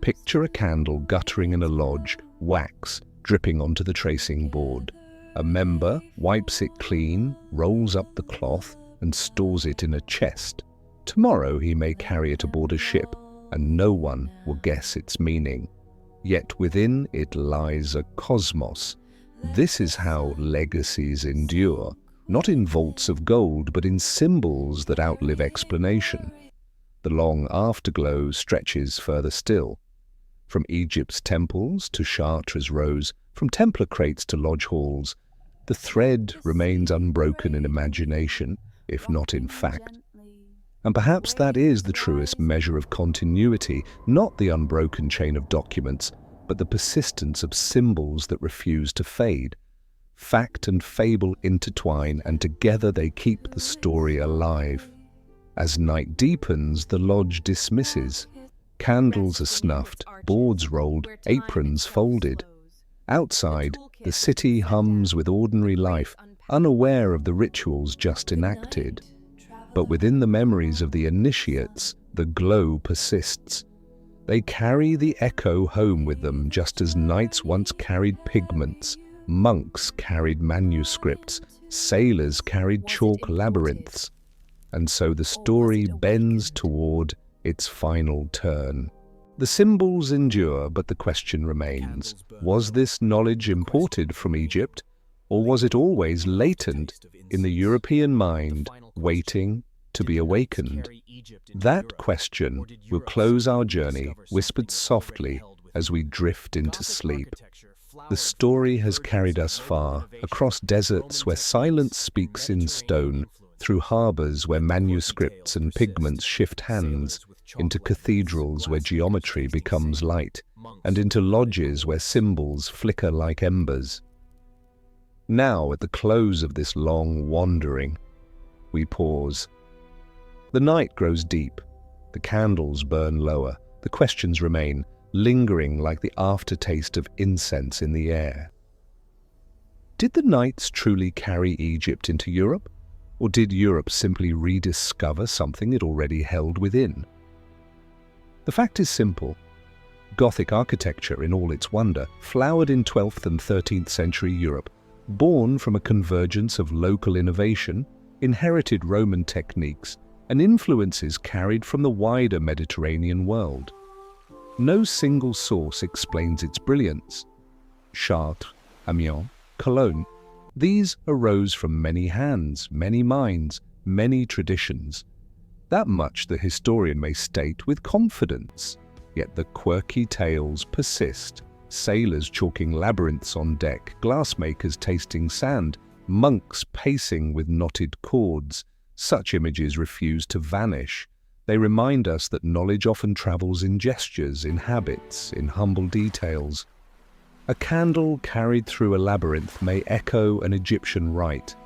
Picture a candle guttering in a lodge, wax dripping onto the tracing board. A member wipes it clean, rolls up the cloth, and stores it in a chest. Tomorrow he may carry it aboard a ship, and no one will guess its meaning. Yet within it lies a cosmos. This is how legacies endure, not in vaults of gold, but in symbols that outlive explanation. The long afterglow stretches further still. From Egypt's temples to Chartres rows, from Templar crates to lodge halls, the thread remains unbroken in imagination, if not in fact. And perhaps that is the truest measure of continuity, not the unbroken chain of documents, but the persistence of symbols that refuse to fade. Fact and fable intertwine, and together they keep the story alive. As night deepens, the lodge dismisses. Candles are snuffed, boards rolled, aprons folded. Outside, the city hums with ordinary life, unaware of the rituals just enacted. But within the memories of the initiates, the glow persists. They carry the echo home with them, just as knights once carried pigments, monks carried manuscripts, sailors carried chalk labyrinths. And so the story bends toward its final turn. The symbols endure, but the question remains, was this knowledge imported from Egypt, or was it always latent in the European mind, waiting to be awakened? That question will close our journey, whispered softly as we drift into sleep. The story has carried us far, across deserts where silence speaks in stone, through harbors where manuscripts and pigments shift hands, into cathedrals where geometry becomes light, and into lodges where symbols flicker like embers. Now, at the close of this long wandering, we pause. The night grows deep, the candles burn lower, the questions remain, lingering like the aftertaste of incense in the air. Did the Knights truly carry Egypt into Europe, or did Europe simply rediscover something it already held within? The fact is simple. Gothic architecture, in all its wonder, flowered in 12th and 13th century Europe, born from a convergence of local innovation, inherited Roman techniques, and influences carried from the wider Mediterranean world. No single source explains its brilliance. Chartres, Ambient, Cologne, these arose from many hands, many minds, many traditions. That much the historian may state with confidence, yet the quirky tales persist. Sailors chalking labyrinths on deck, glassmakers tasting sand, monks pacing with knotted cords. Such images refuse to vanish. They remind us that knowledge often travels in gestures, in habits, in humble details. A candle carried through a labyrinth may echo an Egyptian rite.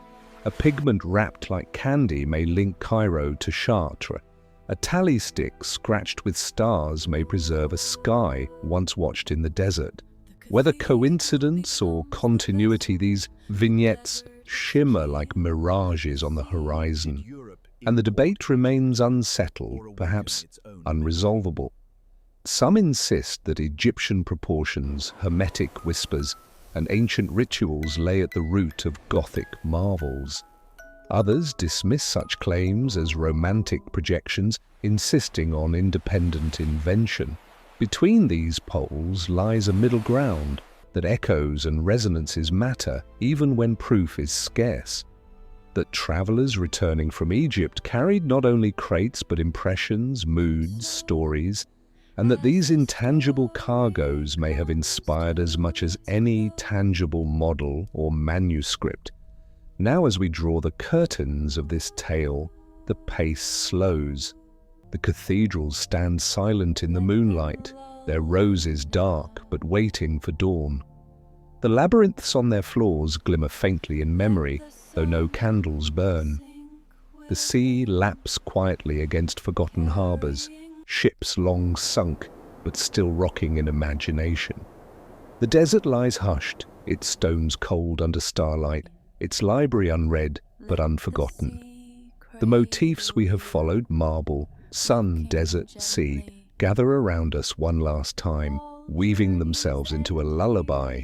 A pigment wrapped like candy may link Cairo to Chartres. A tally stick scratched with stars may preserve a sky once watched in the desert. Whether coincidence or continuity, these vignettes shimmer like mirages on the horizon. And the debate remains unsettled, perhaps unresolvable. Some insist that Egyptian proportions, hermetic whispers, and ancient rituals lay at the root of Gothic marvels. Others dismiss such claims as romantic projections, insisting on independent invention. Between these poles lies a middle ground, that echoes and resonances matter even when proof is scarce. That travelers returning from Egypt carried not only crates but impressions, moods, stories, and that these intangible cargoes may have inspired as much as any tangible model or manuscript. Now, as we draw the curtains of this tale, the pace slows. The cathedrals stand silent in the moonlight, their roses dark but waiting for dawn. The labyrinths on their floors glimmer faintly in memory, though no candles burn. The sea laps quietly against forgotten harbours, ships long sunk but still rocking in imagination. The desert lies hushed, its stones cold under starlight, its library unread but unforgotten. The motifs we have followed, marble, sun, desert, sea, gather around us one last time, weaving themselves into a lullaby.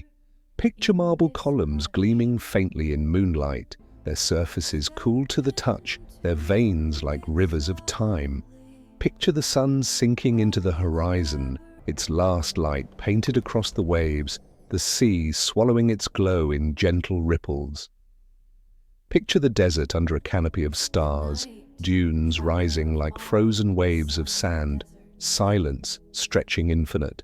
Picture marble columns gleaming faintly in moonlight, their surfaces cool to the touch, their veins like rivers of time. Picture the sun sinking into the horizon, its last light painted across the waves, the sea swallowing its glow in gentle ripples. Picture the desert under a canopy of stars, dunes rising like frozen waves of sand, silence stretching infinite.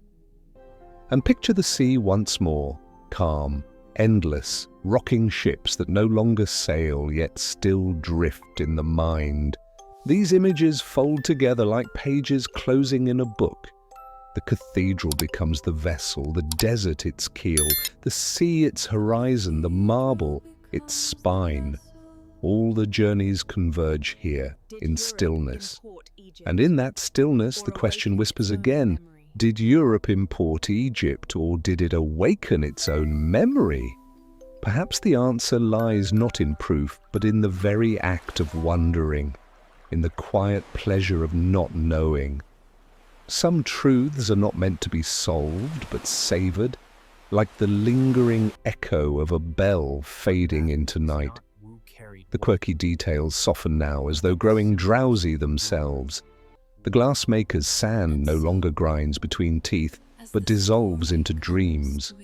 And picture the sea once more, calm, endless, rocking ships that no longer sail yet still drift in the mind. These images fold together like pages closing in a book. The cathedral becomes the vessel, the desert its keel, the sea its horizon, the marble its spine. All the journeys converge here, in stillness. And in that stillness, the question whispers again, did Europe import Egypt, or did it awaken its own memory? Perhaps the answer lies not in proof, but in the very act of wondering, in the quiet pleasure of not knowing. Some truths are not meant to be solved, but savoured, like the lingering echo of a bell fading into night. The quirky details soften now as though growing drowsy themselves. The glassmaker's sand no longer grinds between teeth, but dissolves into dreams.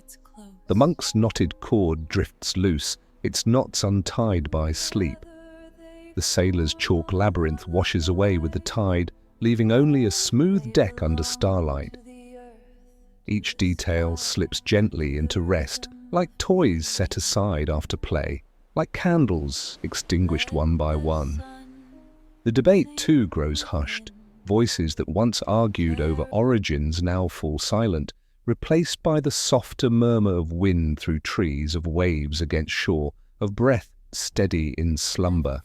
The monk's knotted cord drifts loose, its knots untied by sleep. The sailor's chalk labyrinth washes away with the tide, leaving only a smooth deck under starlight. Each detail slips gently into rest, like toys set aside after play, like candles extinguished one by one. The debate too grows hushed. Voices that once argued over origins now fall silent, replaced by the softer murmur of wind through trees, of waves against shore, of breath steady in slumber.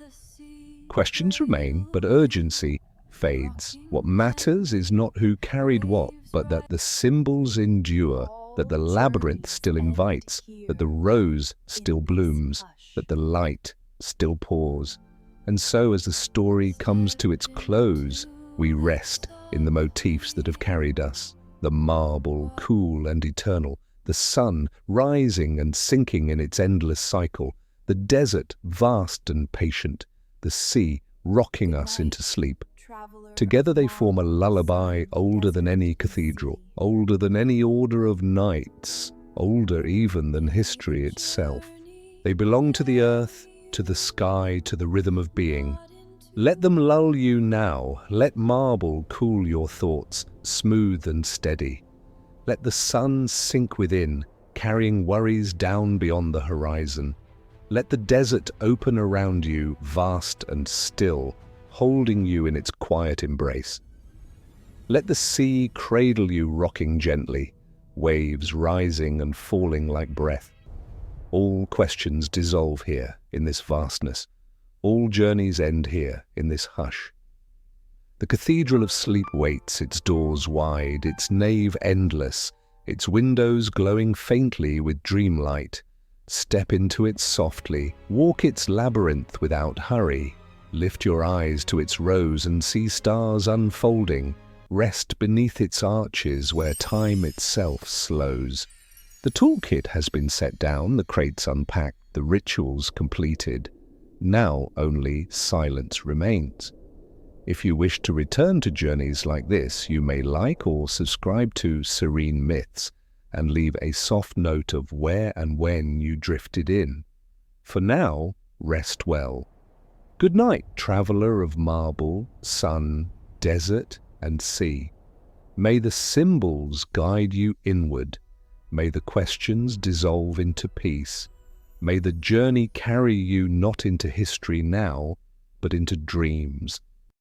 Questions remain, but urgency fades. What matters is not who carried what, but that the symbols endure, that the labyrinth still invites, that the rose still blooms, that the light still pours. And so as the story comes to its close, we rest in the motifs that have carried us, the marble, cool and eternal, the sun rising and sinking in its endless cycle, the desert vast and patient, the sea rocking us into sleep. Together they form a lullaby older than any cathedral, older than any order of knights, older even than history itself. They belong to the earth, to the sky, to the rhythm of being. Let them lull you now, let marble cool your thoughts, smooth and steady. Let the sun sink within, carrying worries down beyond the horizon. Let the desert open around you, vast and still, holding you in its quiet embrace. Let the sea cradle you rocking gently, waves rising and falling like breath. All questions dissolve here, in this vastness. All journeys end here, in this hush. The cathedral of sleep waits, its doors wide, its nave endless, its windows glowing faintly with dreamlight. Step into it softly, walk its labyrinth without hurry. Lift your eyes to its rows and see stars unfolding. Rest beneath its arches where time itself slows. The toolkit has been set down, the crates unpacked, the rituals completed. Now only silence remains. If you wish to return to journeys like this, you may like or subscribe to Serene Myths and leave a soft note of where and when you drifted in. For now, rest well. Good night, traveller of marble, sun, desert, and sea. May the symbols guide you inward. May the questions dissolve into peace. May the journey carry you not into history now, but into dreams.